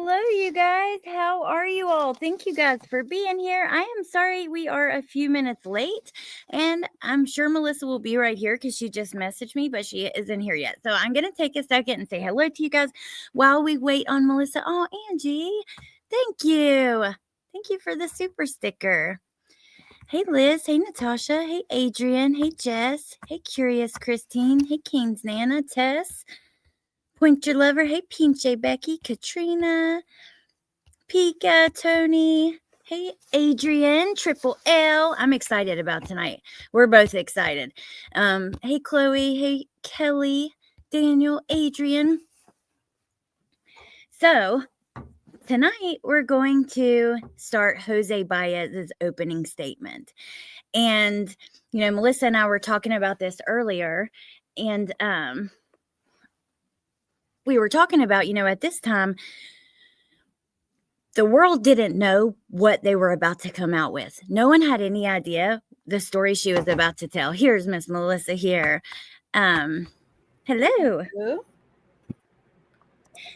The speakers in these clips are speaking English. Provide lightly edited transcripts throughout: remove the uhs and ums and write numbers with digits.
Hello, you guys. How are you all? Thank you guys for being here. I am sorry we are a few minutes late, and I'm sure Melissa will be right here because she just messaged me, but she isn't here yet. So I'm going to take a second and say hello to you guys while we wait on Melissa. Oh, Angie, thank you. Thank you for the super sticker. Hey, Liz. Hey, Natasha. Hey, Adrian. Hey, Jess. Hey, Curious Christine. Hey, King's Nana. Tess. Point Your Lover. Hey, Pinche Becky. Katrina. Pika, Tony. Hey, Adrian, Triple L. I'm excited about tonight. We're both excited. Hey, Chloe. Hey, Kelly, Daniel, Adrian. So, tonight we're going to start Jose Baez's opening statement. And, Melissa and I were talking about this earlier. And we were talking about, at this time, the world didn't know what they were about to come out with. No one had any idea the story she was about to tell. Here's Miss Melissa here. Hello. Hello.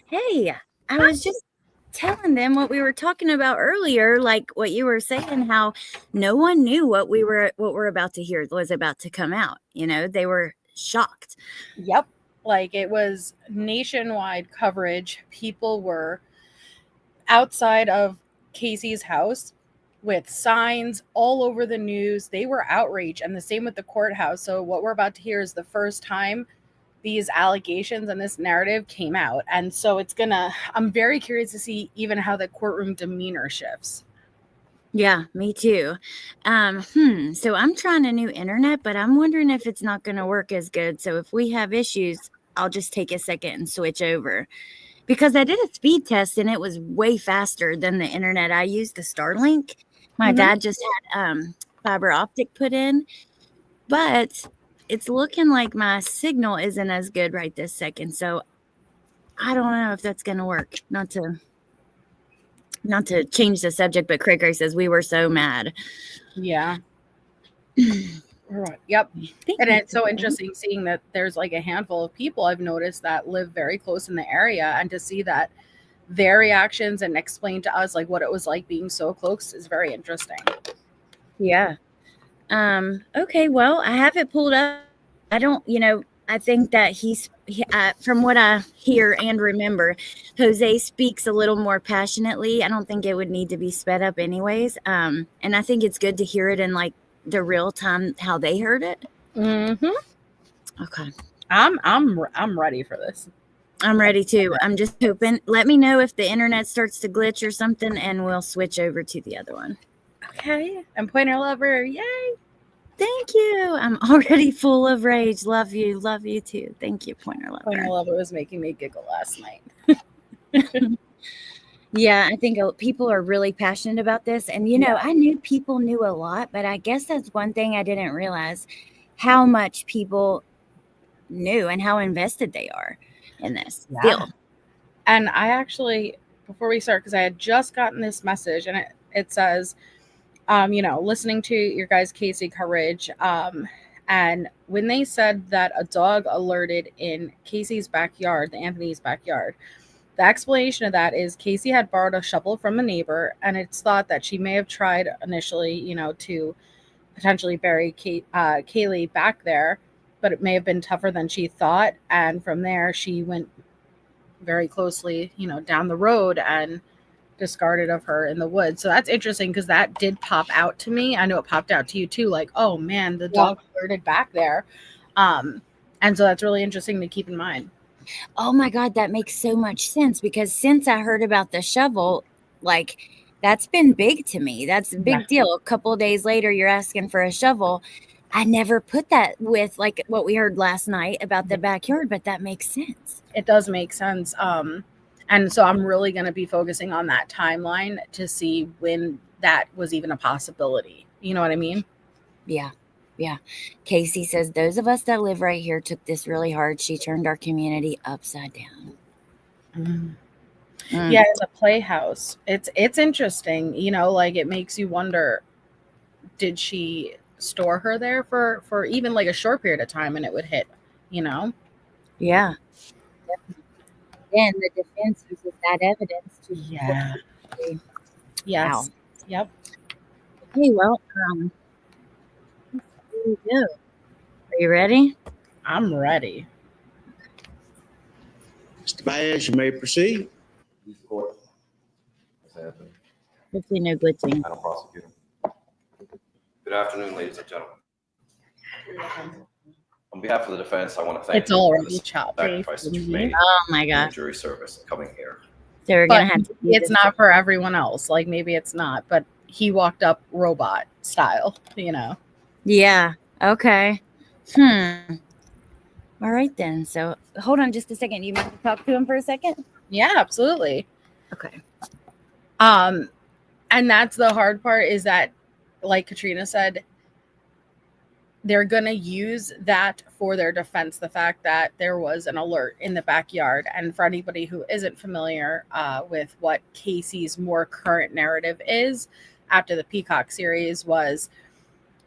Hey, I was just telling them what we were talking about earlier, like what you were saying, how no one knew what we're about to hear was about to come out. They were shocked. Yep. Like it was nationwide coverage. People were outside of Casey's house with signs all over the news. They were outraged, and the same with the courthouse. So, what we're about to hear is the first time these allegations and this narrative came out. And so, I'm very curious to see even how the courtroom demeanor shifts. Yeah, me too. So I'm trying a new internet, but I'm wondering if it's not going to work as good. So if we have issues, I'll just take a second and switch over. Because I did a speed test and it was way faster than the internet I used, the Starlink. My dad just had fiber optic put in, but it's looking like my signal isn't as good right this second. So I don't know if that's going to work. Not to change the subject, but Craig Gray says we were so mad. Yeah. Yep. And it's so interesting seeing that there's like a handful of people I've noticed that live very close in the area, and to see that their reactions and explain to us like what it was like being so close is very interesting. Yeah. Okay, well, I have it pulled up. I don't, I think that from what I hear and remember, Jose speaks a little more passionately. I don't think it would need to be sped up anyways. And I think it's good to hear it in like the real time how they heard it. Mm-hmm. Okay. I'm ready for this. I'm ready too. I'm just hoping. Let me know if the internet starts to glitch or something, and we'll switch over to the other one. Okay. I'm Pointer Lover. Yay. Thank you. I'm already full of rage. Love you. Love you too. Thank you, Pointer Lover. Pointer Lover was making me giggle last night. Yeah, I think people are really passionate about this. And, I knew people knew a lot, but I guess that's one thing I didn't realize how much people knew and how invested they are in this deal. And I actually, before we start, because I had just gotten this message and it says, listening to your guys' Casey coverage, and when they said that a dog alerted in Casey's backyard, the Anthony's backyard, the explanation of that is Casey had borrowed a shovel from a neighbor, and it's thought that she may have tried initially, to potentially bury Kaylee back there, but it may have been tougher than she thought. And from there, she went very closely, down the road and discarded of her in the woods. So that's interesting because that did pop out to me. I know it popped out to you too. Like, oh man, the dog alerted back there. And so that's really interesting to keep in mind. Oh my God, that makes so much sense because since I heard about the shovel, like that's been big to me. That's a big deal. A couple of days later, you're asking for a shovel. I never put that with like what we heard last night about the backyard, but that makes sense. It does make sense. And so I'm really going to be focusing on that timeline to see when that was even a possibility. You know what I mean? Yeah. Yeah. Casey says, those of us that live right here took this really hard. She turned our community upside down. Yeah, in the playhouse. It's interesting, like it makes you wonder, did she store her there for even like a short period of time and it would hit, Yeah. again, the defense uses that evidence to support Yeah. the theory. Wow. Yes. Yep. Okay, well, here we go. Are you ready? I'm ready. Mr. Baez, you may proceed. Court. Ms. Anthony, Hopefully no glitching. Madam Prosecutor. Good afternoon, ladies and gentlemen. On behalf of the defense, I want to thank It's you for already the choppy sacrifice that you've made Oh my in your gosh. jury service coming here. So we're But gonna have to do it's this. not for everyone else. Like maybe it's not, but he walked up robot style, you know. Yeah. Okay. All right then. So hold on just a second. You mind to talk to him for a second? Yeah, absolutely. Okay. And that's the hard part is that, like Katrina said, they're going to use that for their defense. The fact that there was an alert in the backyard. And for anybody who isn't familiar with what Casey's more current narrative is after the Peacock series was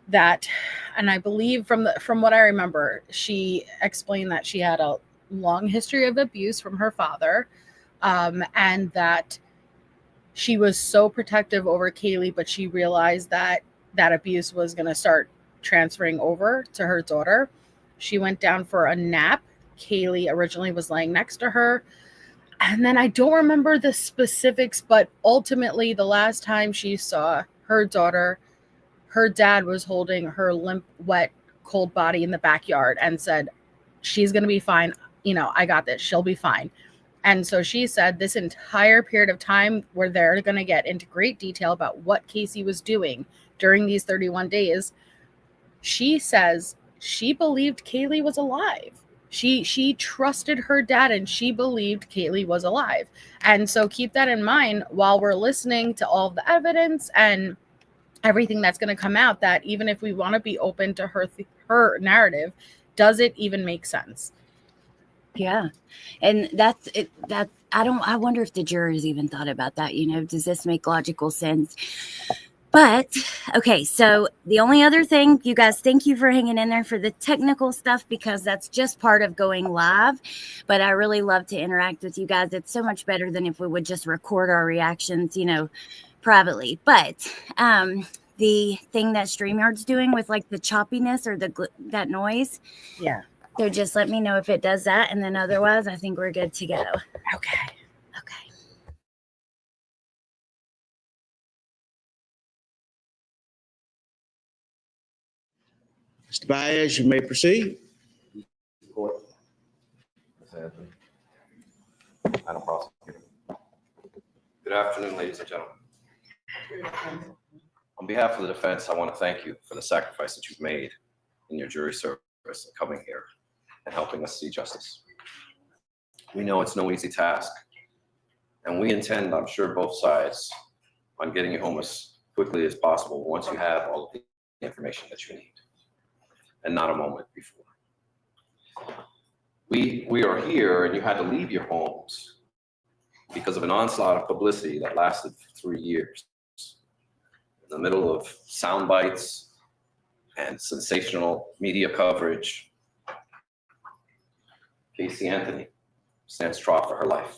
that, and I believe from what I remember, she explained that she had a long history of abuse from her father, and that she was so protective over Kaylee, but she realized that that abuse was going to start transferring over to her daughter. She went down for a nap. Kaylee originally was laying next to her. And then I don't remember the specifics, but ultimately the last time she saw her daughter, her dad was holding her limp, wet, cold body in the backyard and said, she's going to be fine. You know, I got this. She'll be fine. And so she said this entire period of time where they're going to get into great detail about what Casey was doing during these 31 days. She says she believed Kaylee was alive. She trusted her dad and she believed Kaylee was alive. And so keep that in mind while we're listening to all of the evidence and everything that's going to come out, that even if we want to be open to her narrative, does it even make sense? Yeah. And that's it. I wonder if the jurors even thought about that. You know, does this make logical sense? But okay, so the only other thing, you guys, thank you for hanging in there for the technical stuff because that's just part of going live. But I really love to interact with you guys. It's so much better than if we would just record our reactions, you know, privately. But the thing that StreamYard's doing with like the choppiness or that noise. Yeah. So just let me know if it does that. And then otherwise, I think we're good to go. Okay. Okay. Mr. Baez, you may proceed. Court. Ms. Anthony, Madam Prosecutor. Good afternoon, ladies and gentlemen. On behalf of the defense, I want to thank you for the sacrifice that you've made in your jury service coming here and helping us see justice. We know it's no easy task, and we intend, I'm sure, both sides on getting you home as quickly as possible once you have all of the information that you need, and not a moment before. We are here, and you had to leave your homes because of an onslaught of publicity that lasted for 3 years. In the middle of sound bites and sensational media coverage, Casey Anthony stands trial for her life.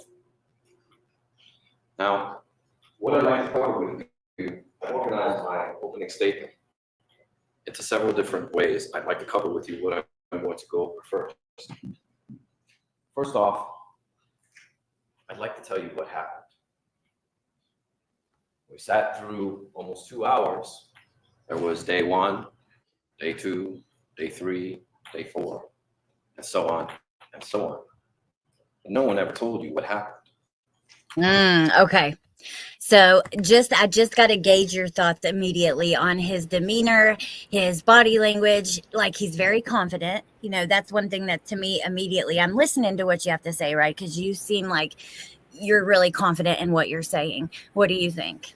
Now, what I'd like to cover with you, I organized my opening statement into several different ways. I'd like to cover with you what I'm going to go over first. First off, I'd like to tell you what happened. We sat through almost 2 hours. There was day 1, day 2, day 3, day 4, and so on and so on. And no one ever told you what happened. Okay. So I just got to gauge your thoughts immediately on his demeanor, his body language. Like he's very confident. You know, that's one thing that to me immediately, I'm listening to what you have to say, right? Because you seem like you're really confident in what you're saying. What do you think?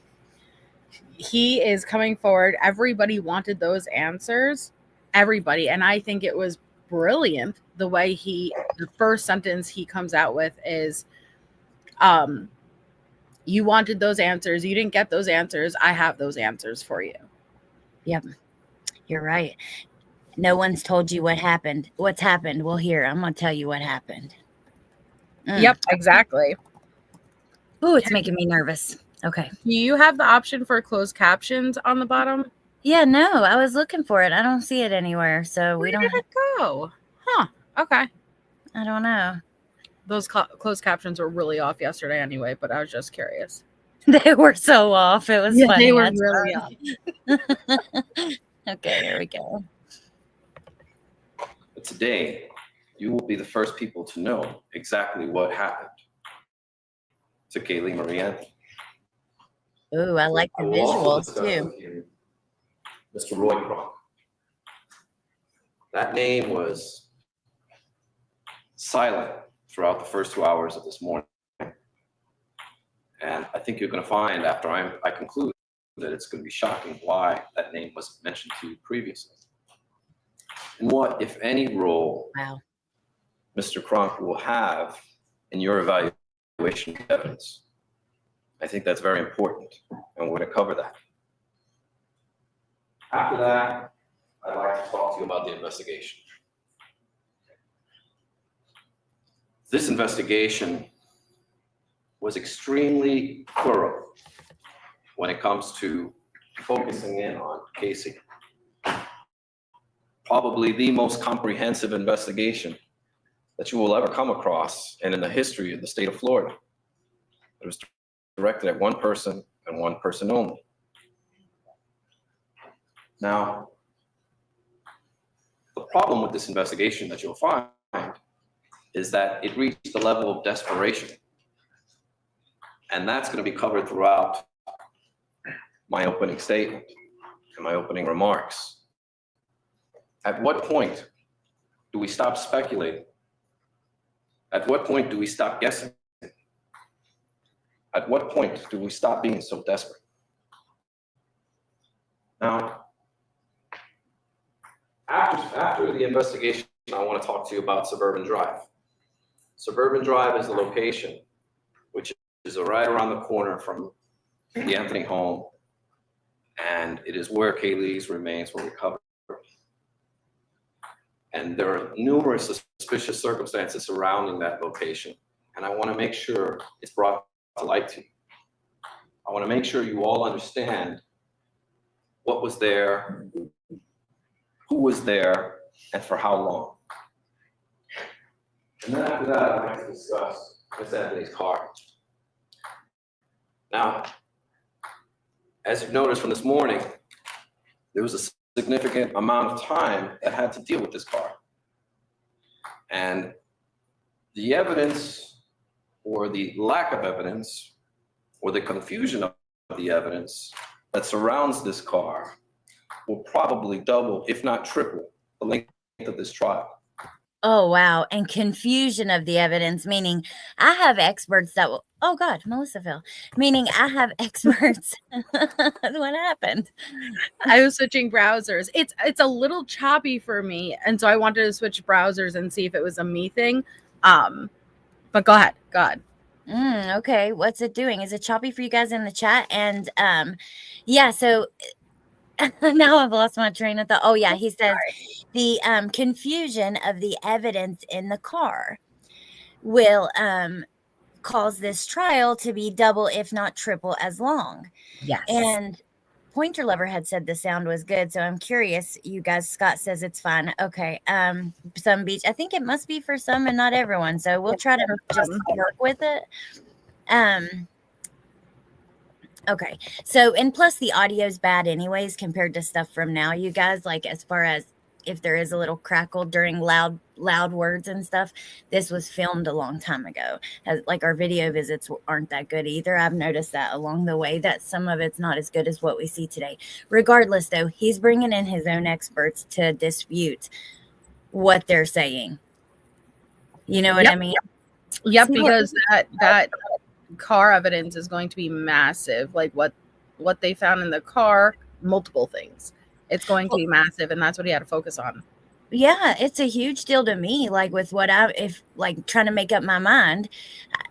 He is coming forward. Everybody wanted those answers. Everybody. And I think it was brilliant the way the first sentence he comes out with is, you wanted those answers. You didn't get those answers. I have those answers for you. Yep. You're right. No one's told you what happened. What's happened? Well, here, I'm going to tell you what happened. Yep, exactly. Oh, it's making me nervous. Okay. Do you have the option for closed captions on the bottom? Yeah, no, I was looking for it. I don't see it anywhere. So we Where don't, did it go? Huh. Okay. I don't know. Those closed captions were really off yesterday anyway, but I was just curious. They were so off. It was funny. They were really off. Okay, here we go. But today, you will be the first people to know exactly what happened to Kaylee Marie Anthony. Ooh, I like the I will also visuals discuss too. with you Mr. Roy Kron. That name was silent throughout the first 2 hours of this morning. And I think you're going to find after I conclude that it's going to be shocking why that name wasn't mentioned to you previously. And what, if any, role Wow. Mr. Kronk will have in your evaluation of evidence. I think that's very important, and we're going to cover that. After that, I'd like to talk to you about the investigation. This investigation was extremely thorough when it comes to focusing in on Casey. Probably the most comprehensive investigation that you will ever come across and in the history of the state of Florida. It was directed at one person and one person only. Now, the problem with this investigation that you'll find is that it reached the level of desperation. And that's going to be covered throughout my opening statement and my opening remarks. At what point do we stop speculating? At what point do we stop guessing? At what point do we stop being so desperate? Now, after the investigation, I want to talk to you about Suburban Drive. Suburban Drive is the location which is right around the corner from the Anthony home, and it is where Kaylee's remains were recovered. And there are numerous suspicious circumstances surrounding that location, and I want to make sure it's brought to light to you. I want to make sure you all understand what was there, who was there, and for how long. And then after that, I'd like to discuss Miss Anthony's car. Now, as you've noticed from this morning, there was a significant amount of time that had to deal with this car. And the evidence, or the lack of evidence, or the confusion of the evidence that surrounds this car will probably double, if not triple, the length of this trial. Oh, wow. And confusion of the evidence, meaning I have experts that will, oh God, Melissa fell. Meaning I have experts. What happened? I was switching browsers. It's a little choppy for me, and so I wanted to switch browsers and see if it was a me thing. But go ahead. Okay. What's it doing? Is it choppy for you guys in the chat? And yeah, so now I've lost my train of thought. Oh yeah, he says the confusion of the evidence in the car will cause this trial to be double, if not triple, as long. Yes. And Pointer Lover had said the sound was good, so I'm curious. You guys, Scott says it's fine. Okay. Some beach. I think it must be for some and not everyone. So we'll try to just work with it. Okay. So, and plus the audio's bad anyways compared to stuff from now, you guys, like as far as if there is a little crackle during loud words and stuff, this was filmed a long time ago. Like our video visits aren't that good either. I've noticed that along the way that some of it's not as good as what we see today. Regardless though, he's bringing in his own experts to dispute what they're saying. You know what I mean? Yep, because that car evidence is going to be massive. Like what they found in the car, multiple things. It's going to be massive, and that's what he had to focus on. Yeah, it's a huge deal to me. Like with what if like trying to make up my mind,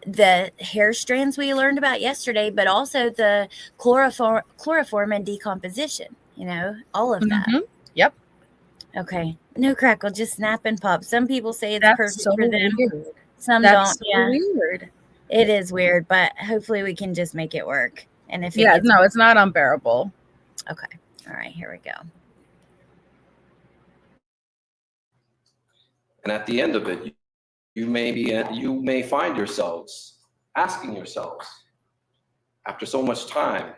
the hair strands we learned about yesterday, but also the chloroform and decomposition, you know, all of that. Mm-hmm. Yep. Okay. No crackle, just snap and pop. Some people say it's That's perfect so for them. weird. Some That's don't. so Yeah, weird. it is weird, but hopefully we can just make it work. And if it Yeah, gets no, it's not unbearable. okay, all right, here we go. And at the end of it, you may find yourselves asking yourselves, after so much time,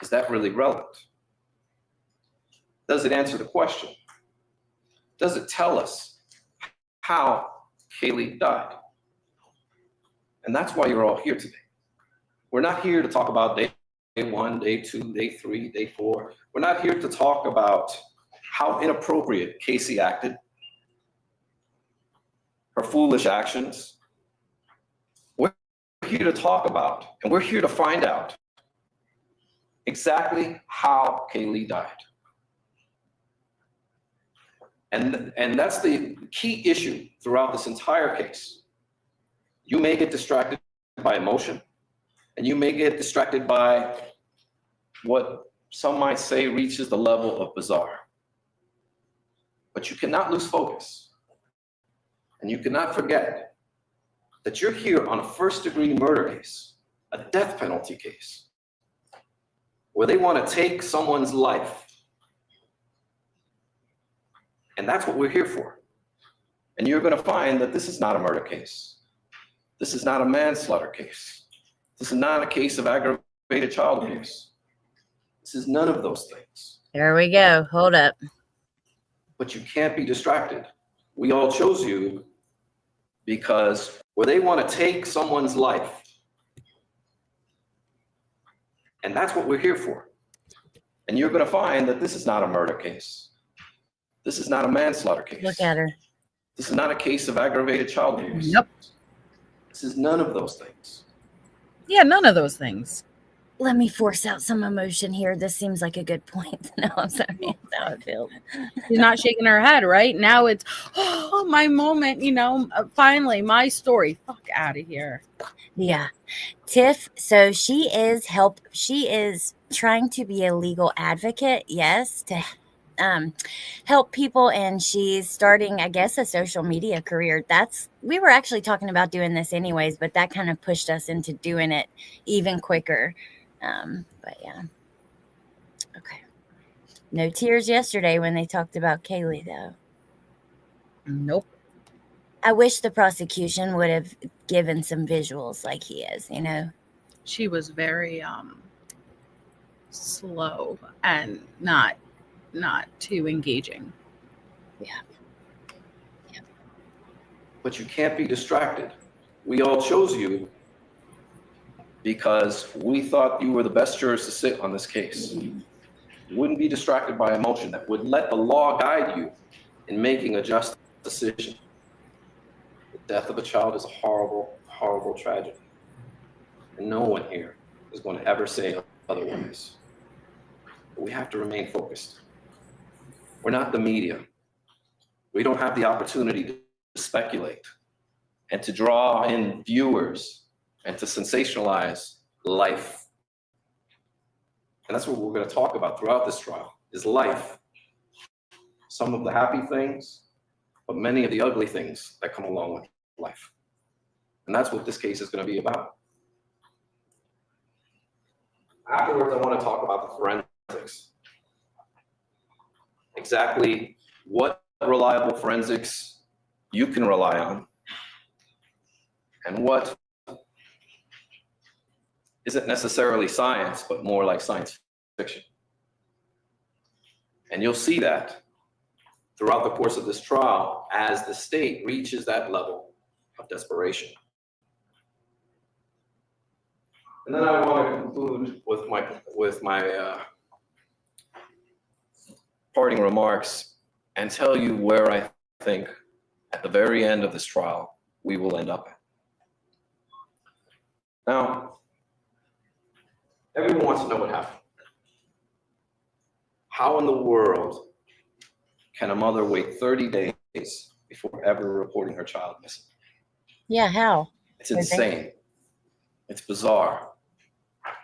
is that really relevant? Does it answer the question? Does it tell us how Kaylee died? And that's why you're all here today. We're not here to talk about day 1, day 2, day 3, day 4. We're not here to talk about how inappropriate Casey acted, her foolish actions. We're here to talk about, and we're here to find out exactly how Kaylee died. And that's the key issue throughout this entire case. You may get distracted by emotion, and you may get distracted by what some might say reaches the level of bizarre. But you cannot lose focus. And you cannot forget that you're here on a first-degree murder case, a death penalty case, where they want to take someone's life. And that's what we're here for. And you're going to find that this is not a murder case. This is not a manslaughter case. This is not a case of aggravated child abuse. This is none of those things. There we go. Hold up. But you can't be distracted. We all chose you because where they want to take someone's life. And that's what we're here for. And you're going to find that this is not a murder case. This is not a manslaughter case. Look at her. This is not a case of aggravated child abuse. Nope. This is none of those things. Yeah, none of those things. Let me force out some emotion here. This seems like a good point. No, I'm sorry. That's how it feels. She's not shaking her head, right? Now it's, oh, my moment, finally, my story. Fuck out of here. Yeah. Tiff, so she is trying to be a legal advocate, yes, to help people, and she's starting, I guess, a social media career. We were actually talking about doing this anyways, but that kind of pushed us into doing it even quicker. But yeah. Okay. No tears yesterday when they talked about Kaylee, though. Nope. I wish the prosecution would have given some visuals like he is, She was very slow and not too engaging. Yeah. But you can't be distracted. We all chose you because we thought you were the best jurors to sit on this case. You wouldn't be distracted by emotion, that would let the law guide you in making a just decision. The death of a child is a horrible, horrible tragedy. And no one here is going to ever say otherwise. But we have to remain focused. We're not the media. We don't have the opportunity to speculate and to draw in viewers and to sensationalize life. And that's what we're going to talk about throughout this trial, is life. Some of the happy things, but many of the ugly things that come along with life. And that's what this case is going to be about. Afterwards, I want to talk about the forensics. Exactly what reliable forensics you can rely on and what isn't necessarily science, but more like science fiction. And you'll see that throughout the course of this trial as the state reaches that level of desperation. And then I want to conclude with my parting remarks and tell you where I think at the very end of this trial we will end up at. Now, everyone wants to know what happened. How in the world can a mother wait 30 days before ever reporting her child missing? Yeah, how? It's insane. It's bizarre.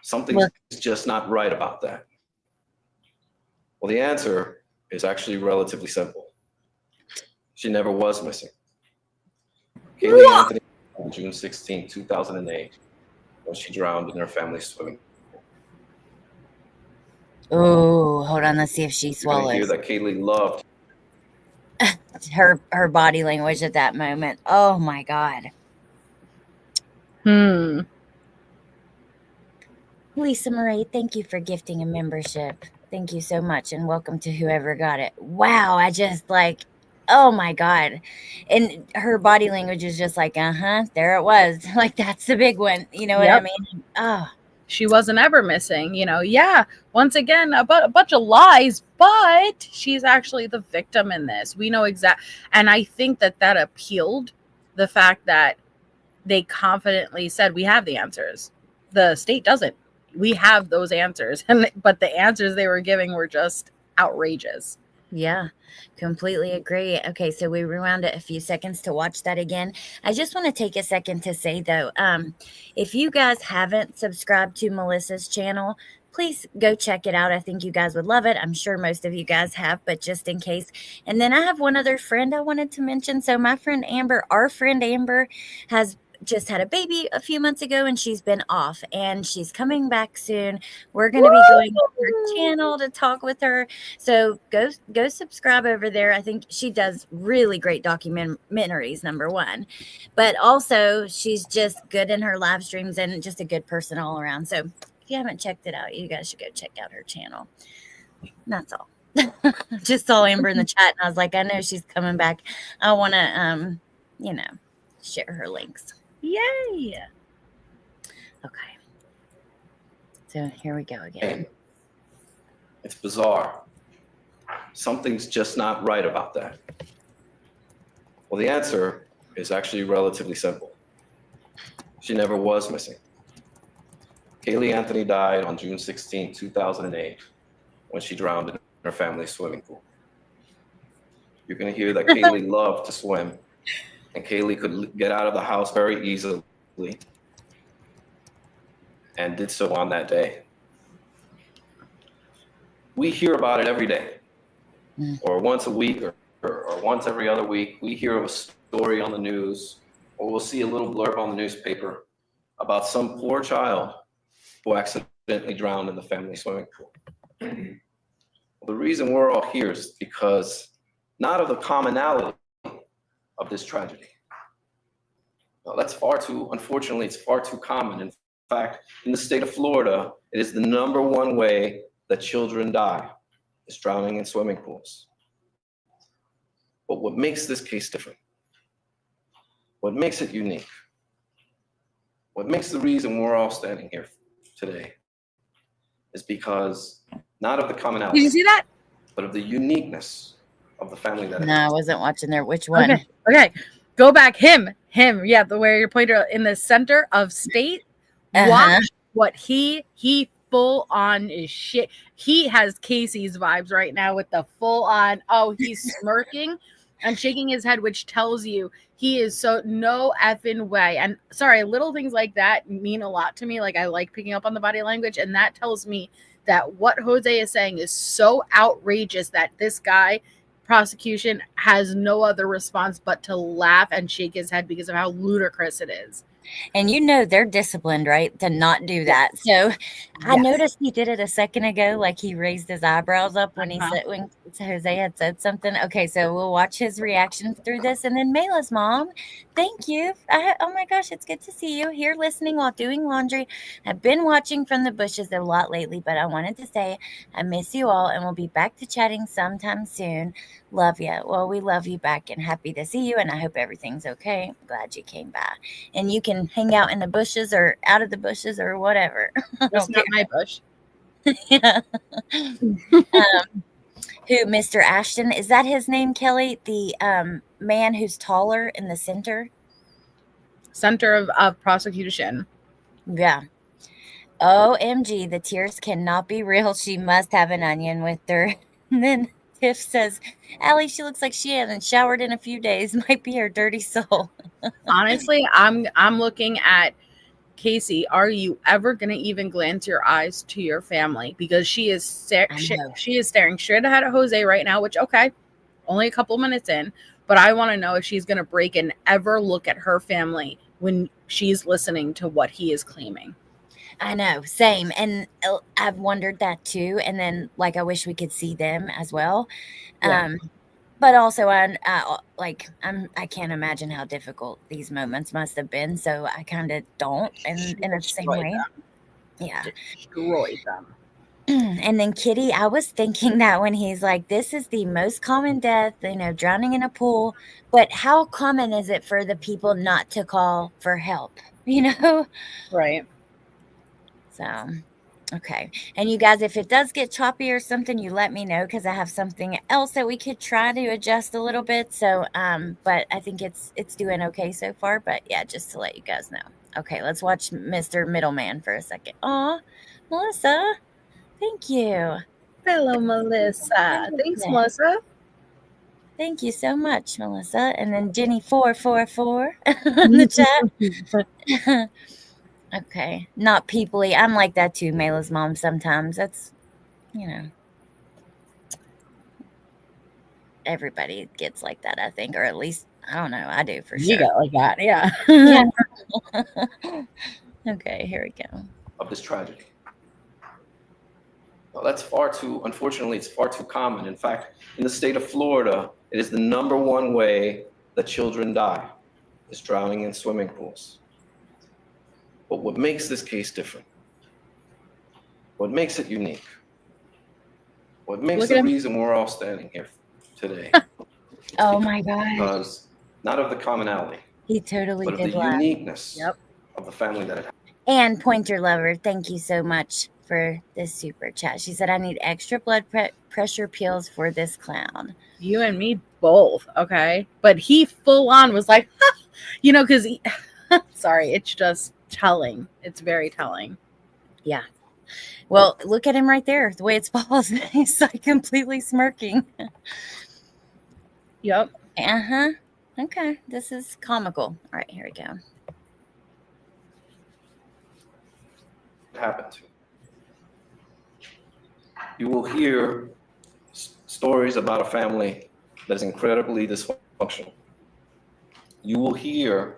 Something's just not right about that. Well, the answer is actually relatively simple. She never was missing. Kaylee Anthony on June 16, 2008, when she drowned in her family's swimming pool. Oh, hold on. Let's see if she You're going to hear swallows. that Kaylee loved Her body language at that moment. Oh my God. Lisa Marie, thank you for gifting a membership. Thank you so much, and welcome to whoever got it. Wow, I just like, oh my God. And her body language is just like, there it was. Like, that's the big one. You know what I Yep. mean? Oh, She wasn't ever missing, yeah, once again, a bunch of lies, but she's actually the victim in this. We know and I think that appealed the fact that they confidently said, we have the answers. The state doesn't. We have those answers, but the answers they were giving were just outrageous. yeah, completely agree. Okay, so we rewound it a few seconds to watch that again. I just want to take a second to say, though, if you guys haven't subscribed to Melissa's channel, please go check it out. I think you guys would love it. I'm sure most of you guys have, but just in case. And then I have one other friend I wanted to mention. So my friend Amber, our friend Amber, has just had a baby a few months ago, and she's been off, and she's coming back soon. We're going to be going on her channel to talk with her. So go subscribe over there. I think she does really great documentaries, number one. But also, she's just good in her live streams and just a good person all around. So if you haven't checked it out, you guys should go check out her channel. That's all. Just saw Amber in the chat, and I was like, I know she's coming back. I want to, share her links. Yay! Okay. So here we go again. It's bizarre. Something's just not right about that. Well, the answer is actually relatively simple. She never was missing. Kaylee Anthony died on June 16, 2008, when she drowned in her family's swimming pool. You're going to hear that Kaylee loved to swim, and Kaylee could get out of the house very easily and did so on that day. We hear about it every day, or once a week, or once every other week. We hear of a story on the news, or we'll see a little blurb on the newspaper about some poor child who accidentally drowned in the family swimming pool. Well, the reason we're all here is because not of the commonality of this tragedy. Well, unfortunately, it's far too common. In fact, in the state of Florida, it is the #1 way that children die, is drowning in swimming pools. But what makes this case different, what makes it unique, what makes the reason we're all standing here today is because not of the commonality. Did you see that? But of the uniqueness of the family that No, I wasn't watching there. Which one? Okay. Go back. Him. Yeah, where your pointer in the center of state. Watch what he full on is shit. He has Casey's vibes right now with the full on. Oh, he's smirking and shaking his head, which tells you he is so no effing way. And sorry, little things like that mean a lot to me. Like, I like picking up on the body language, and that tells me that what Jose is saying is so outrageous that this guy, prosecution, has no other response but to laugh and shake his head because of how ludicrous it is. And they're disciplined, right, to not do that. So I noticed he did it a second ago, like he raised his eyebrows up when when Jose had said something. Okay, so we'll watch his reaction through this. And then Mayla's mom, thank you. Oh my gosh, it's good to see you here listening while doing laundry. I've been watching from the bushes a lot lately, but I wanted to say I miss you all, and we'll be back to chatting sometime soon. Love you. Well, we love you back and happy to see you, and I hope everything's okay. Glad you came by. And you can hang out in the bushes or out of the bushes or whatever. That's not my bush. Yeah. Who, Mr. Ashton, is that his name, Kelly? The man who's taller in the center? Center of prosecution. Yeah. OMG, the tears cannot be real. She must have an onion with her. And then Tiff says, Allie, she looks like she hasn't showered in a few days. Might be her dirty soul. Honestly, I'm looking at Casey. Are you ever going to even glance your eyes to your family? Because she is she is staring straight ahead at Jose right now, which, okay, only a couple minutes in. but I want to know if she's going to break and ever look at her family when she's listening to what he is claiming. I know, same. And I've wondered that too. And then, like, I wish we could see them as well. Yeah. But also, I can't imagine how difficult these moments must have been. So I kind of don't. And in the same Destroy way, them. yeah. Destroy them. And then Kitty, I was thinking that when he's like, this is the most common death, drowning in a pool. But how common is it for the people not to call for help? Right. So, okay. And you guys, if it does get choppy or something, you let me know, because I have something else that we could try to adjust a little bit. So, but I think it's doing okay so far. But yeah, just to let you guys know. Okay, let's watch Mr. Middleman for a second. Aw, Melissa, thank you. Hello, Melissa. Thanks, Melissa. Thank you so much, Melissa. And then Jenny 444 in the chat. Okay, not peoply. I'm like that too, Mayla's mom. Sometimes that's, everybody gets like that, I think, or at least I don't know. I do for sure. You got like that, yeah. Yeah. Okay, here we go. Of this tragedy. Well, that's unfortunately, it's far too common. In fact, in the state of Florida, it is the #1 way that children die, is drowning in swimming pools. But what makes this case different, what makes it unique, what makes the reason we're all standing here today, Oh my God. because not of the commonality, He totally but of did the laugh. uniqueness of the family that it had. And Pointer Lover, thank you so much for this super chat. She said, I need extra blood pressure pills for this clown. You and me both, okay? But he full on was like, because sorry, it's just telling. It's very telling. Yeah. Well, look at him right there. The way it's paused. He's like completely smirking. Yep. Uh-huh. Okay. This is comical. All right, here we go. Happened to. You will hear stories about a family that is incredibly dysfunctional. You will hear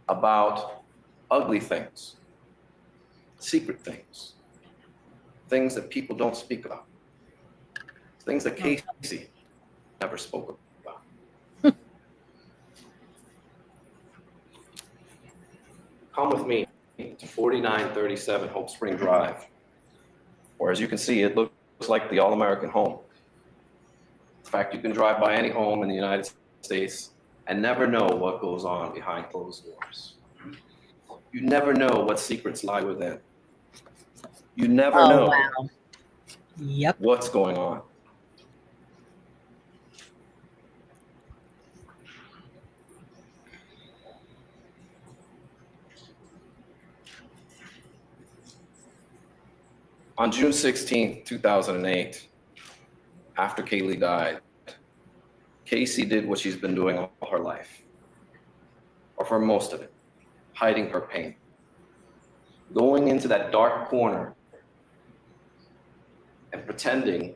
about ugly things, secret things, things that people don't speak about, things that Casey never spoke about. Come with me to 4937 Hope Spring Drive, where, as you can see, it looks like the all-American home. In fact, you can drive by any home in the United States and never know what goes on behind closed doors. You never know what secrets lie within. You never know what's going on. On June 16, 2008, after Kaylee died, Casey did what she's been doing all her life, or for most of it, hiding her pain, going into that dark corner and pretending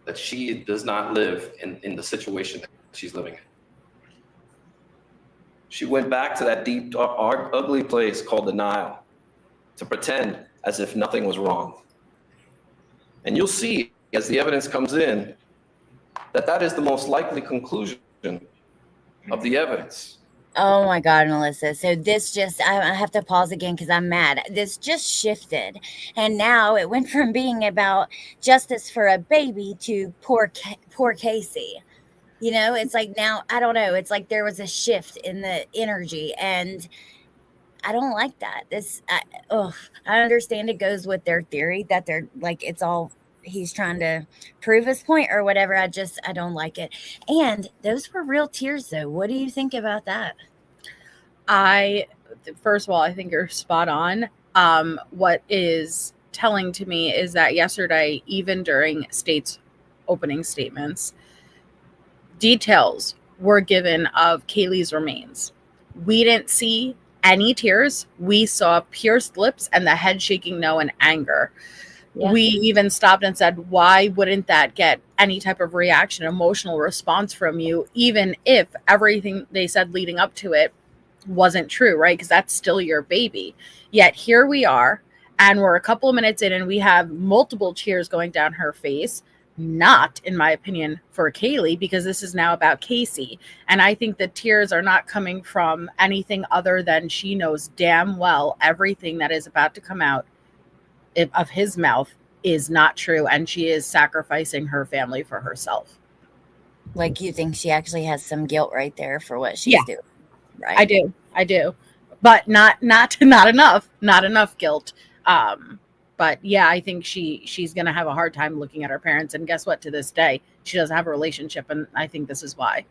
that she does not live in the situation that she's living in. She went back to that deep, dark, ugly place called denial to pretend as if nothing was wrong. And you'll see, as the evidence comes in, that is the most likely conclusion of the evidence. Oh my God, Melissa. So this just, I have to pause again because I'm mad. This just shifted. And now it went from being about justice for a baby to poor Casey. It's like now, I don't know. It's like there was a shift in the energy, and I don't like that. I understand it goes with their theory that they're like, it's all, he's trying to prove his point or whatever. I don't like it. And those were real tears though. What do you think about that? First of all, I think you're spot on. What is telling to me is that yesterday, even during state's opening statements, details were given of Kaylee's remains. We didn't see any tears. We saw pierced lips and the head shaking no in anger. Yeah. We even stopped and said, why wouldn't that get any type of reaction, emotional response from you, even if everything they said leading up to it wasn't true, right? Because that's still your baby. Yet here we are, and we're a couple of minutes in, and we have multiple tears going down her face. Not, in my opinion, for Kaylee, because this is now about Casey. And I think the tears are not coming from anything other than she knows damn well everything that is about to come out of his mouth is not true, and she is sacrificing her family for herself. Like, you think she actually has some guilt right there for what she's doing, right? I do, but not enough guilt. But yeah, I think she's gonna have a hard time looking at her parents, and guess what? To this day, she doesn't have a relationship, and I think this is why.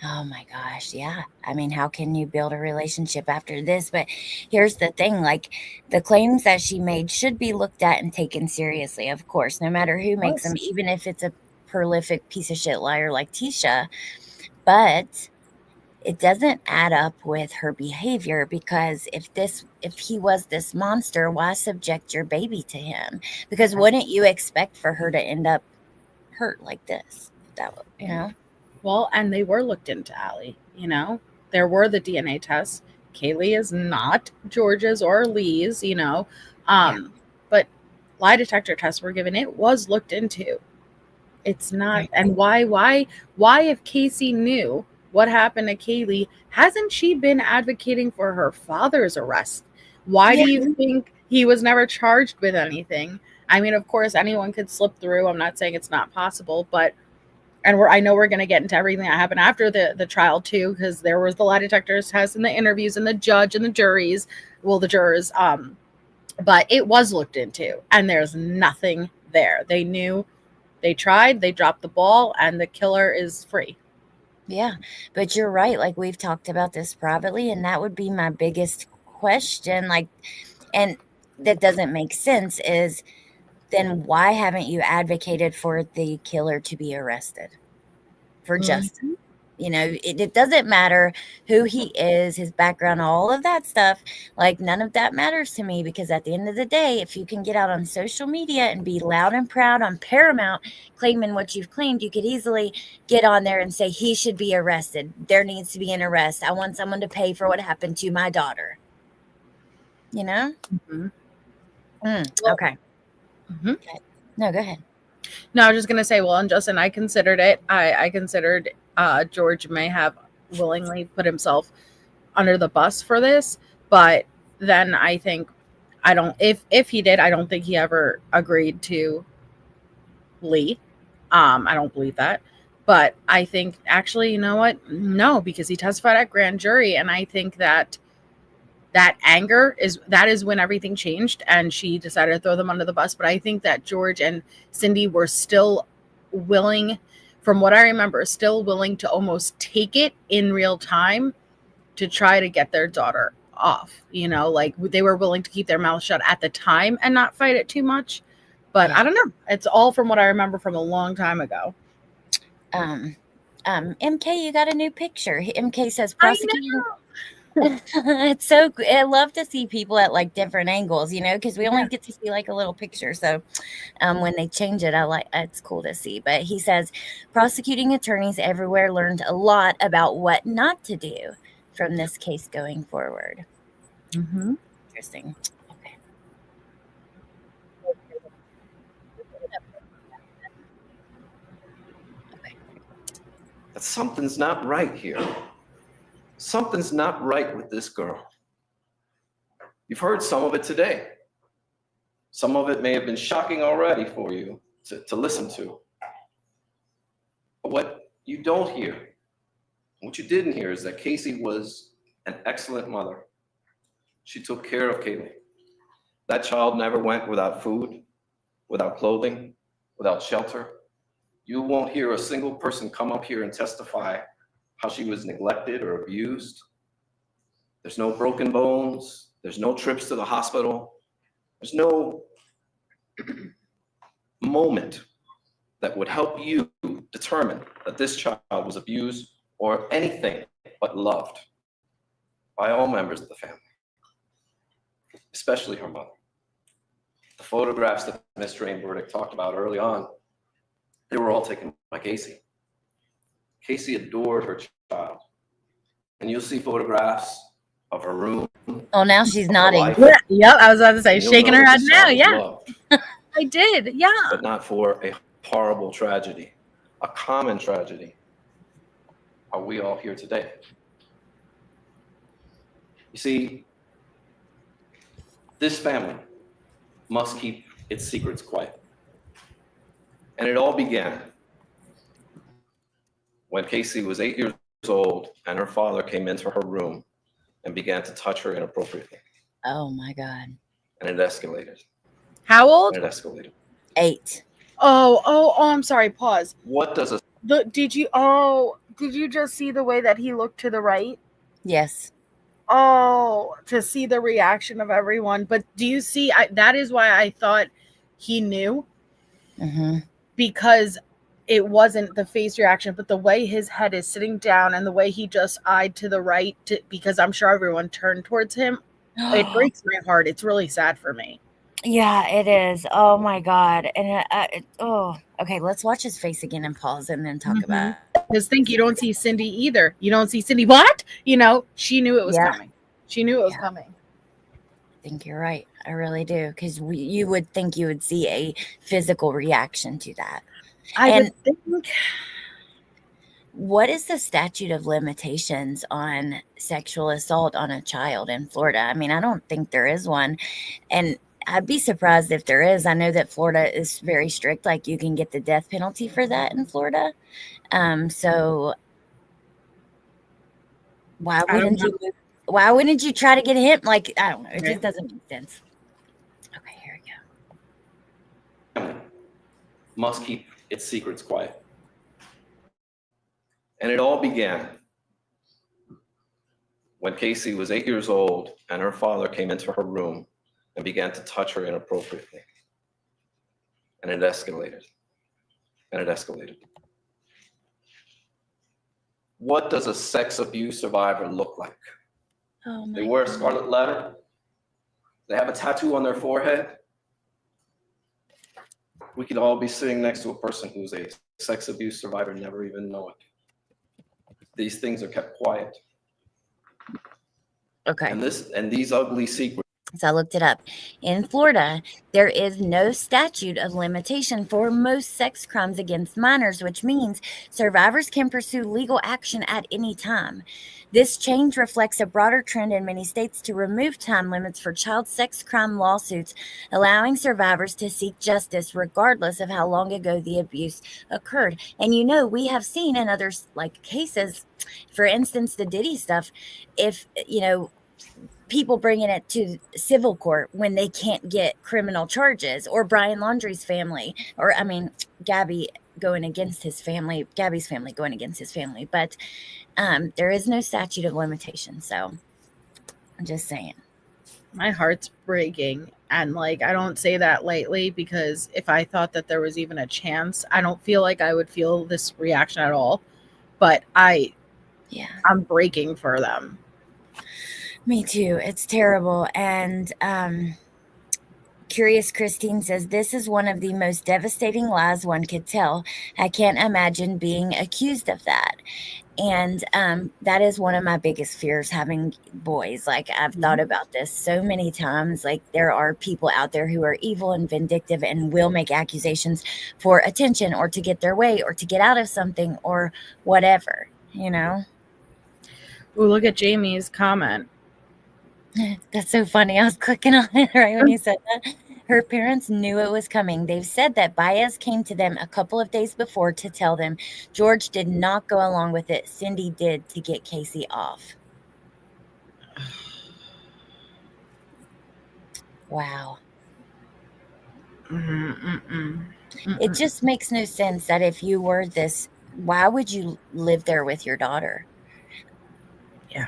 Oh my gosh, yeah. I mean, how can you build a relationship after this? But here's the thing, like, the claims that she made should be looked at and taken seriously, of course, no matter who makes them, even if it's a prolific piece of shit liar like Tisha. But it doesn't add up with her behavior, because if he was this monster, why subject your baby to him? Because wouldn't you expect for her to end up hurt like this? That, you know? Well, and they were looked into, Allie. You know, there were the DNA tests. Kaylee is not George's or Lee's, you know. But lie detector tests were given. It was looked into. It's not. Right. And why, if Casey knew what happened to Kaylee, hasn't she been advocating for her father's arrest? Why do you think he was never charged with anything? I mean, of course, anyone could slip through. I'm not saying it's not possible, but I know we're going to get into everything that happened after the trial too, because there was the lie detectors test and the interviews and the judge and the juries, the jurors. But it was looked into, and there's nothing there. They knew, they tried, they dropped the ball, and the killer is free. Yeah, but you're right. Like, we've talked about this privately, and that would be my biggest question. Like, and that doesn't make sense, is then why haven't you advocated for the killer to be arrested for justice? You know, it doesn't matter who he is, his background, all of that stuff. Like, none of that matters to me, because at the end of the day, if you can get out on social media and be loud and proud on Paramount claiming what you've claimed, you could easily get on there and say he should be arrested. There needs to be an arrest. I want someone to pay for what happened to my daughter. You know? Okay. Okay. No, go ahead. No, I was just going to say, well, and Justin, I considered it. I considered George may have willingly put himself under the bus for this, but then I think if he did, I don't think he ever agreed to Lee. I don't believe that. But I think, actually, you know what? No, because he testified at grand jury, and I think that anger is when everything changed, and she decided to throw them under the bus. But I think that George and Cindy were still willing, from what I remember, still willing to almost take it in real time to try to get their daughter off. You know, like, they were willing to keep their mouth shut at the time and not fight it too much. But I don't know. It's all from what I remember from a long time ago. MK, you got a new picture. MK says prosecuting. It's so good. I love to see people at like different angles, you know, because we only get to see like a little picture. So when they change it, it's cool to see. But he says prosecuting attorneys everywhere learned a lot about what not to do from this case going forward. Interesting. Okay. That something's not right here. Something's not right with this girl. You've heard some of it today. Some of it may have been shocking already for you to listen to. But what you don't hear, what you didn't hear, is that Casey was an excellent mother. She took care of Kaylee. That child never went without food, without clothing, without shelter. You won't hear a single person come up here and testify how she was neglected or abused. There's no broken bones. There's no trips to the hospital. There's no moment that would help you determine that this child was abused or anything but loved by all members of the family, especially her mother. The photographs that Ms. Drain Burdick talked about early on, they were all taken by Casey. Casey adored her child. And you'll see photographs of her room. Oh, now she's of her nodding. life, Yeah, yep, I was about to say, and you'll shaking know her that head this now. child was Yeah, loved, I did. Yeah. but not for a horrible tragedy, a common tragedy. Are we all here today? You see, this family must keep its secrets quiet. And it all began when Casey was 8 years old and her father came into her room and began to touch her inappropriately. Oh my God. And it escalated. How old? And it escalated. 8. Oh, I'm sorry. Pause. What does a Did you just see the way that he looked to the right? Yes. Oh, to see the reaction of everyone. But do you see, that is why I thought he knew, Mm-hmm. because it wasn't the face reaction, but the way his head is sitting down and the way he just eyed to the right, because I'm sure everyone turned towards him. It breaks my heart. It's really sad for me. Yeah, it is. Oh my God. And okay. Let's watch his face again and pause and then talk about it. Because think you don't see Cindy either. You don't see Cindy. What? She knew it was Yeah. coming. She knew it was coming. I think you're right. I really do. Because you would think you would see a physical reaction to that. I would think. What is the statute of limitations on sexual assault on a child in Florida? I mean, I don't think there is one. And I'd be surprised if there is. I know that Florida is very strict. Like, you can get the death penalty for that in Florida. So why wouldn't you try to get him? Like, I don't know. It just doesn't make sense. Okay, here we go. family must keep its secrets quiet. And it all began when Casey was 8 years old and her father came into her room and began to touch her inappropriately. And it escalated. And it escalated. What does a sex abuse survivor look like? Oh my They wear a God. scarlet letter. They have a tattoo on their forehead. We could all be sitting next to a person who's a sex abuse survivor, never even know it. These things are kept quiet. Okay. And these ugly secrets. So I looked it up. In Florida, there is no statute of limitation for most sex crimes against minors, which means survivors can pursue legal action at any time. This change reflects a broader trend in many states to remove time limits for child sex crime lawsuits, allowing survivors to seek justice regardless of how long ago the abuse occurred. And we have seen in other cases, for instance, the Diddy stuff, if people bringing it to civil court when they can't get criminal charges, or Brian Laundrie's family, or Gabby's family going against his family. But there is no statute of limitation. So I'm just saying. My heart's breaking. And I don't say that lightly, because if I thought that there was even a chance, I don't feel like I would feel this reaction at all. But I'm breaking for them. Me too. It's terrible. And Curious Christine says, this is one of the most devastating lies one could tell. I can't imagine being accused of that. And that is one of my biggest fears, having boys. I've thought about this so many times. There are people out there who are evil and vindictive and will make accusations for attention, or to get their way, or to get out of something, or whatever, Ooh, look at Jamie's comment. That's so funny. I was clicking on it right when you said that. Her parents knew it was coming. They've said that Baez came to them a couple of days before to tell them. George did not go along with it. Cindy did, to get Casey off. Wow. It just makes no sense that if you were this, why would you live there with your daughter? Yeah.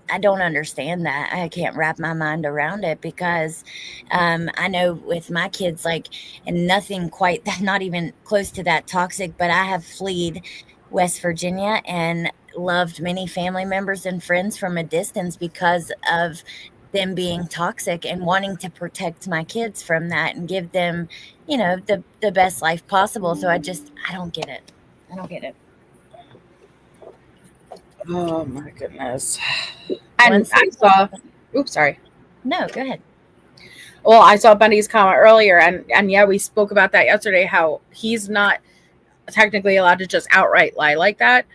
I don't understand that. I can't wrap my mind around it, because I know with my kids, and nothing quite, not even close to that toxic, but I have fled West Virginia and loved many family members and friends from a distance because of them being toxic and wanting to protect my kids from that and give them, you know, the best life possible. So I don't get it. I don't get it. Oh my goodness. And Once I saw, oops, sorry. No, go ahead. Well, I saw Benny's comment earlier, and yeah, we spoke about that yesterday, how he's not technically allowed to just outright lie like that.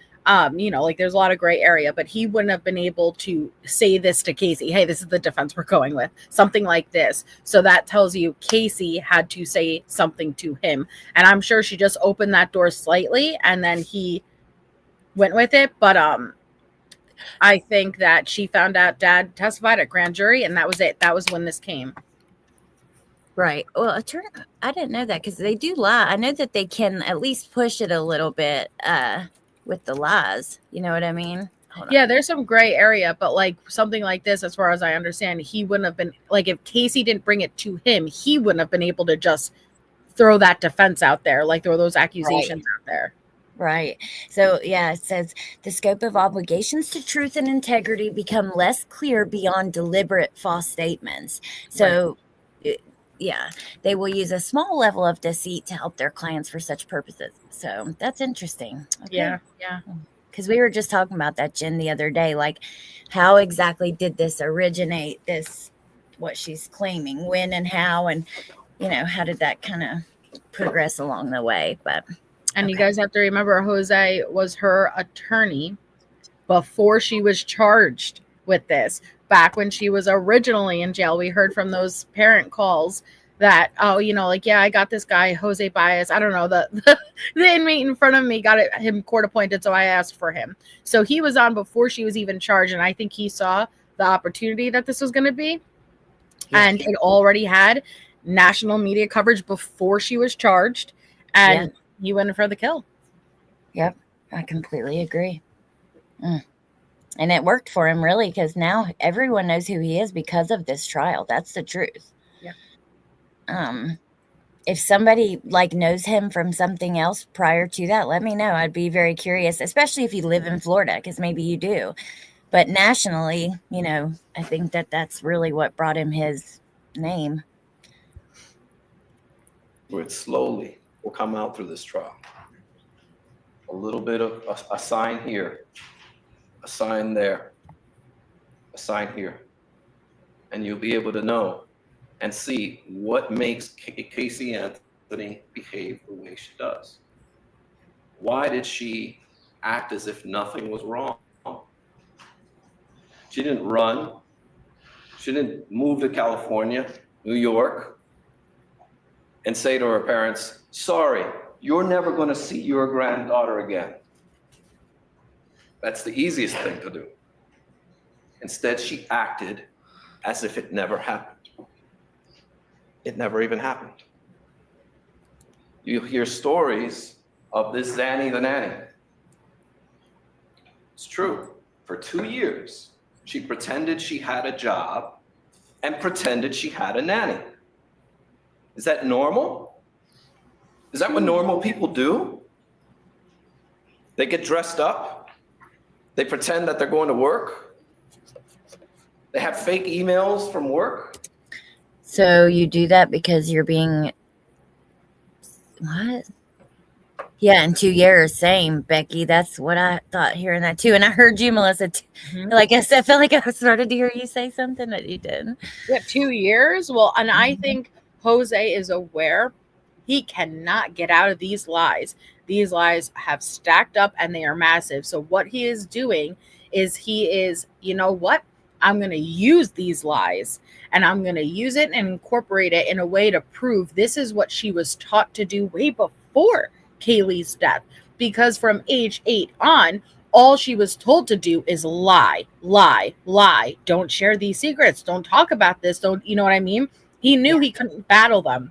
You know, like there's a lot of gray area, but he wouldn't have been able to say this to Casey. Hey, this is the defense we're going with, something like this. So that tells you Casey had to say something to him. And I'm sure she just opened that door slightly and then he went with it. But I think that she found out Dad testified at grand jury, and that was it. That was when this came. Right. Well, I didn't know that because they do lie. I know that they can at least push it a little bit with the lies. You know what I mean? Hold on. Yeah, there's some gray area, but like something like this, as far as I understand, he wouldn't have been, like, if Casey didn't bring it to him, he wouldn't have been able to just throw that defense out there, like throw those accusations out there. Right. So, yeah, it says the scope of obligations to truth and integrity become less clear beyond deliberate false statements. So, yeah, they will use a small level of deceit to help their clients for such purposes. So that's interesting. Okay. Yeah. Because we were just talking about that, Jen, the other day. Like, how exactly did this originate, what she's claiming, when and how, and, you know, how did that kind of progress along the way? But and you guys have to remember, Jose was her attorney before she was charged with this. Back when she was originally in jail, we heard from those parent calls that, oh, you know, like, yeah, I got this guy, Jose Baez. I don't know, the inmate in front of me got him court appointed, so I asked for him. So he was on before she was even charged, and I think he saw the opportunity that this was going to be. Yeah. And it already had national media coverage before she was charged, and he went for the kill. Yep, I completely agree. And it worked for him, really, because now everyone knows who he is because of this trial. That's the truth. Yeah. If somebody like knows him from something else prior to that, let me know. I'd be very curious, especially if you live in Florida, because maybe you do. But nationally, you know, I think that's really what brought him his name. It slowly will come out through this trial. A little bit of a sign here, a sign there, a sign here. And you'll be able to know and see what makes Casey Anthony behave the way she does. Why did she act as if nothing was wrong? She didn't run. She didn't move to California, New York, and say to her parents, sorry, you're never going to see your granddaughter again. That's the easiest thing to do. Instead, she acted as if it never happened. It never even happened. You hear stories of this Zanny the nanny. It's true. For 2 years, she pretended she had a job and pretended she had a nanny. Is that normal? Is that what normal people do? They get dressed up. They pretend that they're going to work. They have fake emails from work. So you do that because you're being, what? Yeah, in 2 years, same, Becky. That's what I thought hearing that too. And I heard you, Melissa, like I said, I felt like I started to hear you say something that you didn't. Yeah, 2 years? Well, and I think Jose is aware he cannot get out of these lies. These lies have stacked up and they are massive. So what he is doing is you know what? I'm going to use these lies and I'm going to use it and incorporate it in a way to prove this is what she was taught to do way before Kaylee's death. Because from age 8 on, all she was told to do is lie, lie, lie. Don't share these secrets. Don't talk about this. Don't, you know what I mean? He knew he couldn't battle them.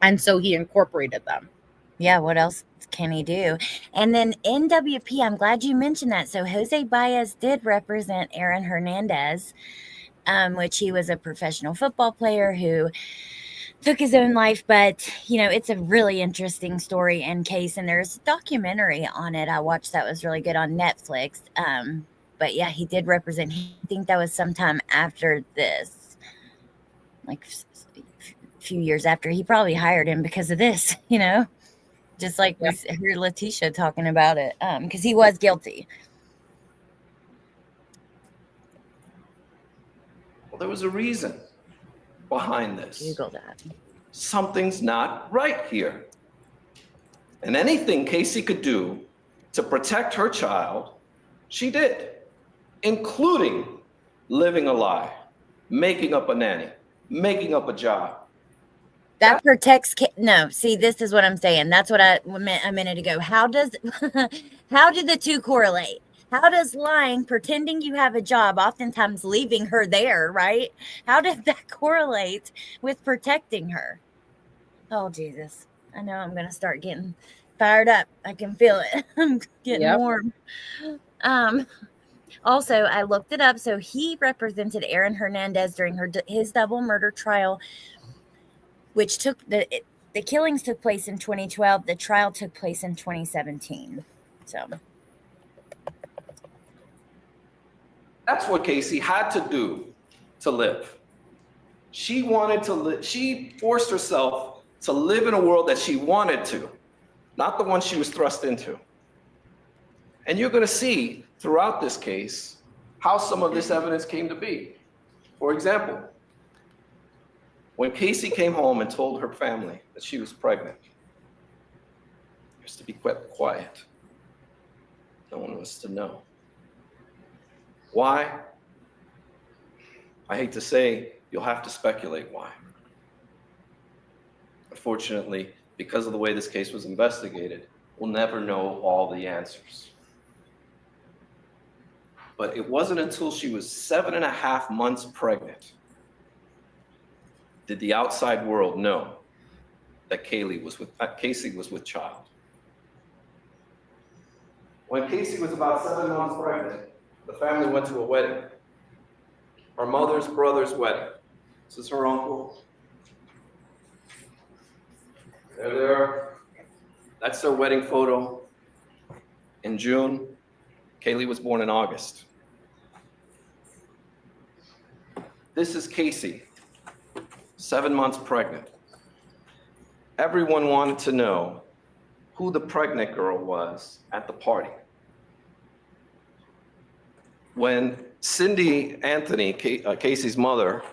And so he incorporated them. Yeah, what else can he do? And then NWP, I'm glad you mentioned that. So Jose Baez did represent Aaron Hernandez, which he was a professional football player who took his own life. But, you know, it's a really interesting story and case. And there's a documentary on it. I watched that was really good on Netflix. But yeah, he did represent. I think that was sometime after this, like a few years after. He probably hired him because of this, just like we heard Letitia talking about it, because he was guilty. Well, there was a reason behind this. Google that. Something's not right here. And anything Casey could do to protect her child, she did, including living a lie, making up a nanny, making up a job. That protects no, see, this is what I'm saying. That's what I meant a minute ago. How do the two correlate? How does lying, pretending you have a job, oftentimes leaving her there, right? How does that correlate with protecting her? Oh, Jesus. I know I'm going to start getting fired up. I can feel it. I'm getting warm. Also, I looked it up. So he represented Aaron Hernandez during his double murder trial, which took the killings took place in 2012. The trial took place in 2017. So that's what Casey had to do to live. She wanted to live. She forced herself to live in a world that she wanted to, not the one she was thrust into. And you're going to see throughout this case how some of this evidence came to be. For example, when Casey came home and told her family that she was pregnant, she was to be kept quiet. No one was to know. Why? I hate to say, you'll have to speculate why. Unfortunately, because of the way this case was investigated, we'll never know all the answers. But it wasn't until she was 7.5 months pregnant did the outside world know that Casey was with child. When Casey was about 7 months pregnant, the family went to a wedding. Her mother's brother's wedding. This is her uncle. They're there. That's their wedding photo. In June, Kaylee was born in August. This is Casey, 7 months pregnant. Everyone wanted to know who the pregnant girl was at the party. When Cindy Anthony, Casey's mother,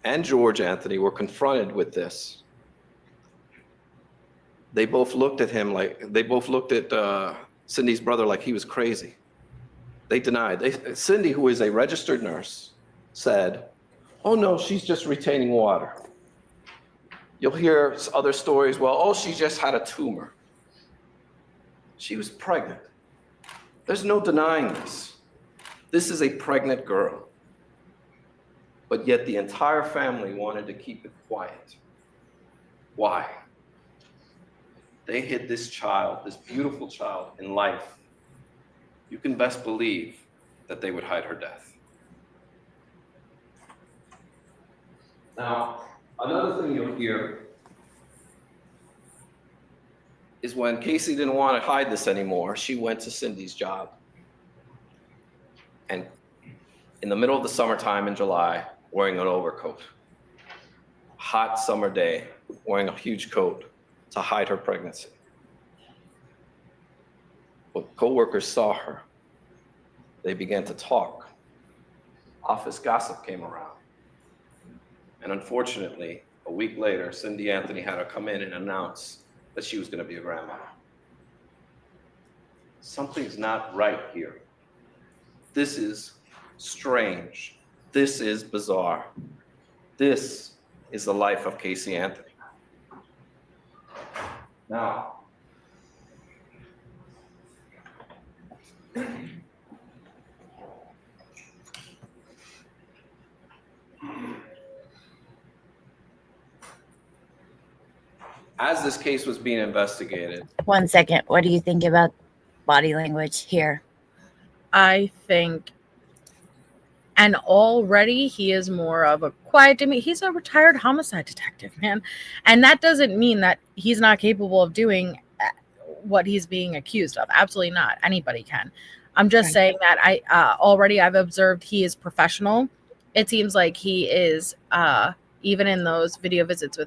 and George Anthony were confronted with this, they both looked at Cindy's brother like he was crazy. They denied. Cindy, who is a registered nurse, said, "Oh no, she's just retaining water." You'll hear other stories, well, oh, she just had a tumor. She was pregnant. There's no denying this. This is a pregnant girl. But yet the entire family wanted to keep it quiet. Why? They hid this child, this beautiful child, in life. You can best believe that they would hide her death. Now, another thing you'll hear is when Casey didn't want to hide this anymore, she went to Cindy's job. And in the middle of the summertime in July, wearing an overcoat, hot summer day, wearing a huge coat to hide her pregnancy. When coworkers saw her, they began to talk. Office gossip came around. And unfortunately, a week later, Cindy Anthony had her come in and announce that she was going to be a grandma. Something's not right here. This is strange. This is bizarre. This is the life of Casey Anthony. Now, as this case was being investigated. 1 second. What do you think about body language here? I think, and already he is more of a quiet to me. He's a retired homicide detective, man. And that doesn't mean that he's not capable of doing what he's being accused of. Absolutely not. Anybody can. I'm just saying that I already I've observed he is professional. It seems like he is even in those video visits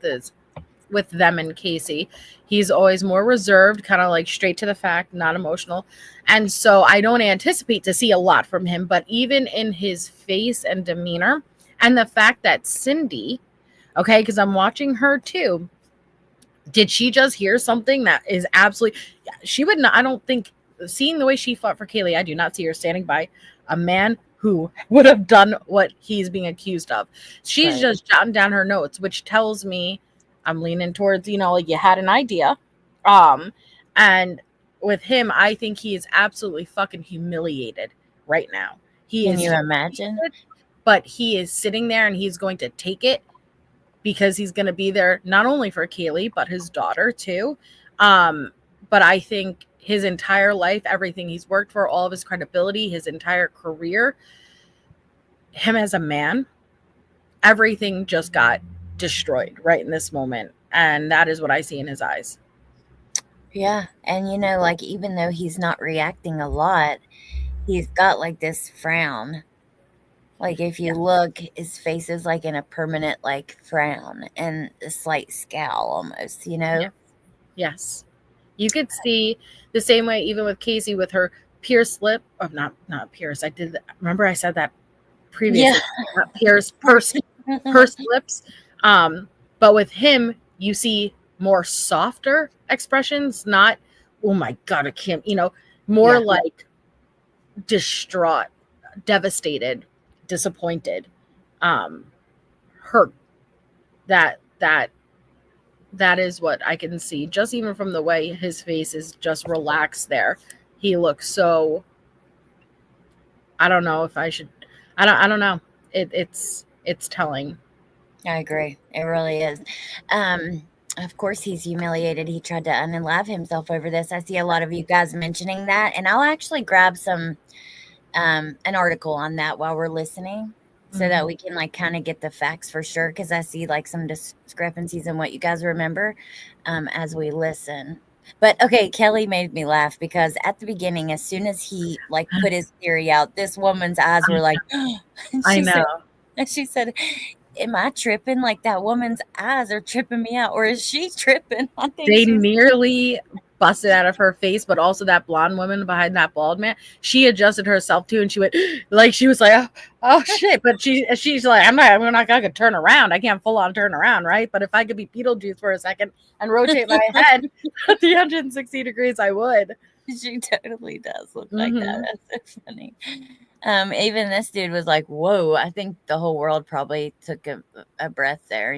with them and Casey, he's always more reserved, kind of like straight to the fact, not emotional. And so I don't anticipate to see a lot from him, but even in his face and demeanor, and the fact that Cindy, okay, because I'm watching her too, did she just hear something that is absolutely, she would not, I don't think, seeing the way she fought for Kaylee, I do not see her standing by a man who would have done what he's being accused of. She's Right. just jotting down her notes, which tells me I'm leaning towards, like you had an idea. And with him, I think he is absolutely fucking humiliated right now. He Can is you imagine? humiliated, but he is sitting there and he's going to take it because he's going to be there not only for Kaylee, but his daughter too. But I think his entire life, everything he's worked for, all of his credibility, his entire career, him as a man, everything just got destroyed right in this moment. And that is what I see in his eyes. Yeah. And like even though he's not reacting a lot, he's got like this frown. Like if you look, his face is like in a permanent like frown and a slight scowl almost, Yeah. Yes. You could see the same way even with Casey with her pierced lip. Oh, not pierced. Remember I said that previously. Not pierced, pursed lips. But with him, you see more softer expressions, not, oh my God, I can't, more like distraught, devastated, disappointed, hurt. That is what I can see, just even from the way his face is just relaxed there. He looks so, I don't know if I should, I don't know. It's telling. I agree. It really is. Of course, he's humiliated. He tried to unalive himself over this. I see a lot of you guys mentioning that, and I'll actually grab an article on that while we're listening, so that we can like kind of get the facts for sure. Because I see like some discrepancies in what you guys remember as we listen. But okay, Kelly made me laugh because at the beginning, as soon as he like put his theory out, this woman's eyes were like, I know. she said, am I tripping? Like that woman's eyes are tripping me out, or is she tripping? I think They she's nearly busted out of her face, but also that blonde woman behind that bald man, she adjusted herself too, and she went like, she was like, oh shit. But she's like, I'm not gonna turn around. I can't full on turn around, right? But if I could be Beetlejuice for a second and rotate my head 360 degrees, I would. She totally does look like that. That's so funny. Even this dude was like, whoa, I think the whole world probably took a breath there,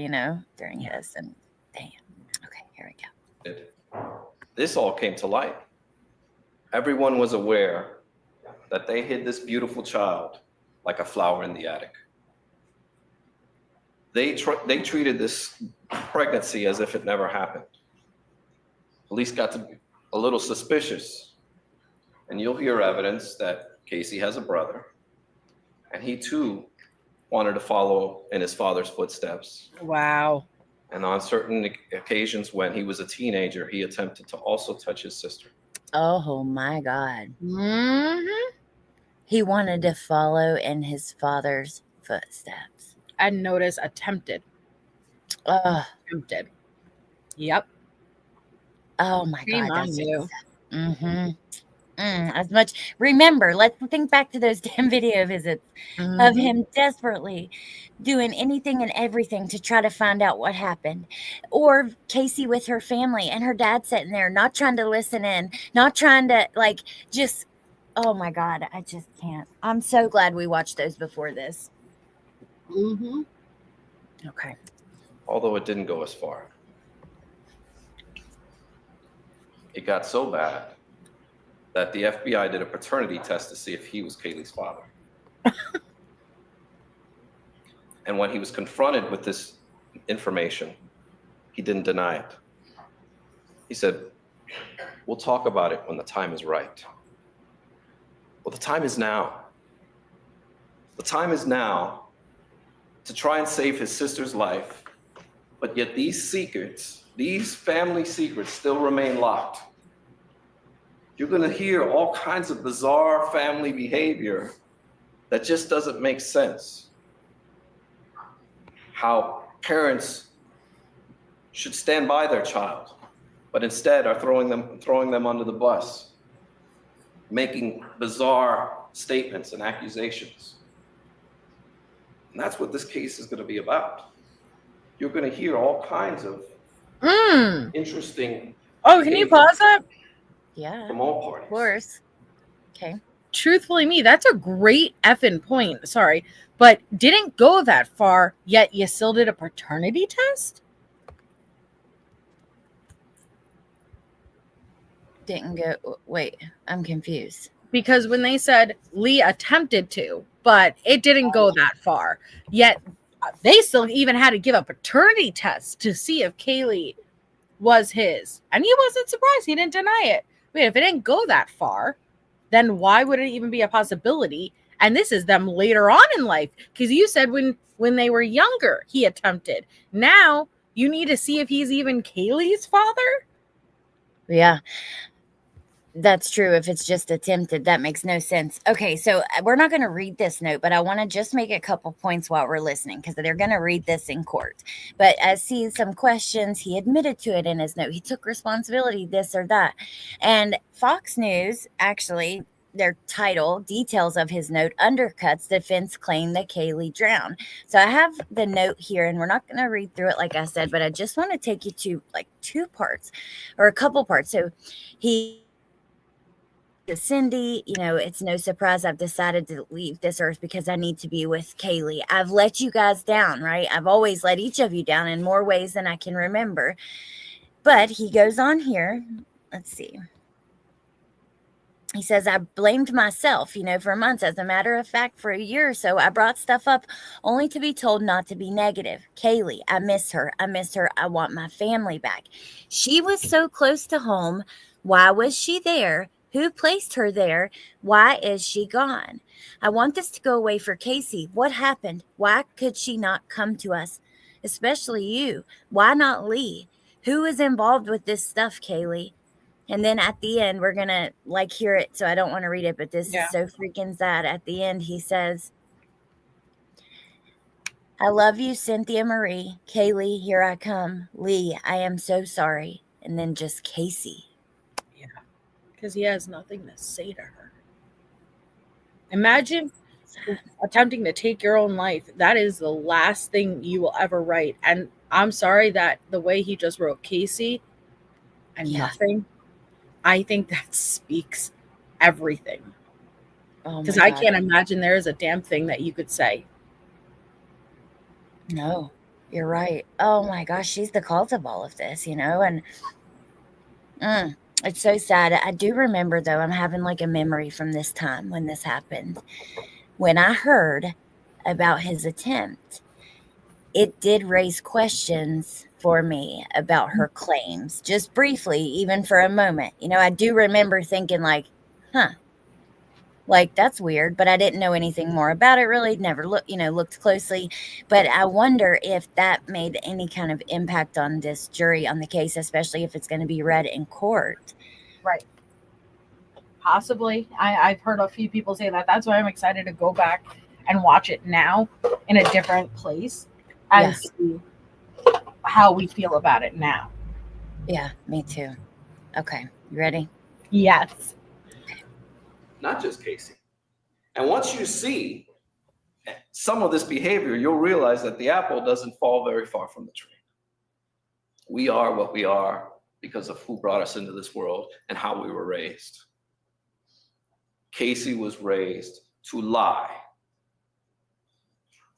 during this. And damn. Okay, here we go. This all came to light. Everyone was aware that they hid this beautiful child like a flower in the attic. They treated this pregnancy as if it never happened. Police got to be a little suspicious, and you'll hear evidence that Casey has a brother, and he too wanted to follow in his father's footsteps. Wow. And on certain occasions when he was a teenager, he attempted to also touch his sister. Oh my God. Mm-hmm. He wanted to follow in his father's footsteps. And notice attempted. Attempted. Yep. Oh my Shame God. on you. As much, remember, let's think back to those damn video visits of him desperately doing anything and everything to try to find out what happened. Or Casey with her family and her dad sitting there, not trying to listen in, not trying to like just, oh my God, I just can't. I'm so glad we watched those before this. Okay. Although it didn't go as far. It got so bad that the FBI did a paternity test to see if he was Kaylee's father. And when he was confronted with this information, he didn't deny it. He said, we'll talk about it when the time is right. Well, the time is now. The time is now to try and save his sister's life, but yet these secrets, these family secrets still remain locked. You're going to hear all kinds of bizarre family behavior that just doesn't make sense. How parents should stand by their child, but instead are throwing them under the bus, making bizarre statements and accusations. And that's what this case is going to be about. You're going to hear all kinds of interesting. Oh, can you pause that? Yeah, From all parties. of course. Okay. Truthfully, that's a great effing point. Sorry, but didn't go that far, yet you still did a paternity test? Didn't go. Wait, I'm confused. Because when they said Lee attempted to, but it didn't go that far, yet they still even had to give a paternity test to see if Kaylee was his. And he wasn't surprised. He didn't deny it. Wait, if it didn't go that far, then why would it even be a possibility? And this is them later on in life. Because you said when they were younger, he attempted. Now you need to see if he's even Kaylee's father? Yeah. That's true. If it's just attempted, that makes no sense. Okay, so we're not going to read this note, but I want to just make a couple points while we're listening because they're going to read this in court. But I see some questions. He admitted to it in his note. He took responsibility, this or that. And Fox News, actually, their title, details of his note, undercuts defense claim that Kaylee drowned. So I have the note here, and we're not going to read through it like I said, but I just want to take you to like two parts or a couple parts. So he... Cindy, it's no surprise I've decided to leave this earth because I need to be with Kaylee. I've let you guys down, right? I've always let each of you down in more ways than I can remember. But he goes on here. Let's see. He says, I blamed myself, for months. As a matter of fact, for a year or so, I brought stuff up only to be told not to be negative. Kaylee, I miss her. I want my family back. She was so close to home. Why was she there? Who placed her there? Why is she gone? I want this to go away for Casey. What happened? Why could she not come to us? Especially you. Why not Lee? Who is involved with this stuff, Kaylee? And then at the end, we're going to hear it. So I don't want to read it, but this is so freaking sad. At the end, he says, I love you, Cynthia Marie. Kaylee, here I come. Lee, I am so sorry. And then just Casey. Because he has nothing to say to her. Imagine attempting to take your own life. That is the last thing you will ever write. And I'm sorry that the way he just wrote Casey and nothing, I think that speaks everything. Because I can't imagine there is a damn thing that you could say. No, you're right. Oh my gosh, she's the cause of all of this, and it's so sad. I do remember, though, I'm having a memory from this time when this happened. When I heard about his attempt, it did raise questions for me about her claims, just briefly, even for a moment. I do remember thinking that's weird, but I didn't know anything more about it, really. Never looked closely. But I wonder if that made any kind of impact on this jury, on the case, especially if it's going to be read in court. Right. Possibly. I've heard a few people say that. That's why I'm excited to go back and watch it now in a different place and see how we feel about it now. Yeah, me too. Okay, you ready? Yes. Not just Casey. And once you see some of this behavior, you'll realize that the apple doesn't fall very far from the tree. We are what we are because of who brought us into this world and how we were raised. Casey was raised to lie.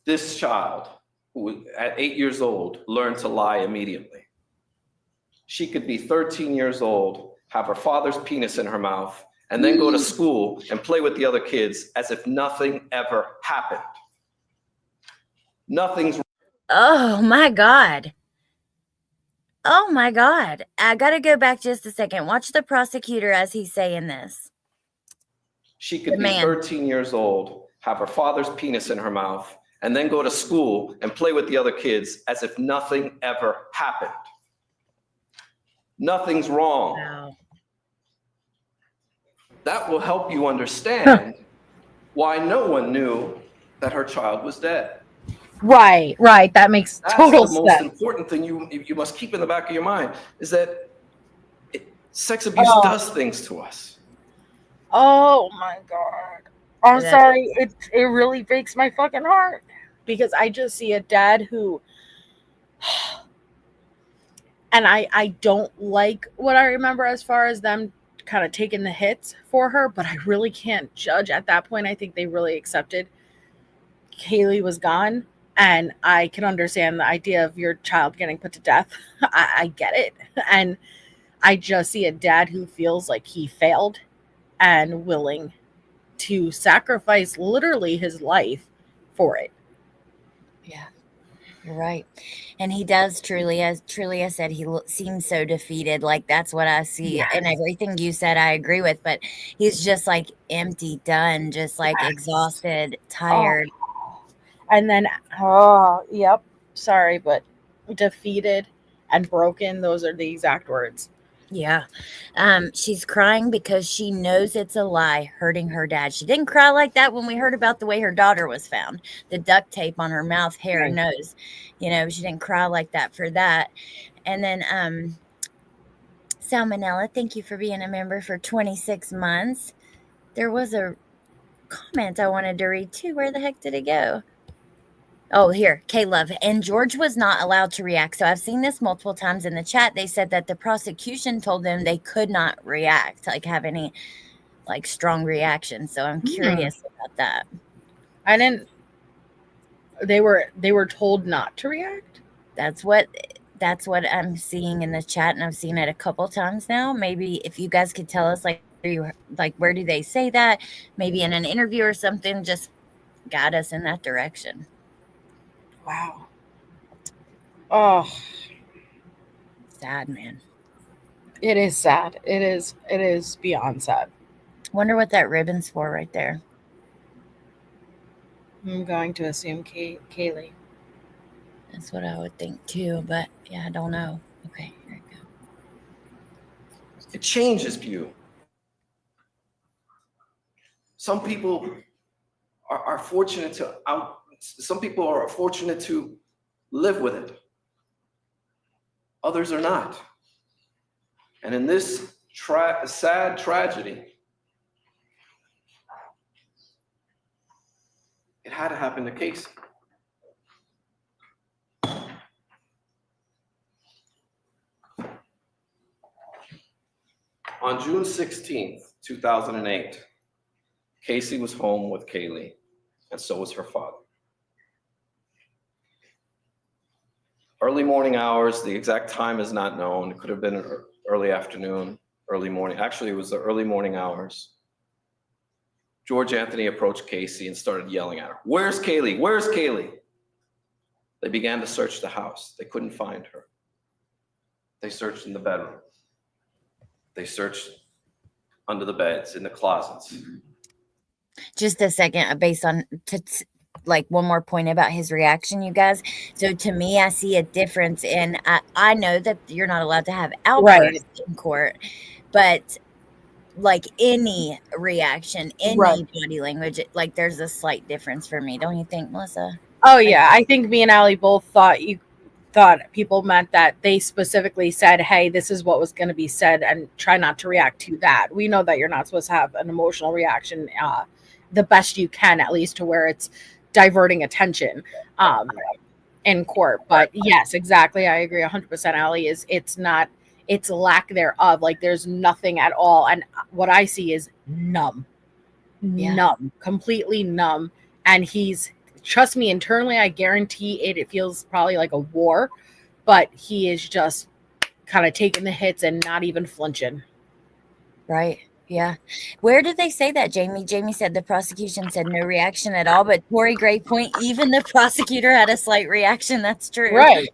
This child, who at 8 years old, learned to lie immediately. She could be 13 years old, have her father's penis in her mouth, and then go to school and play with the other kids as if nothing ever happened. Nothing's. Oh my God. Oh my God. I got to go back just a second. Watch the prosecutor as he's saying this. She could be 13 years old, have her father's penis in her mouth, and then go to school and play with the other kids as if nothing ever happened. Nothing's wrong. Wow. That will help you understand why no one knew that her child was dead. Right. That makes That's total the most sense. important thing you must keep in the back of your mind, is that sex abuse Oh. does things to us. Oh my God. I'm That's- sorry. It really breaks my fucking heart because I just see a dad who, and I don't like what I remember as far as them kind of taking the hits for her, but I really can't judge at that point. I think they really accepted Kaylee was gone, and I can understand the idea of your child getting put to death. I get it. And I just see a dad who feels like he failed and willing to sacrifice literally his life for it. Yeah, you're right. And he does truly, as Trulia said, he seems so defeated. Like, that's what I see. Yes. And everything you said, I agree with. But he's just like empty, done, just like Yes. exhausted, tired. And then, yep, sorry, but defeated and broken. Those are the exact words. Yeah. She's crying because she knows it's a lie hurting her dad. She didn't cry like that when we heard about the way her daughter was found. The duct tape on her mouth, hair, Right. nose. You know, she didn't cry like that for that. And then Salmonella, thank you for being a member for 26 months. There was a comment I wanted to read too. Where the heck did it go? Oh, here, K-Love. And George was not allowed to react. So I've seen this multiple times in the chat. They said that the prosecution told them they could not react, like have any like strong reaction. So I'm curious about that. I didn't. They were told not to react. That's what I'm seeing in the chat, and I've seen it a couple times now. Maybe if you guys could tell us, like, where do they say that? Maybe in an interview or something, just guide us in that direction. Wow. Oh, Sad, man. it is sad. It is beyond sad. Wonder what that ribbon's for right there. I'm going to assume Kaylee. That's what I would think too, but yeah, I don't know. Okay, here we go. It changes you. Some people are fortunate some people are fortunate to live with it. Others are not. And in this sad tragedy, it had to happen to Casey. On June 16th, 2008, Casey was home with Kaylee, and so was her father. Early morning hours, the exact time is not known. It could have been early afternoon, early morning. Actually, it was the early morning hours. George Anthony approached Casey and started yelling at her, "Where's Kaylee? Where's Kaylee?" They began to search the house. They couldn't find her. They searched in the bedroom. They searched under the beds, in the closets. Just a second, based on like one more point about his reaction, you guys. So to me, I see a difference in. I know that you're not allowed to have outbursts in court, but like any reaction, any body language, like there's a slight difference for me, don't you think, Melissa? Oh yeah, I think me and Allie both thought people meant that they specifically said, hey, this is what was going to be said, and try not to react to that. We know that you're not supposed to have an emotional reaction, the best you can, at least to where it's diverting attention in court. But yes, exactly, I agree 100%, Allie. It's lack thereof. Like there's nothing at all, and what I see is numb, completely numb. And trust me, internally, I guarantee it feels probably like a war, but he is just kind of taking the hits and not even flinching. Right. Yeah. Where did they say that, Jamie? Jamie said the prosecution said no reaction at all, but Tori Gray point, even the prosecutor had a slight reaction. That's true. Right.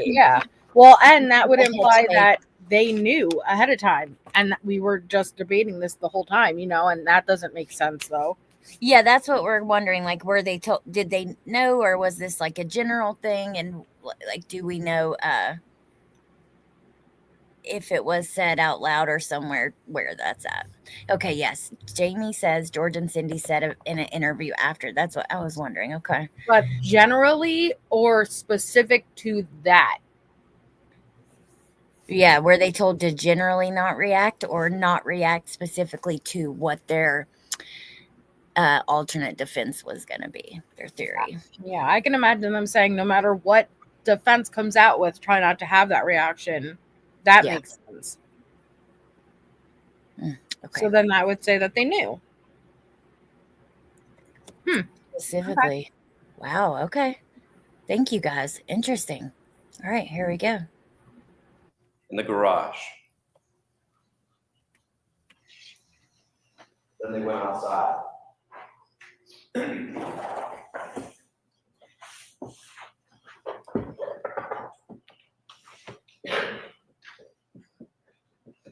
Yeah. Well, and that would imply that they knew ahead of time, and we were just debating this the whole time, and that doesn't make sense, though. Yeah, that's what we're wondering. Like, were they told? Did they know, or was this like a general thing? And like, do we know if it was said out loud or somewhere where that's at. Okay, yes. Jamie says George and Cindy said it in an interview after. That's what I was wondering. Okay. But generally or specific to that? Yeah, were they told to generally not react or not react specifically to what their alternate defense was going to be, their theory? Yeah, I can imagine them saying no matter what defense comes out with, try not to have that reaction. That Yeah. makes sense. Okay. So then that would say that they knew. Specifically. Wow. Okay. Thank you guys. Interesting. All right, here we go. In the garage. Then they went outside.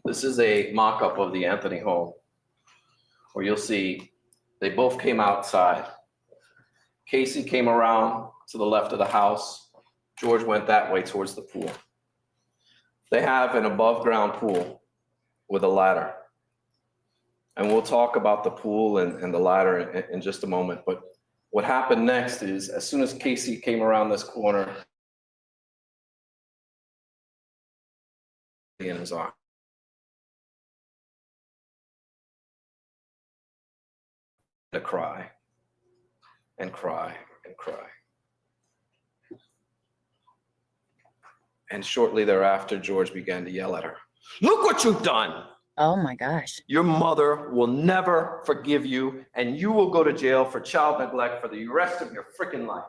This is a mock-up of the Anthony home, where you'll see they both came outside. Casey came around to the left of the house. George went that way towards the pool. They have an above-ground pool with a ladder. And we'll talk about the pool and the ladder in just a moment. But what happened next is, as soon as Casey came around this corner, in his arm. To cry and cry and cry. And shortly thereafter, George began to yell at her. Look what you've done. Oh my gosh. Your mother will never forgive you, and you will go to jail for child neglect for the rest of your freaking life.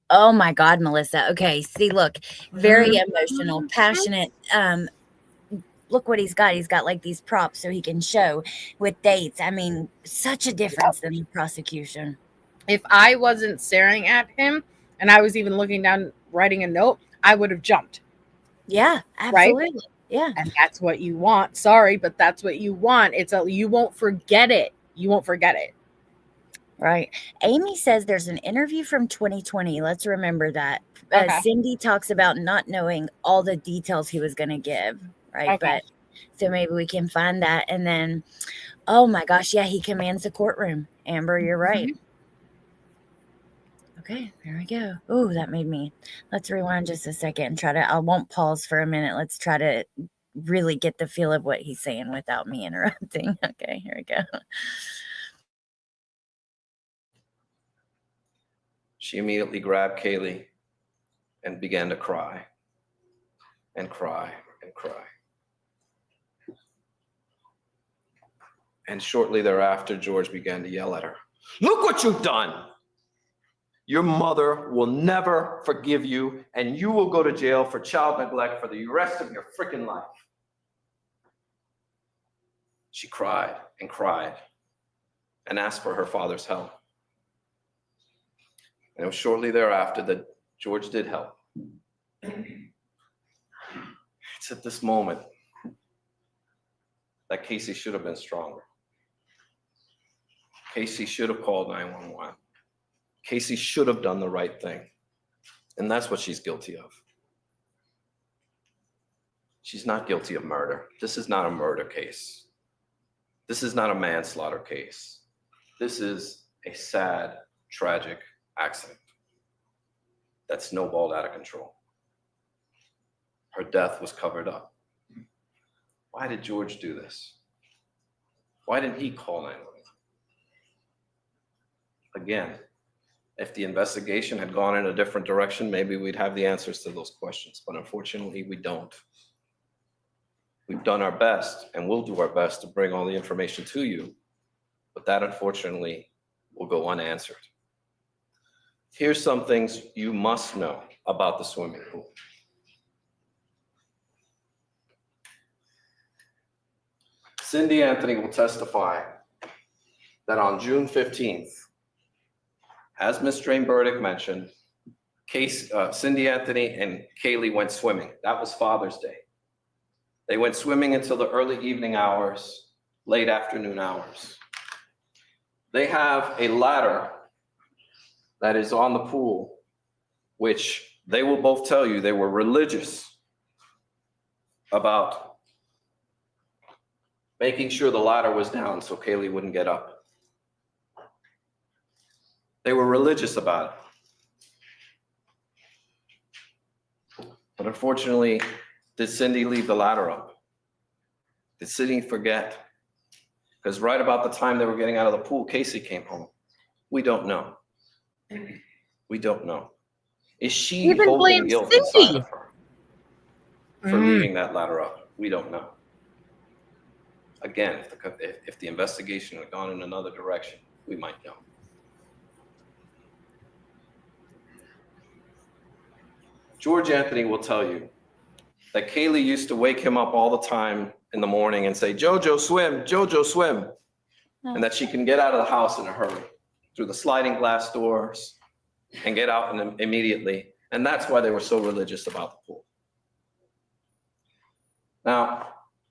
Oh my God, Melissa. Okay. See, look, very emotional, passionate. Look what he's got. He's got like these props so he can show with dates. I mean, such a difference than the prosecution. If I wasn't staring at him and I was even looking down, writing a note, I would have jumped. Yeah, absolutely. Right? Yeah. And that's what you want. Sorry, but that's what you want. You won't forget it. You won't forget it. Right. Amy says there's an interview from 2020. Let's remember that. Okay. Cindy talks about not knowing all the details he was going to give. Right. Okay. But so maybe we can find that. And then, oh my gosh. Yeah. He commands the courtroom. Amber, you're right. Okay. There we go. Oh, that made me. Let's rewind just a second and try to. I won't pause for a minute. Let's try to really get the feel of what he's saying without me interrupting. Okay. Here we go. She immediately grabbed Kaylee and began to cry and cry and cry. And shortly thereafter, George began to yell at her. Look what you've done. Your mother will never forgive you, and you will go to jail for child neglect for the rest of your freaking life. She cried and cried and asked for her father's help. And it was shortly thereafter that George did help. It's at this moment that Casey should have been stronger. Casey should have called 911. Casey should have done the right thing. And that's what she's guilty of. She's not guilty of murder. This is not a murder case. This is not a manslaughter case. This is a sad, tragic accident that snowballed out of control. Her death was covered up. Why did George do this? Why didn't he call 911? Again, if the investigation had gone in a different direction, maybe we'd have the answers to those questions, but unfortunately we don't. We've done our best and we'll do our best to bring all the information to you, but that unfortunately will go unanswered. Here's some things you must know about the swimming pool. Cindy Anthony will testify that on June 15th, as Ms. Drain Burdick mentioned, Cindy Anthony and Kaylee went swimming. That was Father's Day. They went swimming until the early evening hours, late afternoon hours. They have a ladder that is on the pool, which they will both tell you they were religious about making sure the ladder was down so Kaylee wouldn't get up. They were religious about it. But unfortunately, did Cindy leave the ladder up? Did Cindy forget? Because right about the time they were getting out of the pool, Casey came home. We don't know. We don't know. Is she Even holding blame guilt inside Cindy. of her for leaving that ladder up? We don't know. Again, if the investigation had gone in another direction, we might know. George Anthony will tell you that Kaylee used to wake him up all the time in the morning and say, "Jojo, swim, Jojo, swim." And that she can get out of the house in a hurry through the sliding glass doors and get out immediately. And that's why they were so religious about the pool. Now,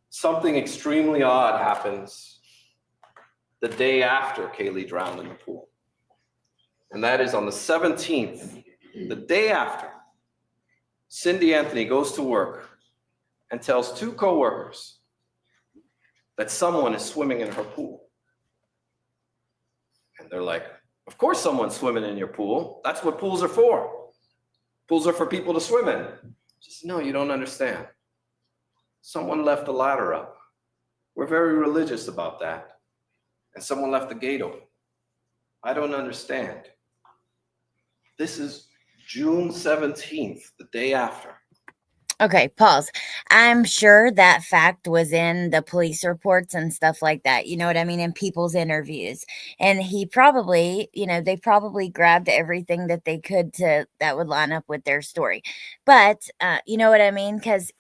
something extremely odd happens the day after Kaylee drowned in the pool. And that is on the 17th, the day after, Cindy Anthony goes to work and tells 2 coworkers that someone is swimming in her pool. And they're like, "Of course someone's swimming in your pool. That's what pools are for. Pools are for people to swim in." She says, "No, you don't understand. Someone left the ladder up. We're very religious about that. And someone left the gate open. I don't understand." This is June 17th, the day after. Okay, pause. I'm sure that fact was in the police reports and stuff like that. You know what I mean? In people's interviews. And he probably, they probably grabbed everything that they could that would line up with their story. But, you know what I mean? Because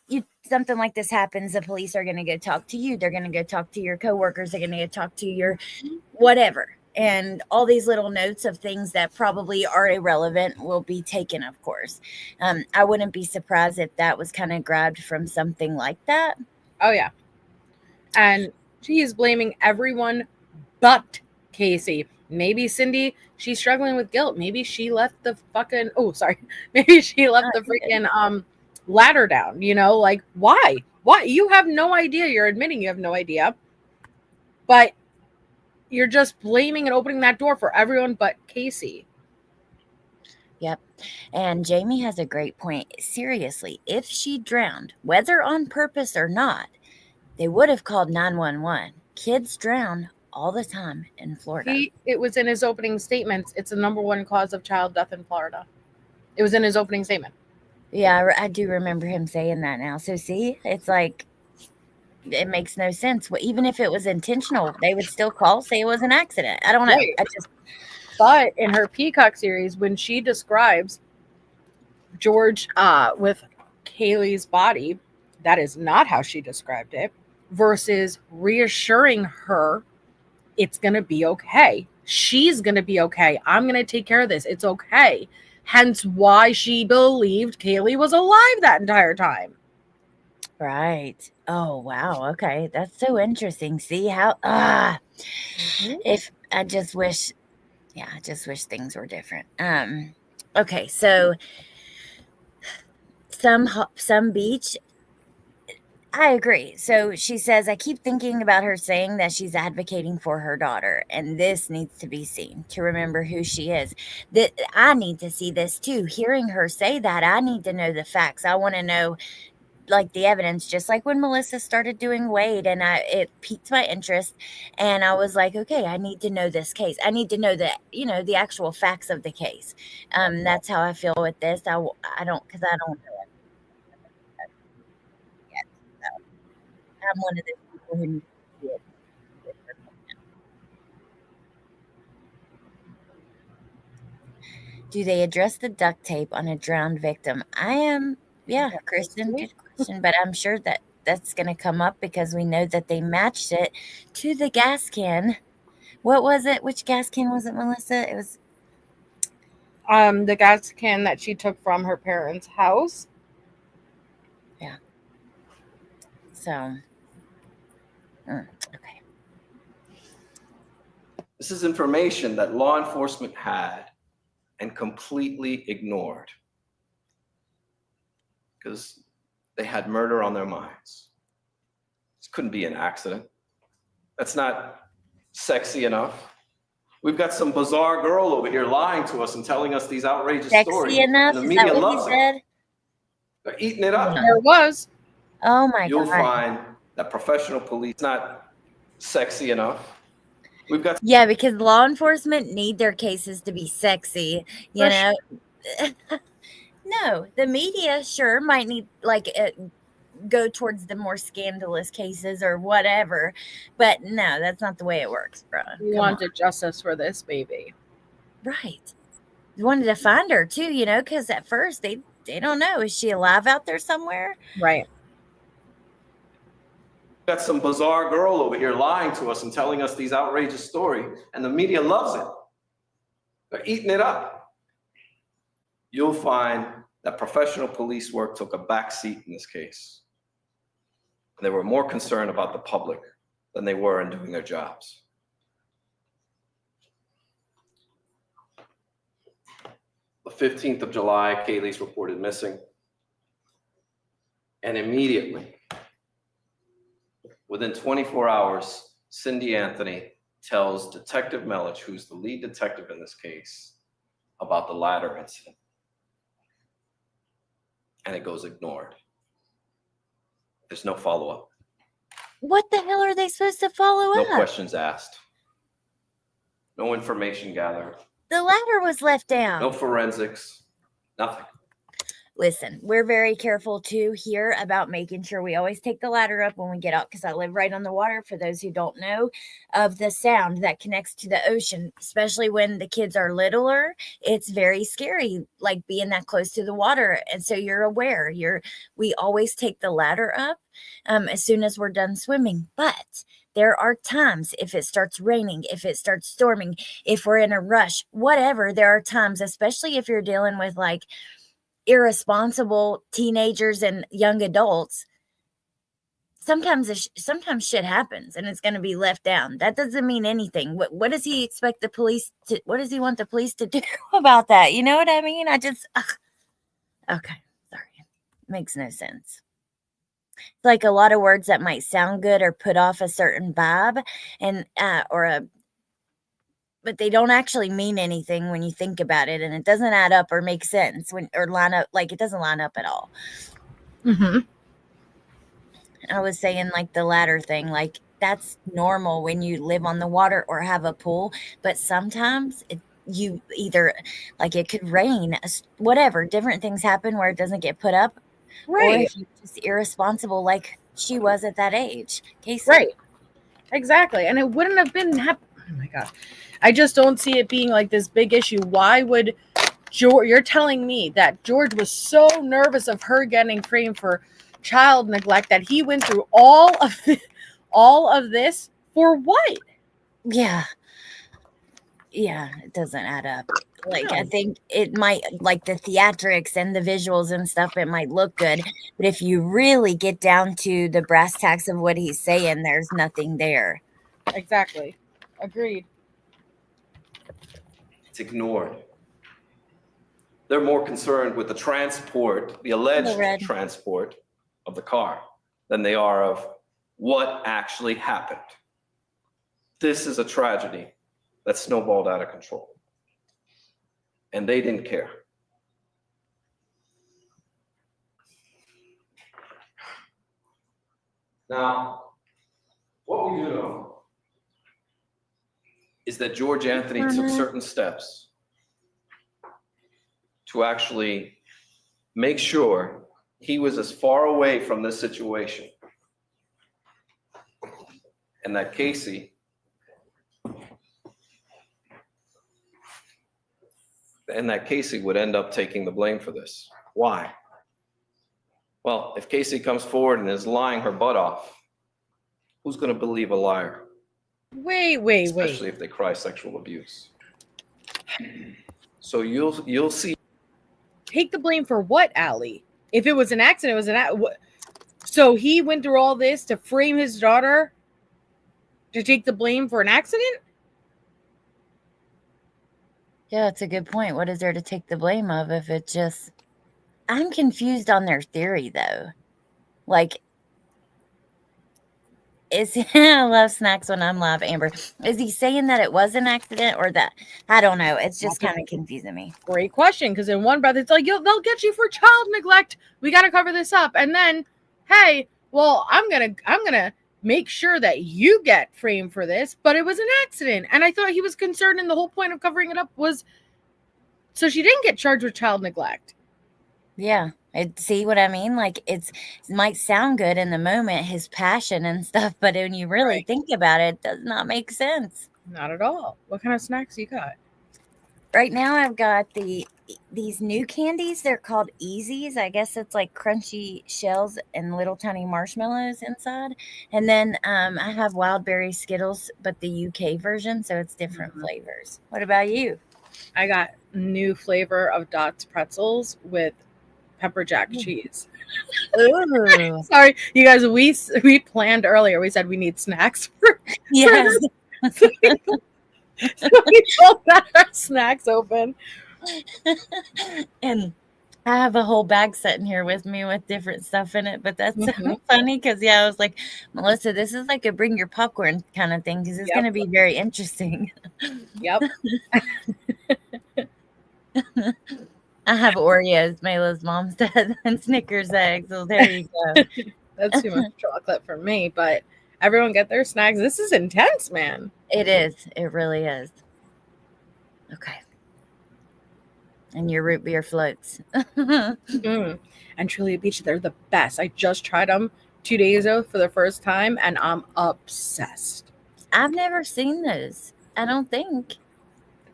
something like this happens, the police are going to go talk to you. They're going to go talk to your coworkers. They're going to go talk to your whatever. And all these little notes of things that probably are irrelevant will be taken, of course. I wouldn't be surprised if that was kind of grabbed from something like that. Oh, yeah. And she's blaming everyone but Casey. Maybe Cindy, she's struggling with guilt. Maybe she left the fucking, maybe she left the freaking ladder down, like, why? Why? You have no idea. You're admitting you have no idea. But you're just blaming and opening that door for everyone but Casey. Yep. And Jamie has a great point. Seriously, if she drowned, whether on purpose or not, they would have called 911. Kids drown all the time in Florida. It was in his opening statements. It's the #1 cause of child death in Florida. It was in his opening statement. Yeah, I do remember him saying that now. So see, it's like, it makes no sense. Well, even if it was intentional, they would still say it was an accident. I don't know. Right. But in her Peacock series, when she describes George with Kaylee's body, that is not how she described it, versus reassuring her it's going to be okay. She's going to be okay. I'm going to take care of this. It's okay. Hence why she believed Kaylee was alive that entire time. Right. Oh, wow. Okay. That's so interesting. See how, if I just wish things were different. Okay. So some beach, I agree. So she says, "I keep thinking about her saying that she's advocating for her daughter, and this needs to be seen to remember who she is. That I need to see this too. Hearing her say that, I need to know the facts. I want to know, like, the evidence, just like when Melissa started doing Wade, and it piqued my interest, and I was like, okay, I need to know this case. I need to know the actual facts of the case. That's how I feel with this. I don't, because I don't know it yet. So I'm one of those people who needs to see it. Do they address the duct tape on a drowned victim? Kristen, good question, but I'm sure that's going to come up because we know that they matched it to the gas can. What was it? Which gas can was it, Melissa? It was the gas can that she took from her parents' house. Yeah. So, okay. This is information that law enforcement had and completely ignored because they had murder on their minds. This couldn't be an accident. That's not sexy enough. We've got some bizarre girl over here lying to us and telling us these outrageous stories. Sexy enough? And the Is media that what loves he it. said? They're eating it up. There was. Oh my You'll God. find that professional police not sexy enough. We've got Yeah, because law enforcement need their cases to be sexy, you For know? No, the media sure might need go towards the more scandalous cases or whatever, but no, that's not the way it works, bro. We Come on. wanted justice for this baby. Right. You wanted to find her too, you know, because at first they don't know. Is she alive out there somewhere? Right. got some bizarre girl over here lying to us and telling us these outrageous stories, and the media loves it. They're eating it up. You'll find that professional police work took a back seat in this case. They were more concerned about the public than they were in doing their jobs. The 15th of July, Kaylee's reported missing. And immediately, within 24 hours, Cindy Anthony tells Detective Melich, who's the lead detective in this case, about the ladder incident. And it goes ignored. There's no follow-up. What the hell are they supposed to follow No up? questions asked. No information gathered. The ladder was left down. No forensics. Nothing. Listen, we're very careful too here about making sure we always take the ladder up when we get out, because I live right on the water, for those who don't know, of the sound that connects to the ocean, especially when the kids are littler. It's very scary, like being that close to the water. And so you're aware, we always take the ladder up as soon as we're done swimming. But there are times, if it starts raining, if it starts storming, if we're in a rush, whatever, there are times, especially if you're dealing with like irresponsible teenagers and young adults, sometimes shit happens and it's going to be left down. That doesn't mean anything. What does he expect the police to, what does he want the police to do about that? You know what I mean? Okay, sorry. Makes no sense. It's like a lot of words that might sound good or put off a certain vibe and but they don't actually mean anything when you think about it, and it doesn't add up or make sense or line up. Like, it doesn't line up at all. Mm-hmm. I was saying, like, the ladder thing, like, that's normal when you live on the water or have a pool, but sometimes you either, like, it could rain, whatever, different things happen where it doesn't get put up, or if you're just irresponsible like she was at that age. Casey. Right. Exactly. And it wouldn't have been oh my God. I just don't see it being like this big issue. Why would George, you're telling me that George was so nervous of her getting framed for child neglect that he went through all of this for what? Yeah, it doesn't add up. Like, No. I think it might, like the theatrics and the visuals and stuff, it might look good, but if you really get down to the brass tacks of what he's saying, there's nothing there. Exactly. Agreed. It's ignored. They're more concerned with the alleged transport of the car than they are of what actually happened. This is a tragedy that snowballed out of control. And they didn't care. Now, what we do know is that George Anthony took certain steps to actually make sure he was as far away from this situation, and that Casey would end up taking the blame for this. Why? Well, if Casey comes forward and is lying her butt off, who's going to believe a liar? Wait. Especially if they cry sexual abuse. So you'll see. Take the blame for what, Allie? If it was an accident, it was an accident. So he went through all this to frame his daughter to take the blame for an accident? Yeah, that's a good point. What is there to take the blame of if it just... I'm confused on their theory, though. Like, Is I love snacks when I'm live, Amber. Is he saying that it was an accident or that I don't know? It's just kind of confusing me. Great question, because in one breath it's like, they'll get you for child neglect. We got to cover this up, and then, hey, well, I'm gonna make sure that you get framed for this, but it was an accident, and I thought he was concerned, and the whole point of covering it up was so she didn't get charged with child neglect. Yeah. See what I mean? Like it might sound good in the moment, his passion and stuff, but when you really Right. think about it, it does not make sense. Not at all. What kind of snacks you got? Right now I've got these new candies. They're called Easies. I guess it's like crunchy shells and little tiny marshmallows inside. And then I have wild berry Skittles, but the UK version, so it's different flavors. What about you? I got new flavor of Duct pretzels with pepper jack cheese. Ooh. Sorry, you guys. We planned earlier. We said we need snacks for Yes. so we both got our snacks open. And I have a whole bag sitting here with me with different stuff in it, but that's Mhm. funny because I was like, Melissa, this is like a bring your popcorn kind of thing because it's Yep. going to be very interesting. Yep. I have Oreos, Mayla's mom said, and Snickers eggs. So there you go. That's too much chocolate for me, but everyone get their snacks. This is intense, man. It is. It really is. Okay. And your root beer floats. Mm. And Trulia Beach, they're the best. I just tried them 2 days ago for the first time, and I'm obsessed. I've never seen those. I don't think.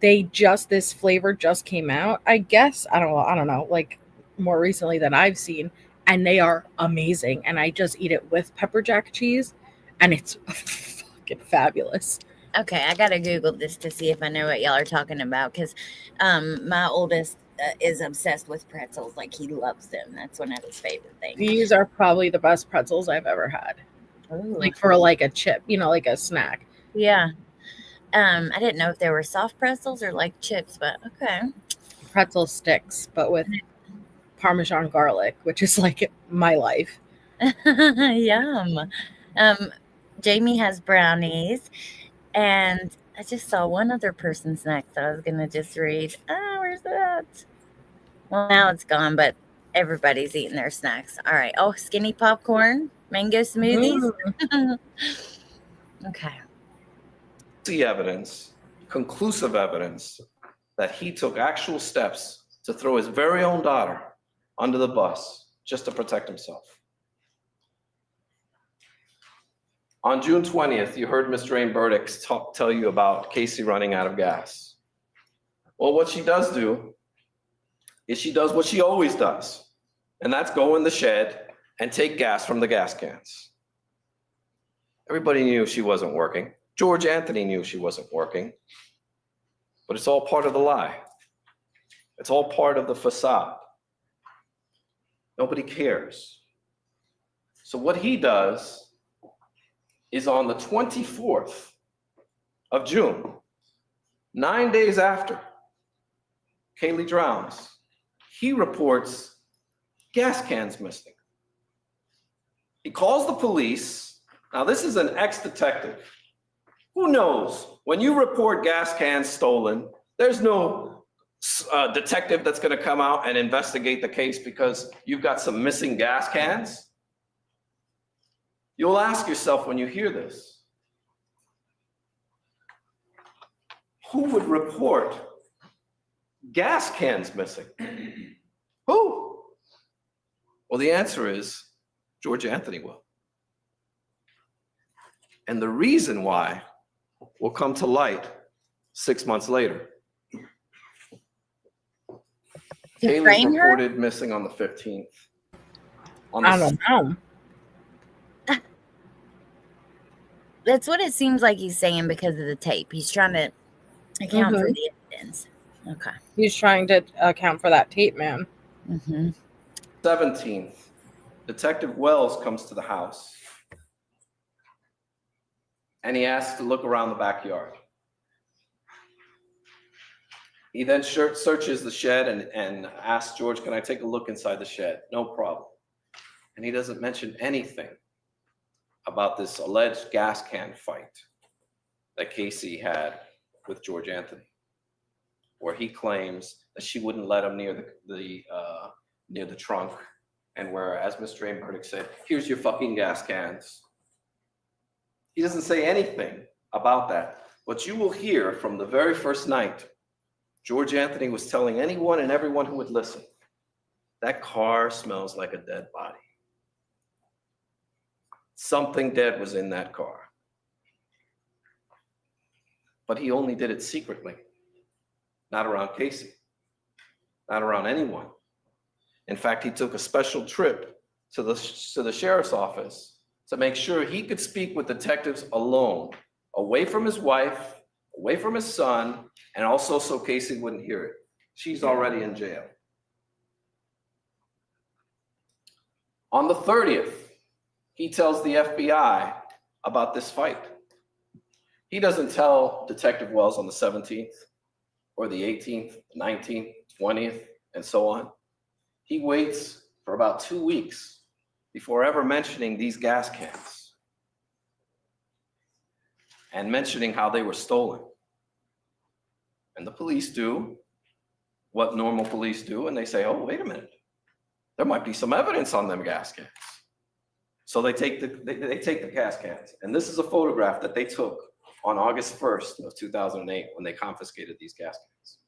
This flavor just came out. I guess I don't know, like more recently than I've seen, and they are amazing. And I just eat it with pepper jack cheese, and it's fucking fabulous. Okay, I gotta Google this to see if I know what y'all are talking about because my oldest is obsessed with pretzels. Like he loves them. That's one of his favorite things. These are probably the best pretzels I've ever had. Ooh. Like for like a chip, like a snack. Yeah. I didn't know if they were soft pretzels or like chips, but okay. Pretzel sticks, but with Parmesan garlic, which is like my life. Yum. Jamie has brownies, and I just saw one other person's snack that I was gonna just read. Where's that? Well, now it's gone, but everybody's eating their snacks. All right. Oh, skinny popcorn, mango smoothies. Okay. See evidence, conclusive evidence, that he took actual steps to throw his very own daughter under the bus just to protect himself. On June 20th, you heard Ms. Drain Burdick tell you about Casey running out of gas. Well, what she does do is she does what she always does, and that's go in the shed and take gas from the gas cans. Everybody knew she wasn't working. George Anthony knew she wasn't working, but it's all part of the lie. It's all part of the facade. Nobody cares. So what he does is on the 24th of June, 9 days after Kaylee drowns, he reports gas cans missing. He calls the police. Now, this is an ex-detective. Who knows? When you report gas cans stolen, there's no detective that's going to come out and investigate the case because you've got some missing gas cans. You'll ask yourself when you hear this, who would report gas cans missing? Who? Well, the answer is George Anthony will. And the reason why will come to light 6 months later. Kaylee reported missing on the 15th. I don't know. That's what it seems like he's saying because of the tape. He's trying to account for the evidence. Okay. He's trying to account for that tape, man. 17th, Detective Wells comes to the house and he asks to look around the backyard. He then searches the shed and asks George, can I take a look inside the shed? No problem. And he doesn't mention anything about this alleged gas can fight that Casey had with George Anthony, where he claims that she wouldn't let him near the trunk, and where, as Mr. Burdick said, here's your fucking gas cans. He doesn't say anything about that. But you will hear from the very first night, George Anthony was telling anyone and everyone who would listen, that car smells like a dead body. Something dead was in that car. But he only did it secretly, not around Casey, not around anyone. In fact, he took a special trip to the sheriff's office to make sure he could speak with detectives alone, away from his wife, away from his son, and also so Casey wouldn't hear it. She's already in jail. On the 30th, he tells the FBI about this fight. He doesn't tell Detective Wells on the 17th or the 18th, 19th, 20th, and so on. He waits for about 2 weeks before ever mentioning these gas cans and mentioning how they were stolen. And the police do what normal police do, and they say, oh, wait a minute. There might be some evidence on them gas cans. So they take the gas cans. And this is a photograph that they took on August 1st of 2008 when they confiscated these gas cans.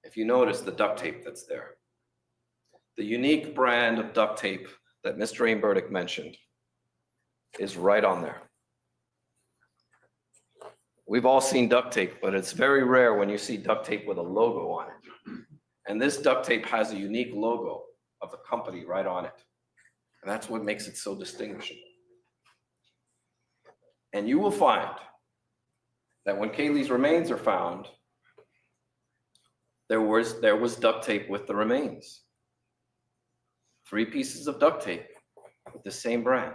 If you notice the duct tape that's there, the unique brand of duct tape that Mr. Burdick mentioned is right on there. We've all seen duct tape, but it's very rare when you see duct tape with a logo on it. And this duct tape has a unique logo of the company right on it. And that's what makes it so distinguishable. And you will find that when Kaylee's remains are found, there was duct tape with the remains. 3 pieces of duct tape with the same brand.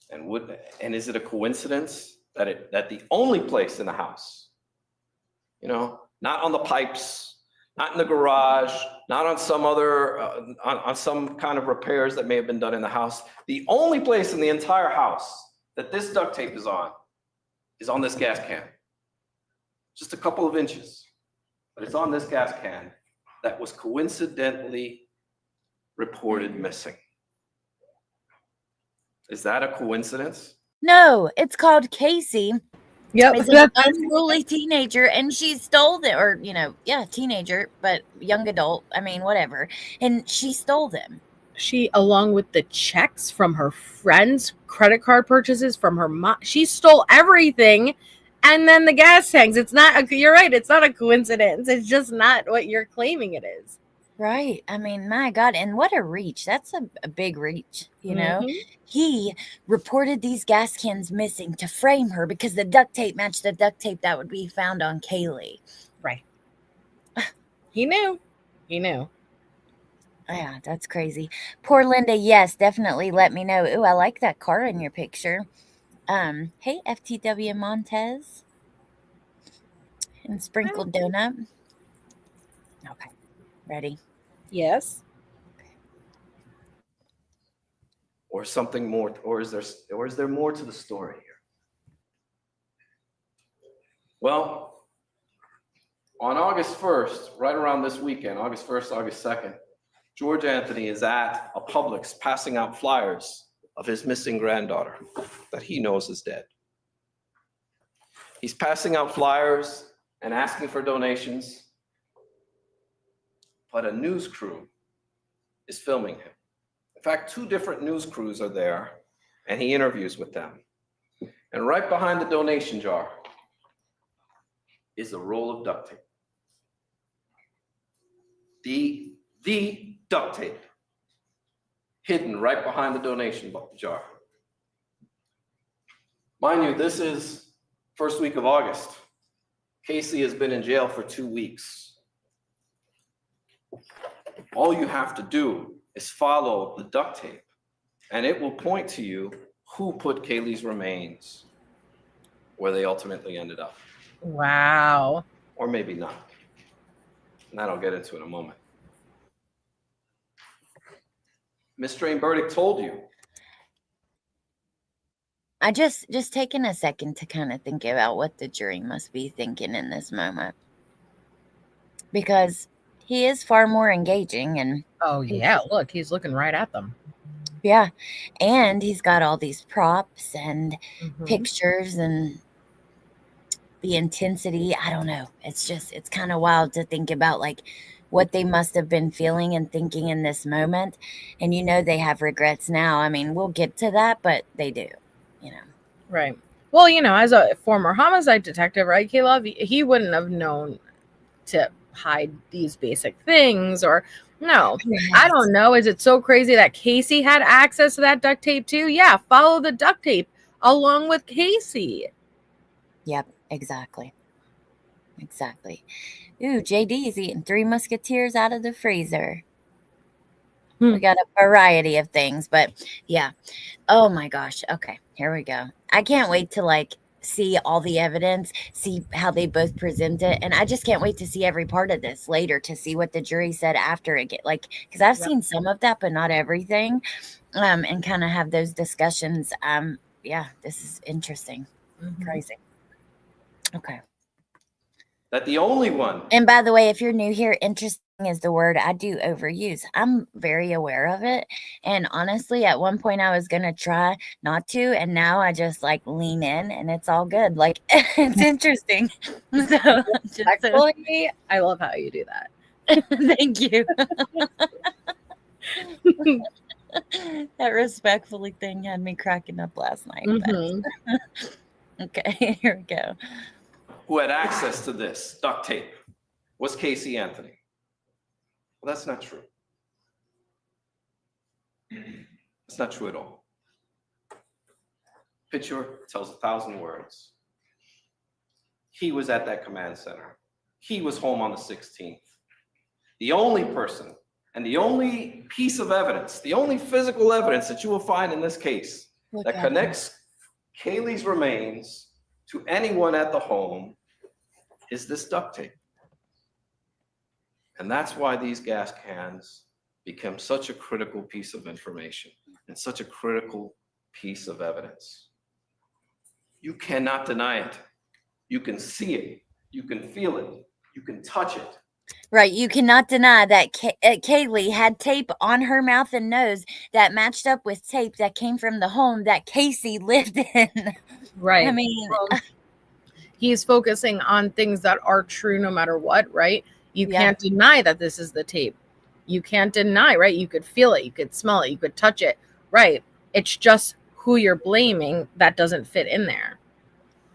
And is it a coincidence that the only place in the house, not on the pipes, not in the garage, not on some other, on some kind of repairs that may have been done in the house, the only place in the entire house that this duct tape is on this gas can. Just a couple of inches, but it's on this gas can that was coincidentally reported missing. Is that a coincidence? No, it's called Casey. Yep. It's an unruly teenager, and she stole them, or, teenager, but young adult. I mean, whatever. And she stole them. She, along with the checks from her friends, credit card purchases from her mom, she stole everything. And then the gas tanks. You're right. It's not a coincidence. It's just not what you're claiming it is. Right. I mean, my God. And what a reach. That's a big reach, Mm-hmm. He reported these gas cans missing to frame her because the duct tape matched the duct tape that would be found on Kaylee. Right. He knew. Yeah, that's crazy. Poor Linda. Yes, definitely let me know. Ooh, I like that car in your picture. Hey, FTW Montez. And sprinkled donut. Okay. Ready? Yes. Or something more, or is there more to the story here? Well, on August 1st, right around this weekend, August 1st, August 2nd, George Anthony is at a Publix passing out flyers of his missing granddaughter that he knows is dead. He's passing out flyers and asking for donations, but a news crew is filming him. In fact, 2 different news crews are there, and he interviews with them. And right behind the donation jar is a roll of duct tape. The duct tape hidden right behind the donation jar. Mind you, this is first week of August. Casey has been in jail for 2 weeks. All you have to do is follow the duct tape, and it will point to you who put Kaylee's remains where they ultimately ended up. Wow. Or maybe not. And that I'll get into in a moment. Ms. Burdick told you I just taking a second to kind of think about what the jury must be thinking in this moment, because he is far more engaging, and Oh yeah, look, he's looking right at them. yeah, and he's got all these props and Mhm. pictures and the intensity. I don't know. It's kind of wild to think about, like, what they must have been feeling and thinking in this moment. And they have regrets now. I mean, we'll get to that, but they do, you know. Right. Well, as a former homicide detective, right, Caleb, he wouldn't have known to hide these basic things, or no. I don't know. Is it so crazy that Casey had access to that duct tape too? Yeah, follow the duct tape along with Casey. Yep, exactly. Ooh, JD's eating 3 Musketeers out of the freezer. We got a variety of things, but yeah. Oh my gosh. Okay, here we go. I can't wait to see all the evidence, see how they both present it, and I just can't wait to see every part of this later, to see what the jury said after it. Because I've seen some of that, but not everything, and kind of have those discussions. Yeah, this is interesting. Crazy. Okay. That the only one. And by the way, if you're new here, interesting is the word I do overuse. I'm very aware of it. And honestly, at one point I was going to try not to. And now I just lean in, and it's all good. It's interesting. Actually, I love how you do that. Thank you. That respectfully thing had me cracking up last night. Okay, here we go. Who had access to this duct tape was Casey Anthony. Well, that's not true. It's not true at all. Picture tells 1,000 words. He was at that command center. He was home on the 16th. The only person and the only piece of evidence, the only physical evidence that you will find in this case that connects Kaylee's remains to anyone at the home is this duct tape. And that's why these gas cans become such a critical piece of information and such a critical piece of evidence. You cannot deny it. You can see it. You can feel it. You can touch it. Right. You cannot deny that Kaylee had tape on her mouth and nose that matched up with tape that came from the home that Casey lived in. Right. I mean, he's focusing on things that are true no matter what, right? You can't deny that this is the tape. You can't deny, right? You could feel it. You could smell it. You could touch it, right? It's just who you're blaming that doesn't fit in there.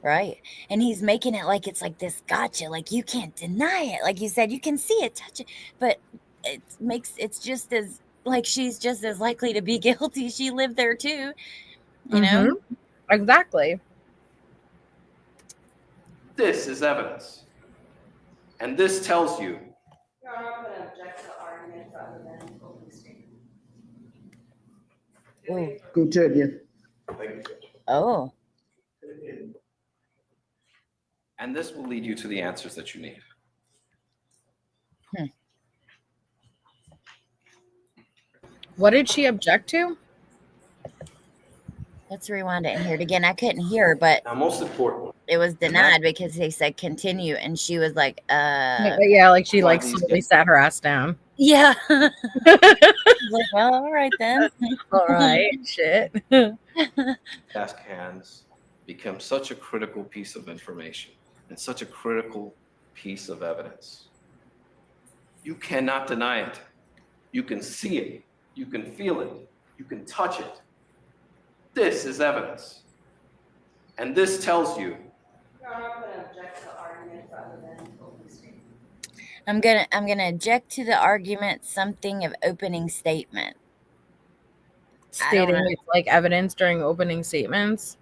Right. And he's making it like it's this gotcha. You can't deny it. Like you said, you can see it, touch it. But it's just as, she's just as likely to be guilty. She lived there too. You know? Exactly. This is evidence. And this tells you. Your Honor, I'm going to object to the argument rather than opening statement. Continue. Oh. And this will lead you to the answers that you need. What did she object to? Let's rewind it and hear it again. I couldn't hear, but now, most important, it was denied because they said continue, and she was like, Yeah, she slowly sat her ass down. Yeah. Well, all right then. All right, shit. gas cans become such a critical piece of information and such a critical piece of evidence. You cannot deny it. You can see it. You can feel it. You can touch it. This is evidence. And this tells you. Your Honor, I'm going to object to the argument rather than opening statement. I'm gonna object to the argument, something of opening statement. Stating it's evidence during opening statements.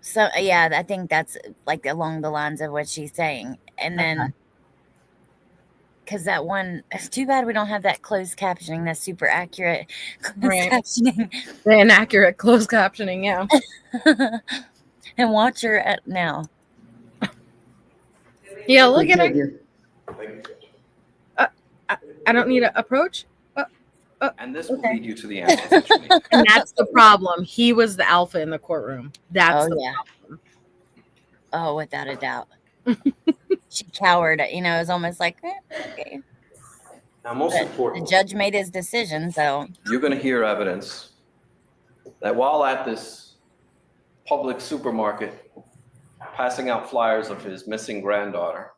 So yeah, I think that's along the lines of what she's saying. And then because that one, it's too bad we don't have that closed captioning. That's super accurate captioning. The inaccurate closed captioning, yeah. And watch her at now. Yeah, look at her. I don't need to approach. And this will okay. lead you to the answers that you need. And that's the problem. He was the alpha in the courtroom. That's Oh, the yeah. problem. Oh, without a doubt. She cowered. You know, it was almost like, okay. Now, most But the importantly, judge made his decision, so. you're going to hear evidence that while at this public supermarket passing out flyers of his missing granddaughter,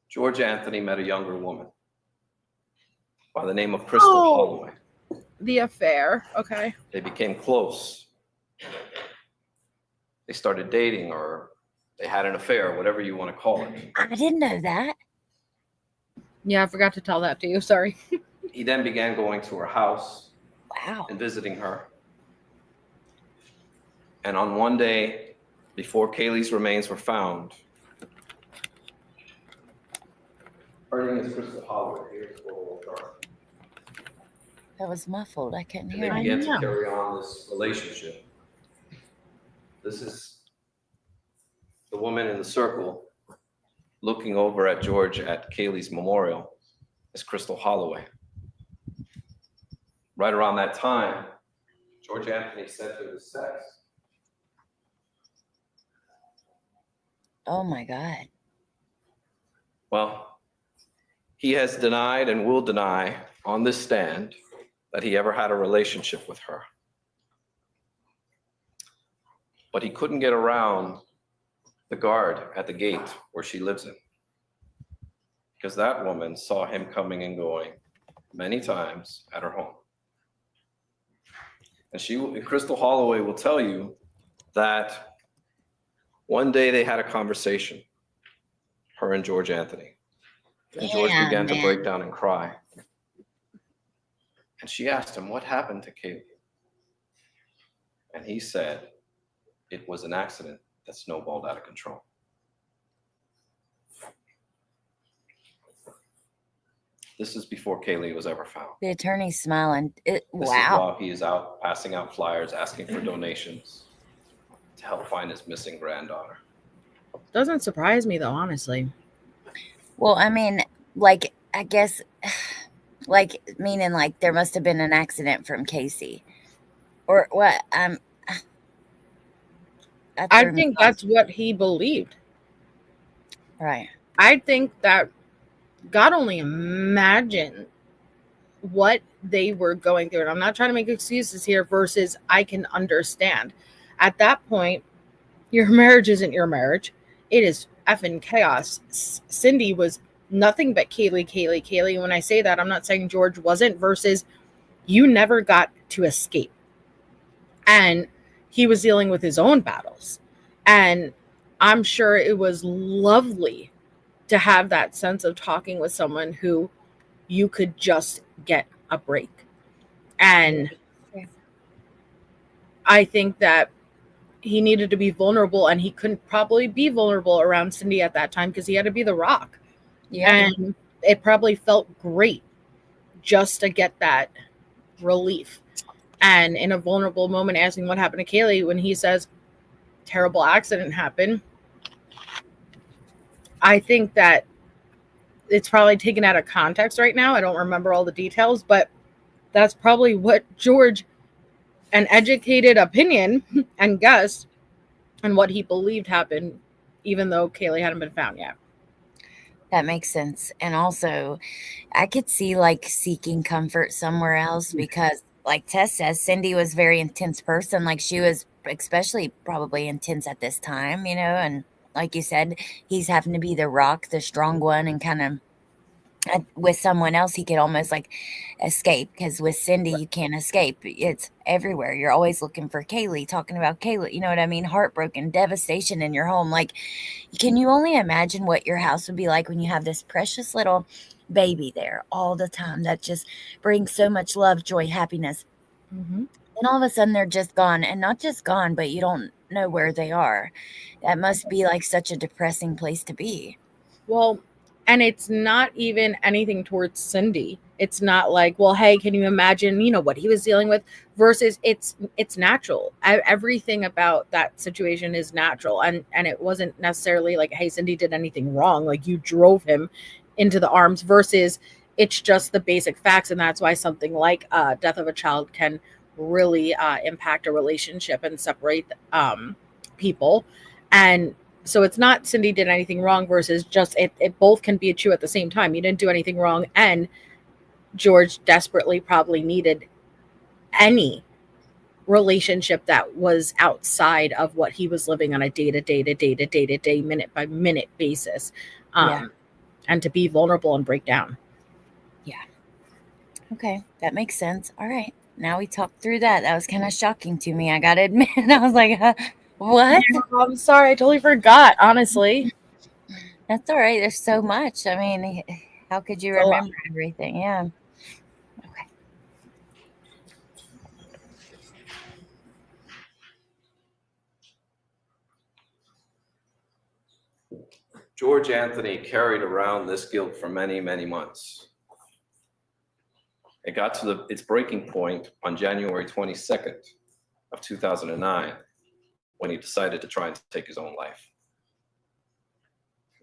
George Anthony met a younger woman by the name of Crystal Oh. Holloway. The affair. Okay. They became close. They started dating, or they had an affair, whatever you want to call it. I didn't know that. Yeah, I forgot to tell that to you. Sorry. He then began going to her house Wow. and visiting her. And on one day, before Kaylee's remains were found, her name is Crystal Holloway. Here's a little dark. That was muffled. I couldn't And hear they it. began I know. to carry on this relationship. This is the woman in the circle looking over at George at Kaylee's memorial is Crystal Holloway. Right around that time, George Anthony said to his sex. Oh, my God. Well, he has denied and will deny on this stand that he ever had a relationship with her. But he couldn't get around the guard at the gate where she lives in, because that woman saw him coming and going many times at her home. And Crystal Holloway will tell you that one day they had a conversation, her and George Anthony. And George Yeah, began to man. break down and cry. And she asked him, what happened to Kaylee? And he said, it was an accident that snowballed out of control. This is before Kaylee was ever found. The attorney's smiling. This is Wow. while he is out passing out flyers, asking for donations to help find his missing granddaughter. Doesn't surprise me though, honestly. Well, I mean, like, I guess, like, meaning like there must have been an accident from Casey. Or what? I think that's what he believed. right. I think that God only imagine what they were going through. And I'm not trying to make excuses here versus I can understand. At that point, your marriage isn't your marriage. It is effing chaos. Cindy was nothing but Kaylee. And when I say that, I'm not saying George wasn't versus you never got to escape. And he was dealing with his own battles. And I'm sure it was lovely to have that sense of talking with someone who you could just get a break. And I think that he needed to be vulnerable, and he couldn't probably be vulnerable around Cindy at that time because he had to be the rock. Yeah. And it probably felt great just to get that relief. And in a vulnerable moment, asking what happened to Kaylee, when he says, terrible accident happened, I think that it's probably taken out of context right now. I don't remember all the details, but that's probably what George, an educated opinion and guess, and what he believed happened, even though Kaylee hadn't been found yet. That makes sense. And also, I could see like seeking comfort somewhere else because, like Tess says, Cindy was a very intense person. Like she was especially probably intense at this time, you know, and like you said, he's having to be the rock, the strong one, and kind of with someone else, he could almost like escape because with Cindy, you can't escape. It's everywhere. You're always looking for Kaylee, talking about Kaylee. You know what I mean? Heartbroken, devastation in your home. Like, can you only imagine what your house would be like when you have this precious little baby there all the time that just brings so much love, joy, happiness? Mm-hmm. And all of a sudden they're just gone, and not just gone, but you don't know where they are. That must be like such a depressing place to be. Well, and it's not even anything towards Cindy. It's not like, well, hey, can you imagine, you know, what he was dealing with versus it's natural. Everything about that situation is natural. And it wasn't necessarily like, hey, Cindy did anything wrong. Like you drove him into the arms versus It's just the basic facts, and that's why something like death of a child can really impact a relationship and separate people. And so it's not Cindy did anything wrong versus just it both can be true at the same time. You didn't do anything wrong, and George desperately probably needed any relationship that was outside of what he was living on a day-to-day, minute by minute basis, and to be vulnerable and break down. Okay, that makes sense. All right. Now we talked through that. That was kind of shocking to me. I got to admit. I was like, what? I'm sorry. I totally forgot, honestly. That's all right. There's so much. I mean, how could you remember everything? Yeah. Okay. George Anthony carried around this guilt for many, many months. It got to its breaking point on January 22nd of 2009 when he decided to try and take his own life.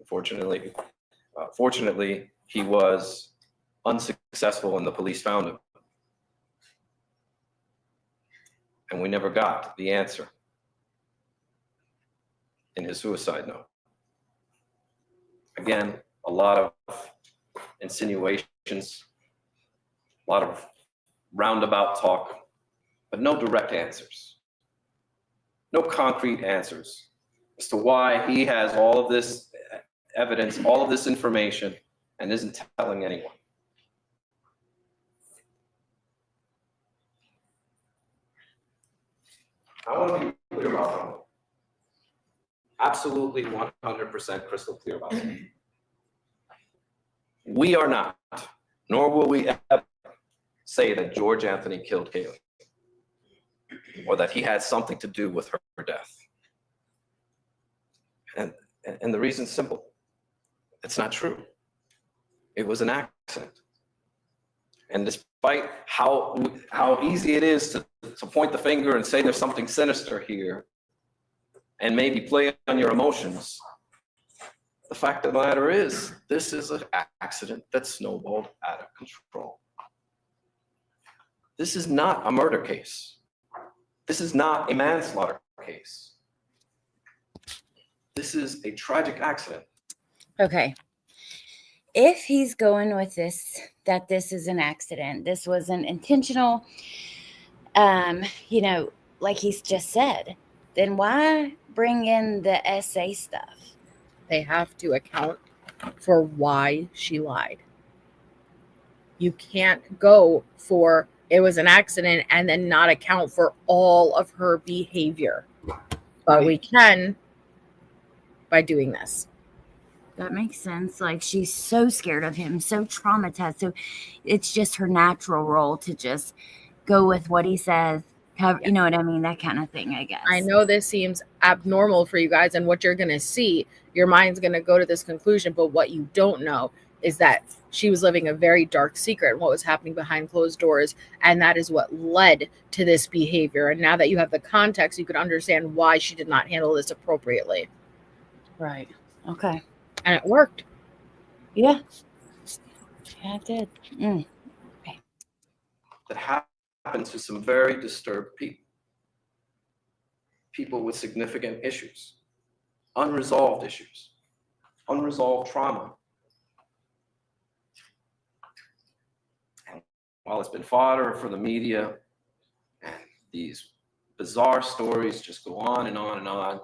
Fortunately, he was unsuccessful and the police found him. And we never got the answer in his suicide note. Again, a lot of insinuations, a lot of roundabout talk, but no direct answers. No concrete answers as to why he has all of this evidence, all of this information, and isn't telling anyone. I want to be clear about something. Absolutely 100% crystal clear about something. We are not, nor will we ever say that George Anthony killed Kaylee or that he had something to do with her death. And the reason's simple. It's not true. It was an accident. And despite how easy it is to point the finger and say there's something sinister here and maybe play on your emotions, the fact of the matter is this is an accident that snowballed out of control. This is not a murder case. This is not a manslaughter case. This is a tragic accident. Okay. If he's going with this, that this is an accident, this wasn't intentional, like he's just said, then why bring in the SA stuff? They have to account for why she lied. You can't go for it was an accident and then not account for all of her behavior. But we can by doing this. That makes sense. Like, she's so scared of him, so traumatized. So it's just her natural role to just go with what he says. You know what I mean? That kind of thing, I guess. I know this seems abnormal for you guys, and what you're going to see, your mind's going to go to this conclusion. But what you don't know is that she was living a very dark secret and what was happening behind closed doors. And that is what led to this behavior. And now that you have the context, you can understand why she did not handle this appropriately. Right. Okay. And it worked. Yeah. Yeah, it did. Okay. That happened to some very disturbed people. People with significant issues, unresolved issues, unresolved trauma. And while it's been fodder for the media and these bizarre stories just go on and on and on, the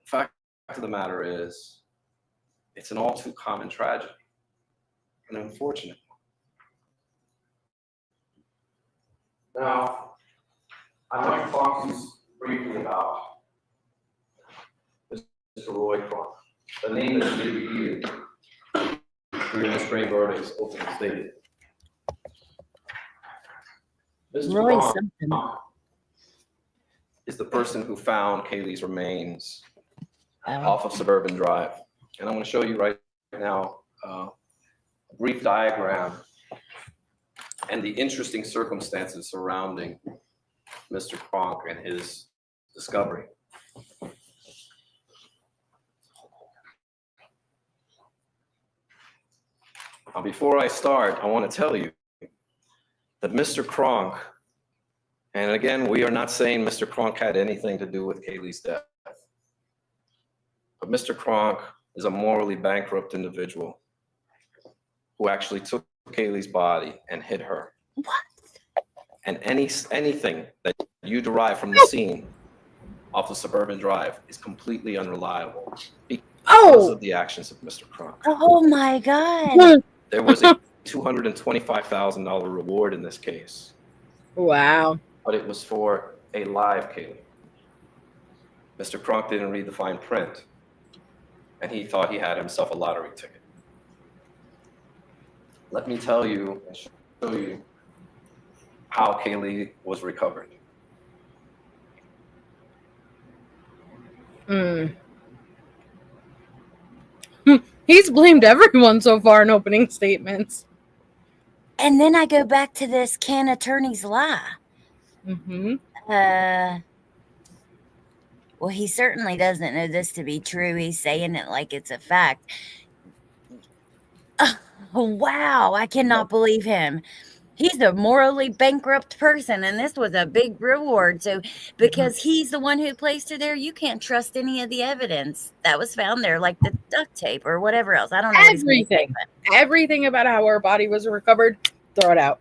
fact of the matter is, it's an all too common tragedy, an unfortunate one. Now, I'd like to talk to you briefly about Mr. Roy Kron, the name that should be repeated during this grand verdict's ultimate stated. Mr. Roy Kron something. is the person who found Kaylee's remains off of Suburban Drive. And I'm going to show you right now a brief diagram and the interesting circumstances surrounding Mr. Kronk and his discovery. Now, before I start, I want to tell you that Mr. Kronk, and again, we are not saying Mr. Kronk had anything to do with Kaylee's death, but Mr. Kronk is a morally bankrupt individual who actually took Kaylee's body and hid her. What? And anything that you derive from the scene off the suburban drive is completely unreliable because of the actions of Mr. Kronk. Oh my God. There was a $225,000 reward in this case, Wow. but it was for a live Kaylee. Mr. Kronk didn't read the fine print, and he thought he had himself a lottery ticket. Let me tell you and show you how Kaylee was recovered. He's blamed everyone so far in opening statements. And then I go back to this can attorneys lie? Mm-hmm. Well, he certainly doesn't know this to be true. He's saying it like it's a fact. Wow, I cannot believe him. He's a morally bankrupt person, and this was a big reward. So, because he's the one who placed her there, you can't trust any of the evidence that was found there, like the duct tape or whatever else. I don't know. Everything about how her body was recovered, throw it out.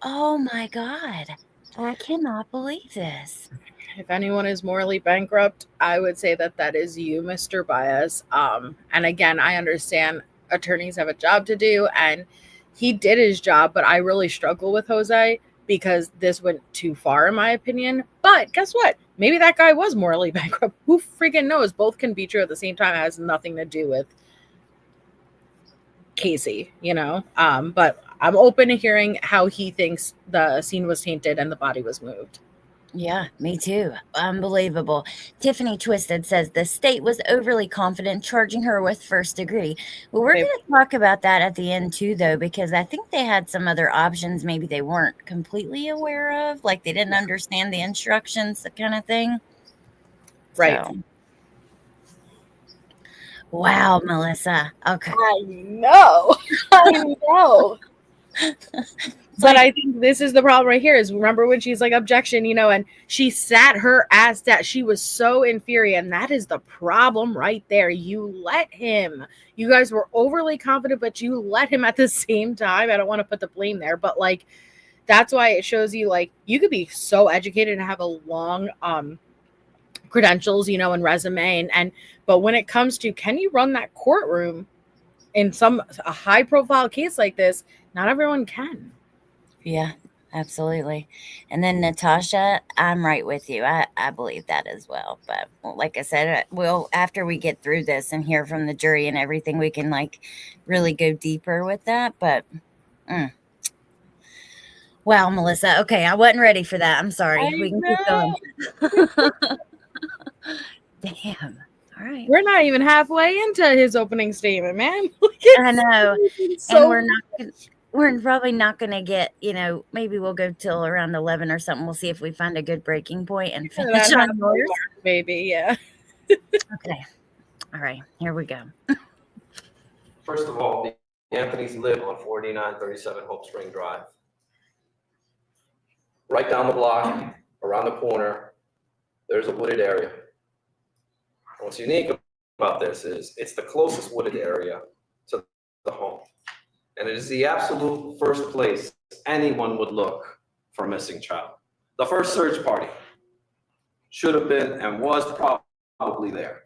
Oh my God. I cannot believe this. If anyone is morally bankrupt, I would say that that is you, Mr. Baez. And again, I understand attorneys have a job to do, and he did his job, but I really struggle with Jose because this went too far, in my opinion. But guess what? Maybe that guy was morally bankrupt. Who freaking knows? Both can be true at the same time. It has nothing to do with Casey, you know? But I'm open to hearing how he thinks the scene was tainted and the body was moved. Yeah, me too. Unbelievable. Tiffany Twisted says the state was overly confident charging her with first degree. Well, we're Okay. going to talk about that at the end too, though, because I think they had some other options maybe they weren't completely aware of, like they didn't understand the instructions, that kind of thing. Right. So. Wow, Melissa. Okay. I know. I know. But I think this is the problem right here is remember when she's like objection, you know, and she sat her ass down. She was so infuriated. And that is the problem right there. You let him. You guys were overly confident, but you let him at the same time. I don't want to put the blame there, but like that's why it shows you like you could be so educated and have a long credentials, you know, and resume and but when it comes to can you run that courtroom in a high profile case like this, not everyone can. Yeah, absolutely. And then Natasha, I'm right with you. I believe that as well. But like I said, we'll after we get through this and hear from the jury and everything, we can like really go deeper with that. But wow, Melissa. Okay, I wasn't ready for that. I'm sorry. We can keep going. Damn. All right. We're not even halfway into his opening statement, man. I know. So And we're probably not going to get, you know, maybe we'll go till around 11 or something. We'll see if we find a good breaking point and finish on yours. Maybe, yeah. Okay. All right. Here we go. First of all, the Anthonys live on 4937 Hope Spring Drive. Right down the block, around the corner, there's a wooded area. What's unique about this is it's the closest wooded area to the home. And it is the absolute first place anyone would look for a missing child. The first search party should have been and was probably there.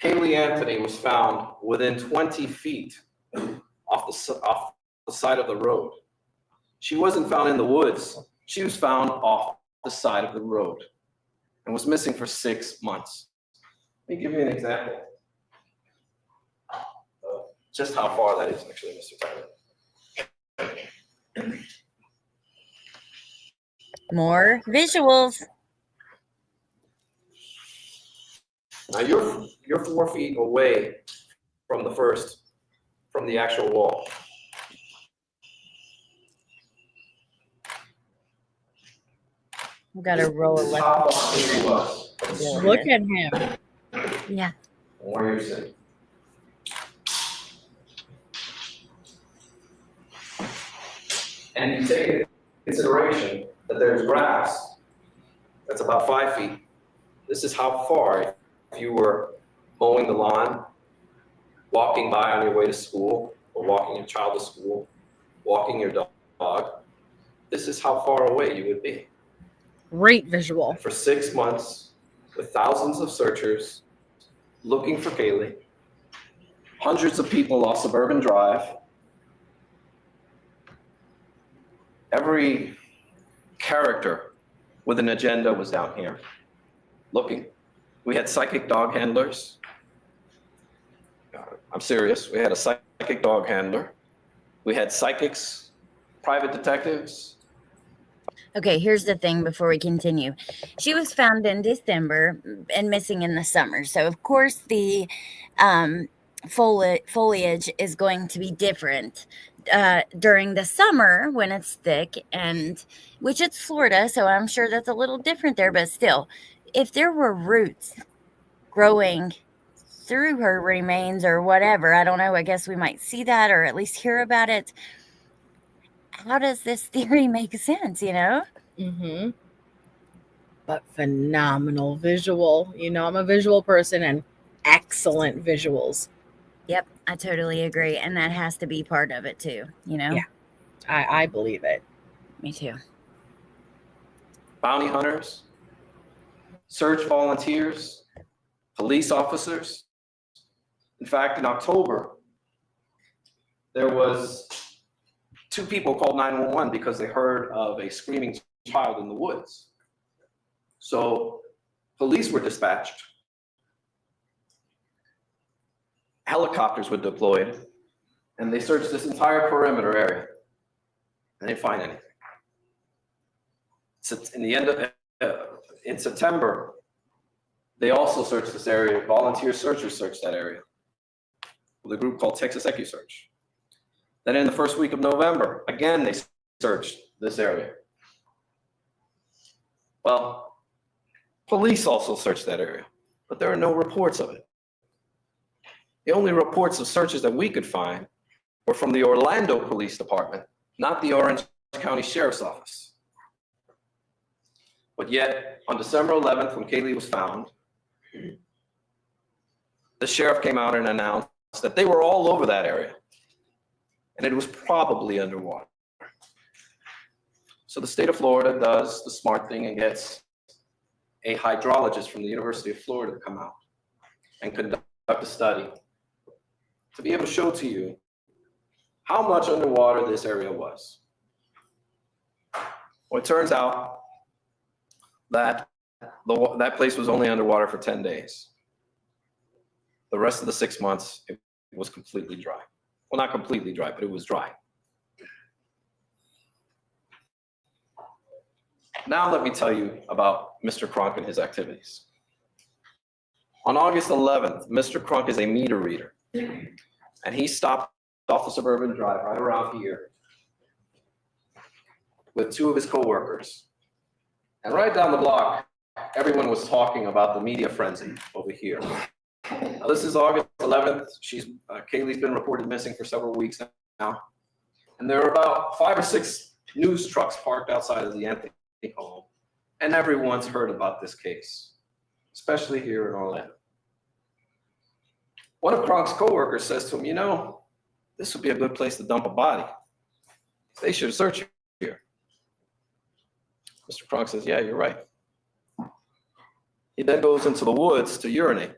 Kaylee Anthony was found within 20 feet off the side of the road. She wasn't found in the woods. She was found off the side of the road and was missing for 6 months. Let me give you an example of just how far that is, actually, Mr. Tyler. More visuals. Now you're 4 feet away from the actual wall. We've got to roll a This is left. how far he was. Look at him. Yeah. Where you're sitting. and you take into consideration that there's grass that's about 5 feet, this is how far, if you were mowing the lawn, walking by on your way to school, or walking your child to school, walking your dog, this is how far away you would be. Great visual. And for 6 months, with thousands of searchers looking for Kaylee, hundreds of people off Suburban Drive, every character with an agenda was down here looking. We had psychic dog handlers. I'm serious. We had a psychic dog handler. We had psychics, private detectives. Okay, here's the thing before we continue. She was found in December and missing in the summer. So, of course, the foliage is going to be different during the summer when it's thick, and which it's Florida, so I'm sure that's a little different there. But still, if there were roots growing through her remains or whatever, I don't know, I guess we might see that or at least hear about it. How does this theory make sense, you know? Mm-hmm. But phenomenal visual. You know, I'm a visual person, and excellent visuals. Yep, I totally agree. And that has to be part of it too, you know? Yeah. I believe it. Me too. Bounty hunters, search volunteers, police officers. In fact, in October, there was 2 people called 911 because they heard of a screaming child in the woods. So police were dispatched. Helicopters were deployed, and they searched this entire perimeter area, and they didn't find anything. So in September, they also searched this area. Volunteer searchers searched that area with a group called Texas Accusations. Then in the first week of November, again, they searched this area. Well, police also searched that area, but there are no reports of it. The only reports of searches that we could find were from the Orlando Police Department, not the Orange County Sheriff's Office. But yet, on December 11th, when Kaylee was found, the sheriff came out and announced that they were all over that area, and it was probably underwater. So the state of Florida does the smart thing and gets a hydrologist from the University of Florida to come out and conduct a study to be able to show to you how much underwater this area was. Well, it turns out that that place was only underwater for 10 days. The rest of the 6 months, it was completely dry. Well, not completely dry, but it was dry. Now let me tell you about Mr. Kron and his activities. On August 11th, Mr. Kron is a meter reader, and he stopped off the Suburban Drive right around here with 2 of his coworkers. And right down the block, everyone was talking about the media frenzy over here. Now, this is August 11th. Kaylee's been reported missing for several weeks now. And there are about 5 or 6 news trucks parked outside of the Anthony home. And everyone's heard about this case, especially here in Orlando. One of Kronk's coworkers says to him, you know, this would be a good place to dump a body. They should search here. Mr. Kronk says, yeah, you're right. He then goes into the woods to urinate.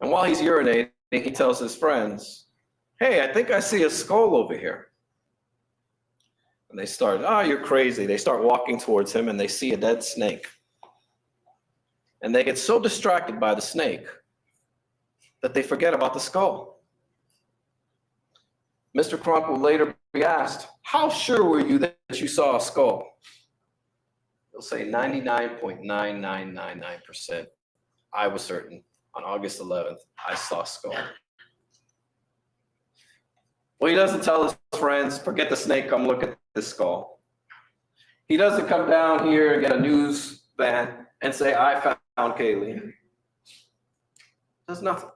And while he's urinating, he tells his friends, hey, I think I see a skull over here. And they start, oh, you're crazy. They start walking towards him and they see a dead snake. And they get so distracted by the snake that they forget about the skull. Mr. Kronk will later be asked, how sure were you that you saw a skull? He'll say 99.9999%. I was certain. On August 11th, I saw a skull. Well, he doesn't tell his friends, forget the snake, come look at this skull. He doesn't come down here and get a news van and say, I found Kaylee. Does nothing.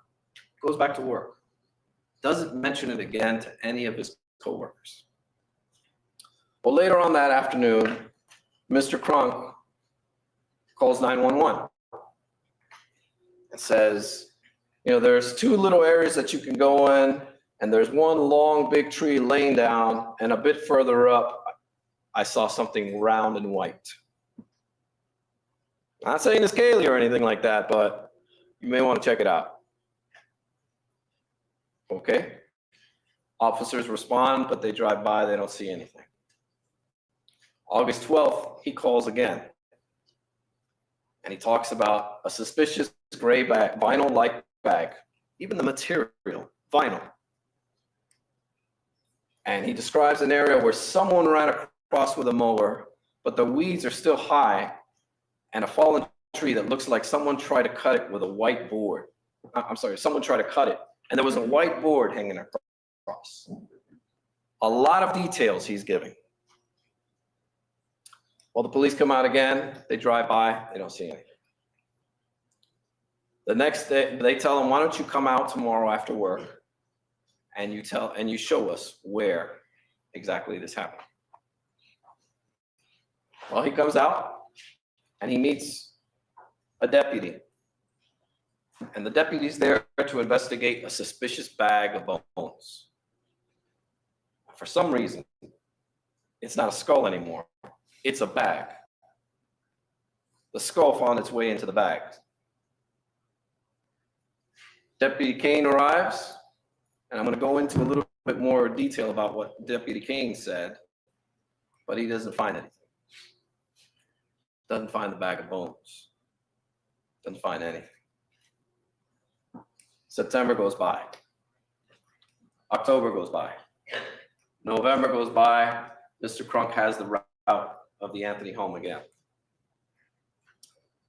Goes back to work. Doesn't mention it again to any of his coworkers. Well, later on that afternoon, Mr. Kron calls 911 and says, there's 2 little areas that you can go in, and there's one long big tree laying down, and a bit further up, I saw something round and white. Not saying it's Kaylee or anything like that, but you may want to check it out. Okay. Officers respond, but they drive by, they don't see anything. August 12th, he calls again. And he talks about a suspicious gray bag, vinyl-like bag, even the material, vinyl. And he describes an area where someone ran across with a mower, but the weeds are still high, and a fallen tree that looks like someone tried to cut it with a white board. I'm sorry, someone tried to cut it, and there was a white board hanging across. A lot of details he's giving. Well, the police come out again, they drive by, they don't see anything. The next day, they tell him, why don't you come out tomorrow after work and you show us where exactly this happened. Well, he comes out and he meets a deputy. And the deputy's there to investigate a suspicious bag of bones. For some reason, it's not a skull anymore. It's a bag. The skull found its way into the bag. Deputy Kane arrives, and I'm going to go into a little bit more detail about what Deputy Kane said, but he doesn't find anything. Doesn't find the bag of bones. Doesn't find anything. September goes by. October goes by. November goes by. Mr. Crunk has the route of the Anthony home again.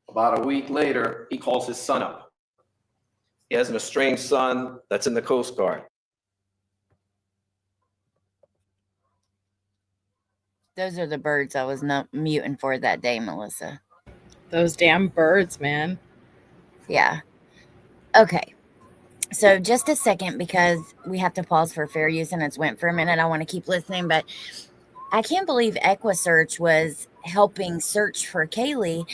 About a week later, he calls his son up. He has an estranged son that's in the Coast Guard. Those are the birds I was not muting for that day, Melissa. Those damn birds, man. Yeah. Okay. So just a second, because we have to pause for fair use and it's went for a minute. I want to keep listening, but I can't believe EquiSearch was helping search for Kaylee.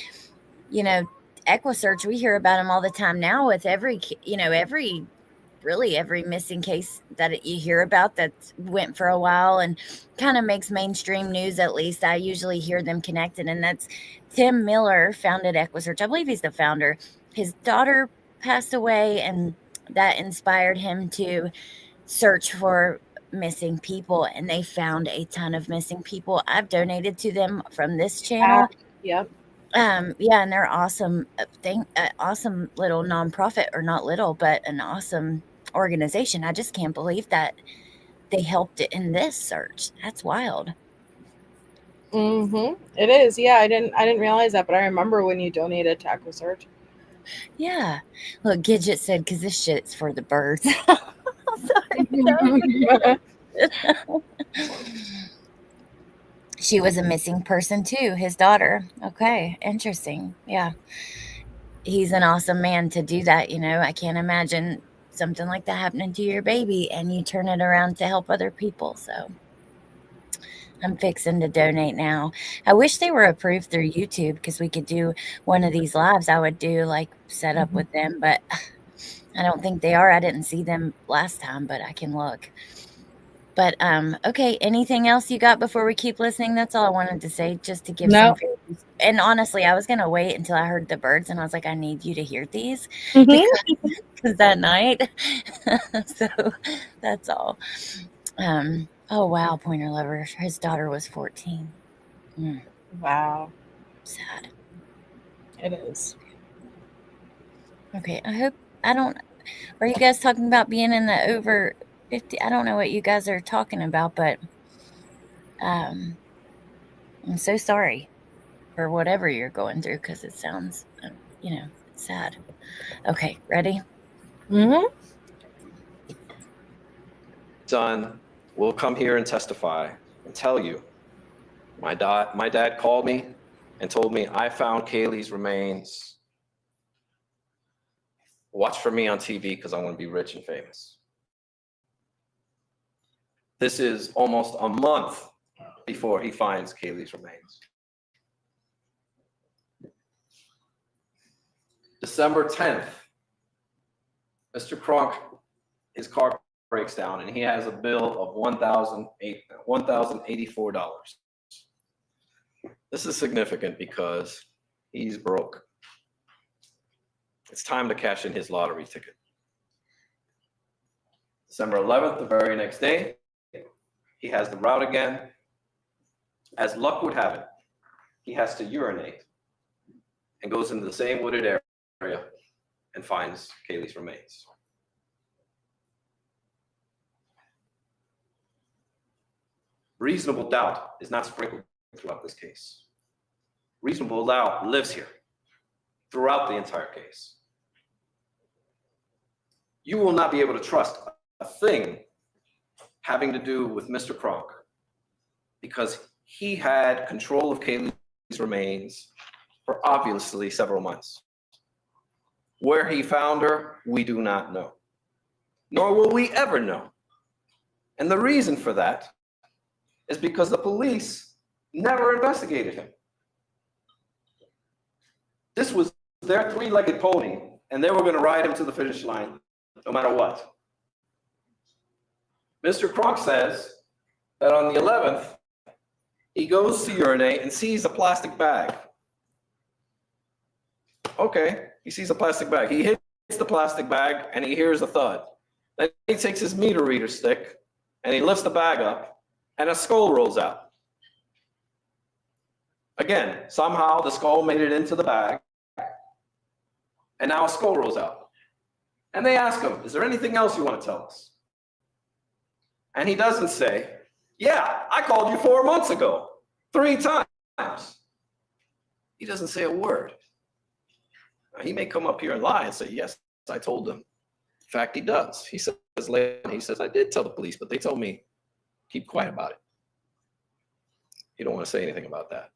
You know, EquiSearch, we hear about them all the time now with every missing case that you hear about that went for a while and kind of makes mainstream news. At least I usually hear them connected, and that's Tim Miller founded EquiSearch. I believe he's the founder. His daughter passed away, and that inspired him to search for missing people, and they found a ton of missing people. I've donated to them from this channel. Yep. Yeah, and they're awesome awesome little nonprofit, or not little, but an awesome organization. I just can't believe that they helped it in this search. That's wild. Mm-hmm. It is. Yeah, I didn't realize that, but I remember when you donated to EquiSearch. Yeah. Look, Gidget said, because this shit's for the birds. Sorry. She was a missing person too, his daughter. Okay, interesting. Yeah. He's an awesome man to do that. I can't imagine something like that happening to your baby and you turn it around to help other people. So I'm fixing to donate now. I wish they were approved through YouTube, because we could do one of these lives. I would do like set up with them, but I don't think they are. I didn't see them last time, but I can look. But okay, anything else you got before we keep listening? That's all I wanted to say, just to give some favors. And honestly, I was gonna wait until I heard the birds, and I was like, I need you to hear these because that night. So that's all. Oh wow, Pointer Lover. His daughter was 14. Wow. Sad. It is. Okay, are you guys talking about being in the over 50? I don't know what you guys are talking about, but I'm so sorry for whatever you're going through, because it sounds, sad. Okay, ready? Mm-hmm. Son will come here and testify and tell you, my dad called me and told me I found Kaylee's remains. Watch for me on TV because I want to be rich and famous. This is almost a month before he finds Kaylee's remains. December 10th, Mr. Kronk, his car breaks down and he has a bill of $1,084. This is significant because he's broke. It's time to cash in his lottery ticket. December 11th, the very next day, he has the route again. As luck would have it, he has to urinate and goes into the same wooded area and finds Kaylee's remains. Reasonable doubt is not sprinkled throughout this case. Reasonable doubt lives here throughout the entire case. You will not be able to trust a thing having to do with Mr. Kronk because he had control of Kaylee's remains for obviously several months. Where he found her, we do not know, nor will we ever know. And the reason for that is because the police never investigated him. This was their three-legged pony, and they were going to ride him to the finish line no matter what. Mr. Kronk says that on the 11th, he goes to urinate and sees a plastic bag. Okay, he sees a plastic bag. He hits the plastic bag and he hears a thud. Then he takes his meter reader stick and he lifts the bag up and a skull rolls out. Again, somehow the skull made it into the bag and now a skull rolls out. And they ask him, is there anything else you want to tell us? And he doesn't say, yeah, I called you 4 months ago, 3 times. He doesn't say a word. Now, he may come up here and lie and say, yes, I told him. In fact, he does. He says later, he says, I did tell the police, but they told me, keep quiet about it. You don't want to say anything about that.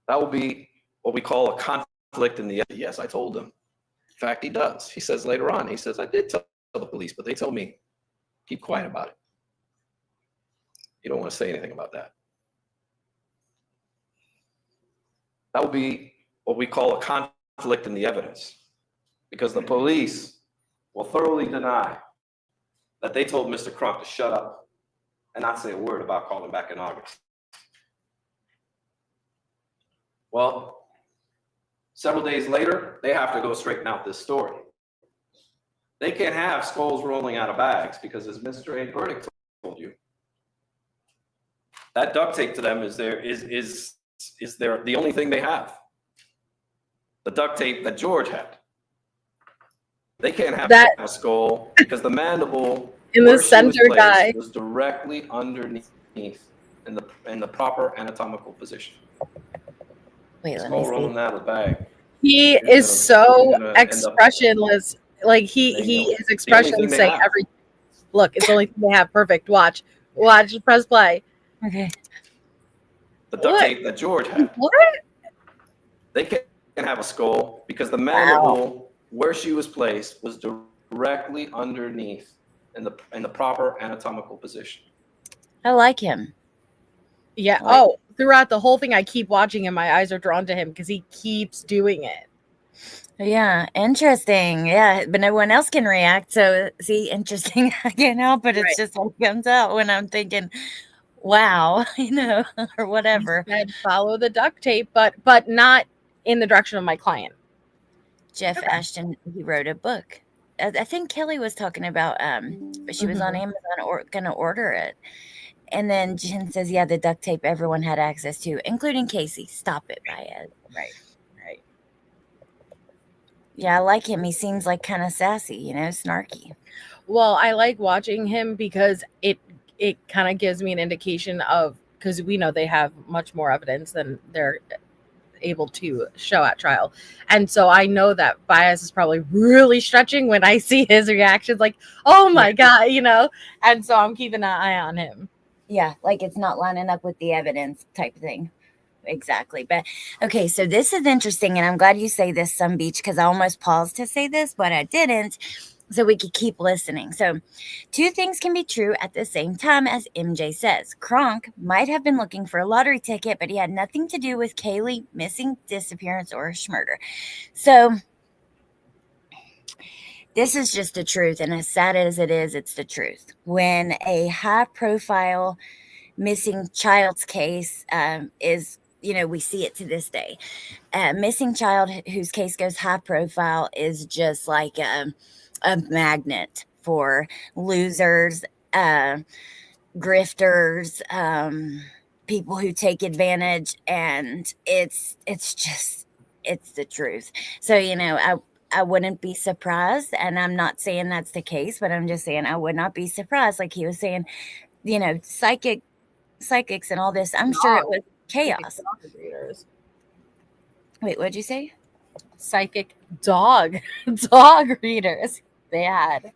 That will be what we call a conflict in the, yes, I told him. In fact, he does. He says later on, he says, I did tell the police, but they told me, keep quiet about it. You don't want to say anything about that. That will be what we call a conflict in the evidence, because the police will thoroughly deny that they told Mr. Kronk to shut up and not say a word about calling back in August. Well, several days later, they have to go straighten out this story. They can't have skulls rolling out of bags because, as Mr. A. Burdick told you, that duct tape to them is the only thing they have. The duct tape that George had. They can't have That- a skull because the mandible In where the she was center placed guy. was directly underneath in the proper anatomical position. Wait, let me Skull see. rolling out of the bag. He You're is gonna- so you're gonna end up- expressionless. Like his thing they expressions say have. everything. Look, it's the only thing they have. Perfect. Watch. Press play. Okay. The duct What? tape that George had. What? They can't have a skull because the mandible where she was placed was directly underneath in the proper anatomical position. I like him. Yeah. Like- Oh, throughout the whole thing, I keep watching him. My eyes are drawn to him because he keeps doing it. Yeah, interesting. Yeah, but no one else can react. So, see, interesting. I can't help it. It's Right. just what comes out when I'm thinking, wow, or whatever. He said, follow the duct tape, but not in the direction of my client. Jeff Ashton, he wrote a book. I think Kelly was talking about, but she was on Amazon or going to order it. And then Jen says, yeah, the duct tape everyone had access to, including Casey. Stop it, Baez. Right. Yeah, I like him. He seems like kind of sassy, snarky. Well, I like watching him because it kind of gives me an indication of, because we know they have much more evidence than they're able to show at trial. And so I know that Baez is probably really stretching when I see his reactions, like, oh my God, and so I'm keeping an eye on him. Yeah, like it's not lining up with the evidence type thing. Exactly. But okay, so this is interesting, and I'm glad you say this, Sun Beach, because I almost paused to say this, but I didn't. so we could keep listening. So, two things can be true at the same time, as MJ says. Kronk might have been looking for a lottery ticket, but he had nothing to do with Kaylee missing, disappearance, or murder. So, this is just the truth, and as sad as it is, it's the truth. When a high-profile missing child's case is, we see it to this day. A missing child whose case goes high profile is just like a magnet for losers, grifters, people who take advantage, and it's the truth. So, I wouldn't be surprised, and I'm not saying that's the case, but I'm just saying I would not be surprised. Like he was saying, psychics and all this. I'm sure it was chaos. Dog readers. Wait, what'd you say? Psychic dog readers they had.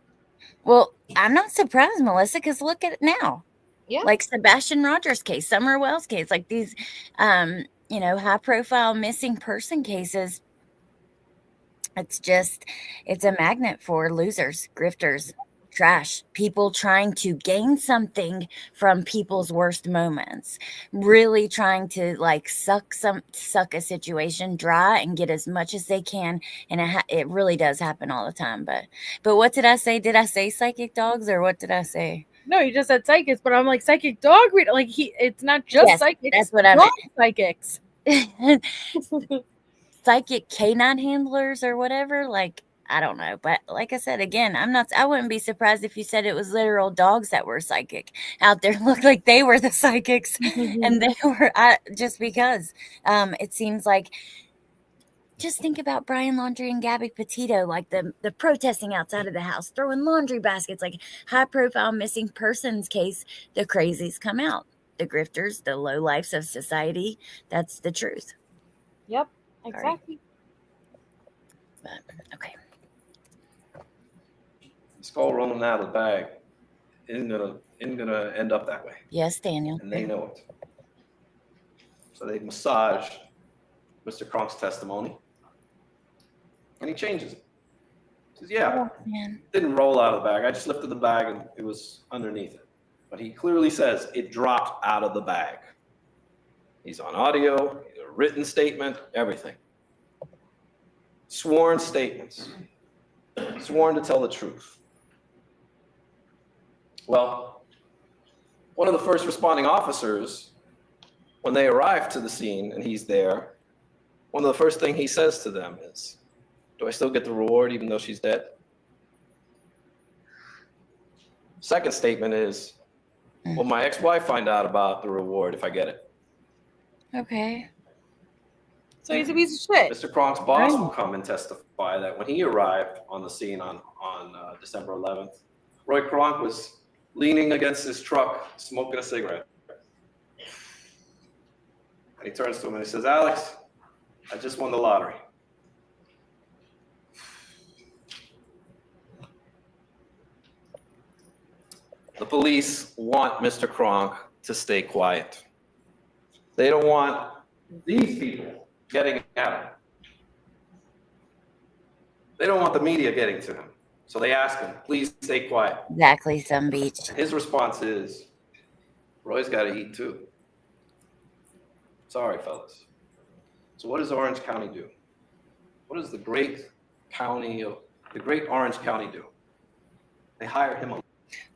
Well, I'm not surprised, Melissa, because look at it now. Yeah. Like Sebastian Rogers' case, Summer Wells' case, like these, high profile missing person cases. It's a magnet for losers, grifters, trash, people trying to gain something from people's worst moments, really trying to like suck a situation dry and get as much as they can. And it really does happen all the time. But what did I say? Did I say psychic dogs, or what did I say? No, you just said psychics, but I'm like psychic dog reader. Like it's not just Yes, psychics. that's what I meant. Psychics. Psychic canine handlers or whatever, like I don't know, but like I said again, I wouldn't be surprised if you said it was literal dogs that were psychic out there. Looked like they were the psychics, and they were just because it seems like, just think about Brian Laundrie and Gabby Petito, like the protesting outside of the house, throwing laundry baskets, like high profile missing persons case. The crazies come out, the grifters, the low lifes of society. That's the truth. Yep. Exactly. But, okay. Skull rolling out of the bag isn't gonna end up that way, Yes, Daniel. and they know it. So they massage Mr. Kronk's testimony, and he changes it. He says, "Yeah, Oh, man. didn't roll out of the bag. I just lifted the bag and it was underneath it." But he clearly says it dropped out of the bag. He's on audio, a written statement, everything. Sworn statements. Sworn to tell the truth. Well, one of the first responding officers, when they arrive to the scene and he's there, one of the first things he says to them is, "Do I still get the reward even though she's dead?" Second statement is, "Will my ex-wife find out about the reward if I get it?" Okay. So he's a piece of shit. Mr. Kronk's boss will come and testify that when he arrived on the scene on December 11th, Roy Kronk was leaning against his truck, smoking a cigarette. And he turns to him and he says, "Alex, I just won the lottery." The police want Mr. Kronk to stay quiet. They don't want these people getting at him. They don't want the media getting to him. So they ask him, "Please stay quiet." Exactly, Sun Beach. His response is, "Roy's got to eat too." Sorry, fellas. So what does Orange County do? What does the great Orange County do? They hire him a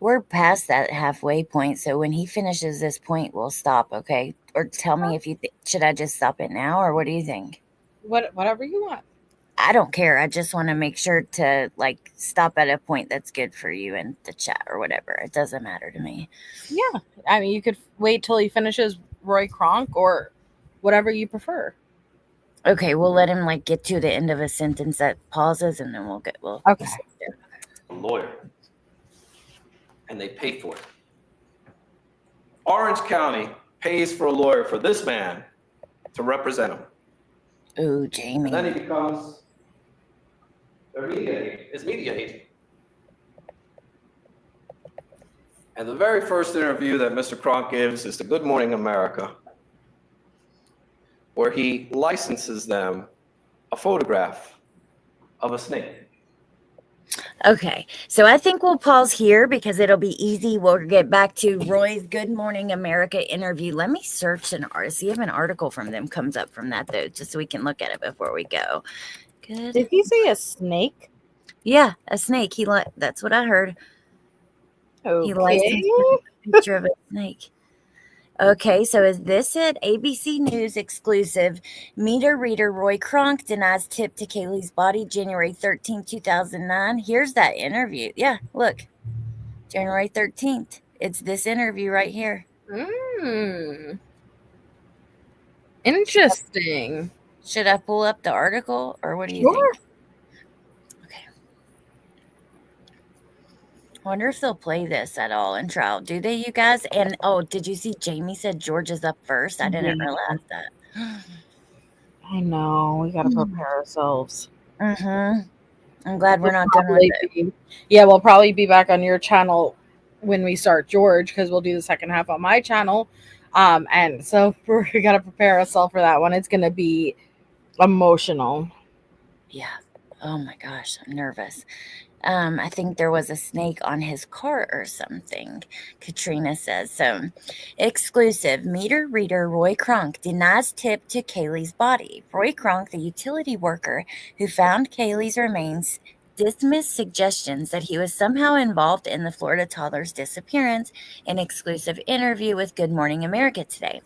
We're past that halfway point, so when he finishes this point, we'll stop, okay? Or tell me if you should I just stop it now, or what do you think? Whatever you want. I don't care. I just want to make sure to like stop at a point that's good for you in the chat or whatever. It doesn't matter to me. Yeah. I mean, you could wait till he finishes Roy Kronk or whatever you prefer. Okay, we'll let him like get to the end of a sentence that pauses, and then we'll Okay. lawyer, and they pay for it. Orange County pays for a lawyer for this man to represent him. Ooh, And Jamie. then he becomes his media agent. And the very first interview that Mr. Kronk gives is to Good Morning America, where he licenses them a photograph of a snake. Okay, so I think we'll pause here because it'll be easy. We'll get back to Roy's Good Morning America interview. Let me search an article, see if an article from them comes up from that, though, just so we can look at it before we go. Good. Did he say a snake? Yeah, a snake. That's what I heard. He licensed Okay. a picture of a snake. Okay, so is this it? ABC News exclusive. Meter reader Roy Kronk denies tip to Kaylee's body January 13, 2009. Here's that interview. Yeah, look. January 13th. It's this interview right here. Interesting. Should I pull up the article or what do you Sure. think? Okay. I wonder if they'll play this at all in trial. Do they, you guys? And oh, did you see Jamie said George is up first? I didn't Yeah. realize that. I know. We got to prepare ourselves. Mm-hmm. I'm glad we're not done with it. Yeah, we'll probably be back on your channel when we start George because we'll do the second half on my channel. And so we got to prepare ourselves for that one. It's going to be emotional. Yeah. Oh my gosh, I'm nervous. I think there was a snake on his car or something, Katrina says. So, exclusive. Meter reader Roy Kronk denies tip to Kaylee's body. Roy Kronk, the utility worker who found Kaylee's remains, dismissed suggestions that he was somehow involved in the Florida toddler's disappearance in exclusive interview with Good Morning America today.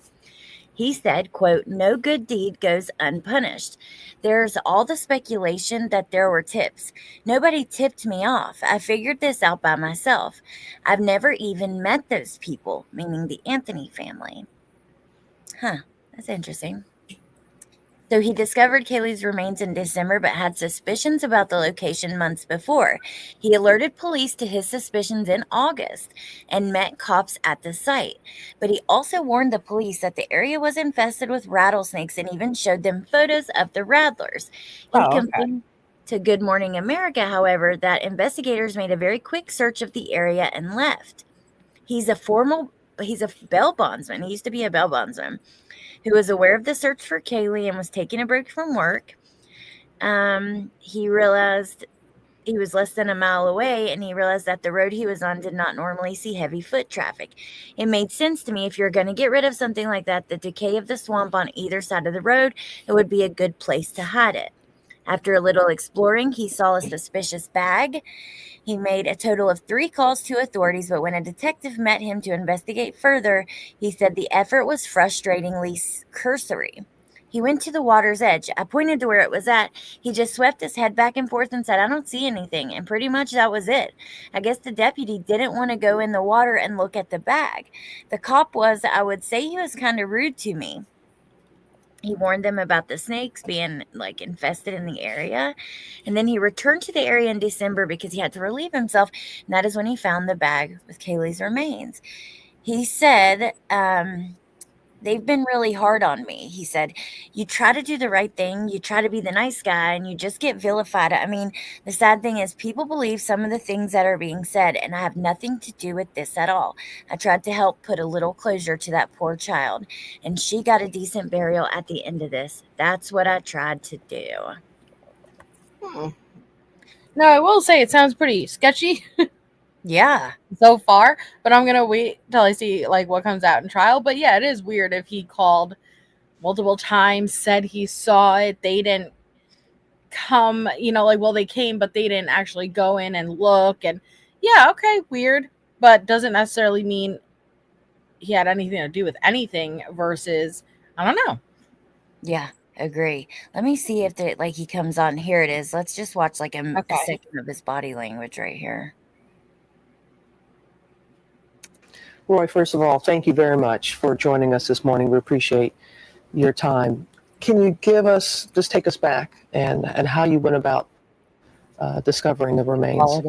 He said, quote, "No good deed goes unpunished. There's all the speculation that there were tips. Nobody tipped me off. I figured this out by myself. I've never even met those people," meaning the Anthony family. Huh, that's interesting. So he discovered Kaylee's remains in December, but had suspicions about the location months before. He alerted police to his suspicions in August and met cops at the site. But he also warned the police that the area was infested with rattlesnakes and even showed them photos of the rattlers. He confirmed to Good Morning America, however, that investigators made a very quick search of the area and left. He's a bail bondsman. He used to be a bail bondsman who was aware of the search for Kaylee and was taking a break from work. He realized he was less than a mile away, and he realized that the road he was on did not normally see heavy foot traffic. It made sense to me, if you're going to get rid of something like that, the decay of the swamp on either side of the road, it would be a good place to hide it. After a little exploring, he saw a suspicious bag. He made a total of 3 calls to authorities, but when a detective met him to investigate further, he said the effort was frustratingly cursory. He went to the water's edge. I pointed to where it was at. He just swept his head back and forth and said, "I don't see anything." And pretty much that was it. I guess the deputy didn't want to go in the water and look at the bag. The cop I would say he was kind of rude to me. He warned them about the snakes being infested in the area. And then he returned to the area in December because he had to relieve himself. And that is when he found the bag with Kaylee's remains. He said, "They've been really hard on me." He said, "You try to do the right thing. You try to be the nice guy and you just get vilified. I mean, the sad thing is people believe some of the things that are being said, and I have nothing to do with this at all. I tried to help put a little closure to that poor child, and she got a decent burial at the end of this. That's what I tried to do." No, I will say it sounds pretty sketchy. Yeah. So far, but I'm gonna wait till I see what comes out in trial. But yeah, it is weird if he called multiple times, said he saw it, they didn't come, they came, but they didn't actually go in and look. And yeah, okay, weird, but doesn't necessarily mean he had anything to do with anything versus, I don't know. Yeah, agree. Let me see if he comes on. Here it is. Let's just watch a second of his body language right here. Roy, first of all, thank you very much for joining us this morning. We appreciate your time. Can you just take us back and how you went about discovering the remains?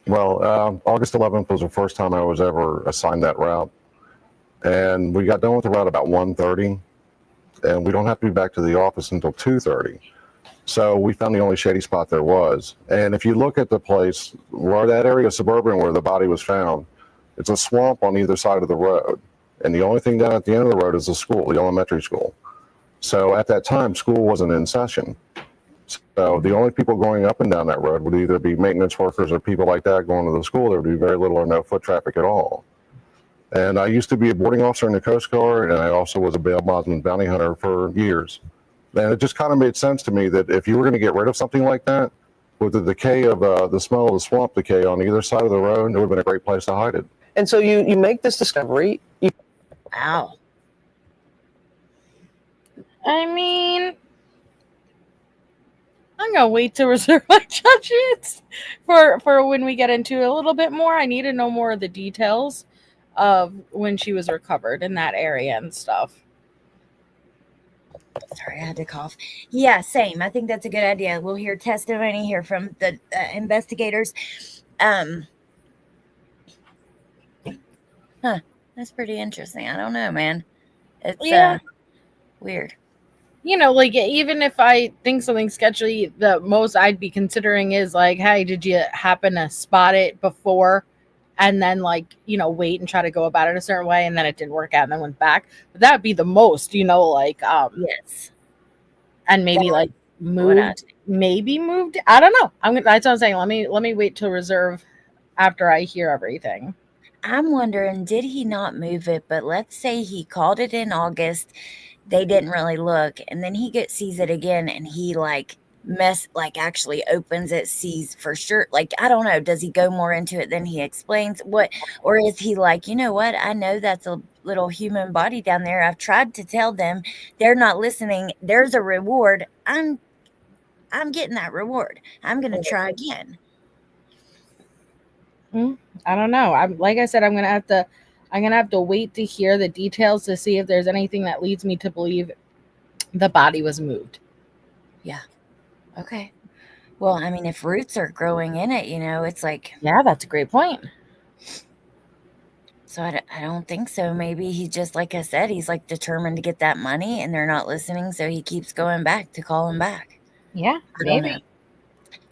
Well, August 11th was the first time I was ever assigned that route. And we got done with the route about 1:30, and we don't have to be back to the office until 2:30. So we found the only shady spot there was. And if you look at the place, where that area of suburban where the body was found, it's a swamp on either side of the road. And the only thing down at the end of the road is the school, the elementary school. So at that time, school wasn't in session. So the only people going up and down that road would either be maintenance workers or people like that going to the school. There would be very little or no foot traffic at all. And I used to be a boarding officer in the Coast Guard, and I also was a bail bondsman bounty hunter for years. And it just kind of made sense to me that if you were going to get rid of something like that, with the decay of the smell of the swamp decay on either side of the road, it would have been a great place to hide it. And so you make this discovery. Wow. I mean, I'm gonna wait to reserve my judgments for when we get into it a little bit more. I need to know more of the details of when she was recovered in that area and stuff. Sorry, I had to cough. Yeah, same. I think that's a good idea. We'll hear testimony here from the investigators. That's pretty interesting. I don't know, man. It's weird. You know, like, even if I think something sketchy, the most I'd be considering is like, hey, did you happen to spot it before? And then, like, you know, wait and try to go about it a certain way, and then it didn't work out and then went back. But that would be the most, you know, like, Yes. and maybe like moved. I don't know. That's what I'm saying. Let me wait till reserve after I hear everything. I'm wondering, did he not move it? But let's say he called it in August. They didn't really look, and then he sees it again, and he actually opens it, sees for sure. Like, I don't know. Does he go more into it than he explains? What, or is he like, you know what? I know that's a little human body down there. I've tried to tell them, they're not listening. There's a reward. I'm getting that reward. I'm gonna try again. I don't know. I'm gonna have to wait to hear the details to see if there's anything that leads me to believe the body was moved. Okay. Well, I mean, if roots are growing in it, you know, it's like, Yeah, that's a great point. so I don't think so. Maybe he just, like I said, he's like determined to get that money, and they're not listening, so he keeps going back to call him back. Yeah, I don't know.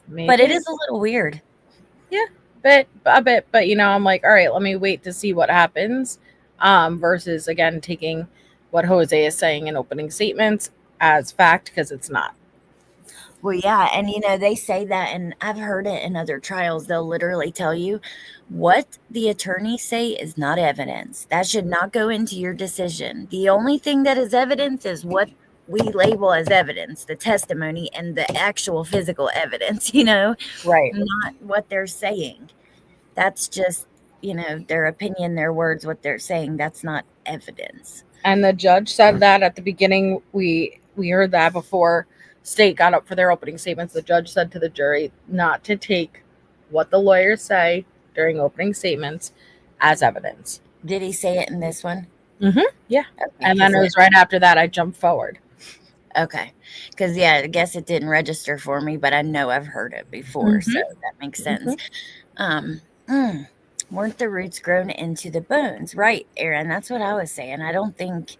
maybe. But it is a little weird. a bit, but you know, I'm like, all right, let me wait to see what happens. Versus again taking what Jose is saying in opening statements as fact, because it's not. Well, yeah, and you know, they say that, and I've heard it in other trials. They'll literally tell you what the attorneys say is not evidence. That should not go into your decision. The only thing that is evidence is what we label as evidence, the testimony and the actual physical evidence, you know, Right. not what they're saying. That's just, you know, their opinion, their words, what they're saying. That's not evidence. And the judge said that at the beginning. We heard that before state got up for their opening statements. The judge said to the jury not to take what the lawyers say during opening statements as evidence. Did he say it in this one? Mhm. Yeah. Okay, And then it was right after that I jumped forward. okay. Because, yeah, I guess it didn't register for me, but I know I've heard it before, so that makes sense. Weren't the roots grown into the bones? Right, Aaron, that's what I was saying. I don't think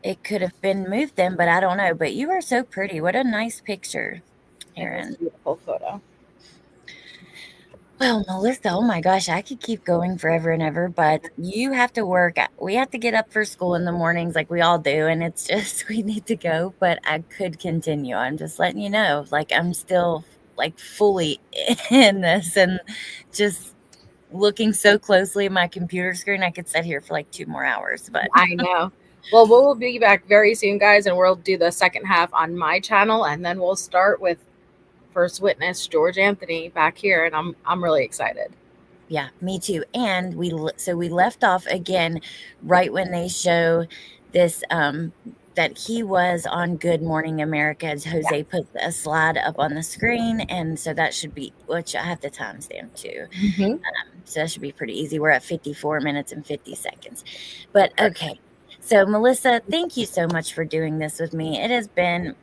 it could have been moved then, but I don't know. But you are so pretty. What a nice picture, Aaron. It's a beautiful photo. Well, Melissa, oh my gosh, I could keep going forever and ever, but you have to work. We have to get up for school in the mornings like we all do, and it's just, we need to go, but I could continue. I'm just letting you know, like, I'm still like fully in this and just looking so closely at my computer screen. I could sit here for like 2 more hours, but I know. Well, we'll be back very soon, guys, and we'll do the second half on my channel, and then we'll start with first witness George Anthony back here, and I'm really excited. yeah, me too. And we left off again right when they show this that he was on Good Morning America, as Jose put a slide up on the screen, and so that should be, which I have the timestamp too. So that should be pretty easy. We're at 54 minutes and 50 seconds. But okay. So Melissa, thank you so much for doing this with me. It has been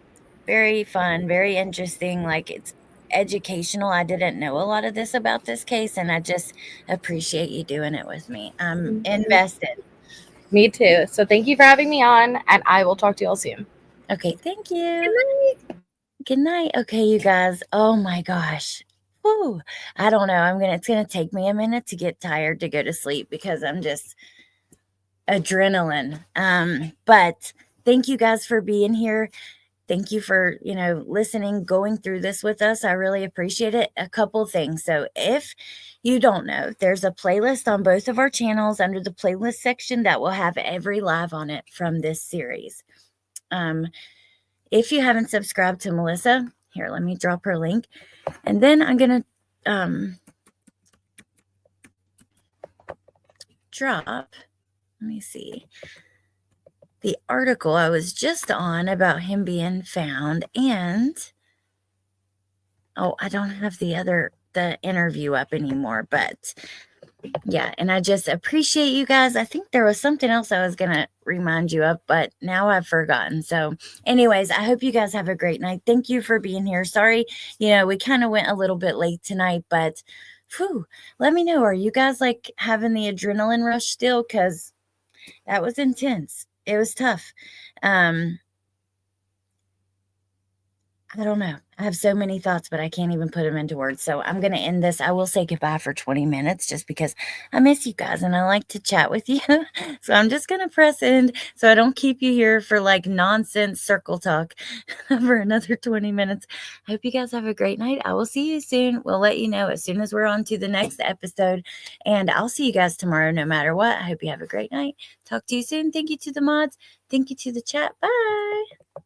very fun, very interesting. Like, it's educational. I didn't know a lot of this about this case, and I just appreciate you doing it with me. I'm invested. Me too. So thank you for having me on, and I will talk to you all soon. Okay, thank you. Good night. Good night. Okay, you guys. Oh my gosh. Whew. I don't know. It's gonna take me a minute to get tired to go to sleep because I'm just adrenaline. But thank you guys for being here. thank you for, listening, going through this with us. I really appreciate it. A couple things. So if you don't know, there's a playlist on both of our channels under the playlist section that will have every live on it from this series. If you haven't subscribed to Melissa, here, let me drop her link. And then I'm going to drop, let me see, the article I was just on about him being found. And, I don't have the interview up anymore, but yeah, and I just appreciate you guys. I think there was something else I was going to remind you of, but now I've forgotten. So anyways, I hope you guys have a great night. Thank you for being here. Sorry, we kind of went a little bit late tonight, but let me know. Are you guys like having the adrenaline rush still? Because that was intense. It was tough. I don't know. I have so many thoughts, but I can't even put them into words. So I'm going to end this. I will say goodbye for 20 minutes just because I miss you guys and I like to chat with you. So I'm just going to press end so I don't keep you here for like nonsense circle talk for another 20 minutes. I hope you guys have a great night. I will see you soon. We'll let you know as soon as we're on to the next episode. And I'll see you guys tomorrow no matter what. I hope you have a great night. Talk to you soon. Thank you to the mods. Thank you to the chat. Bye.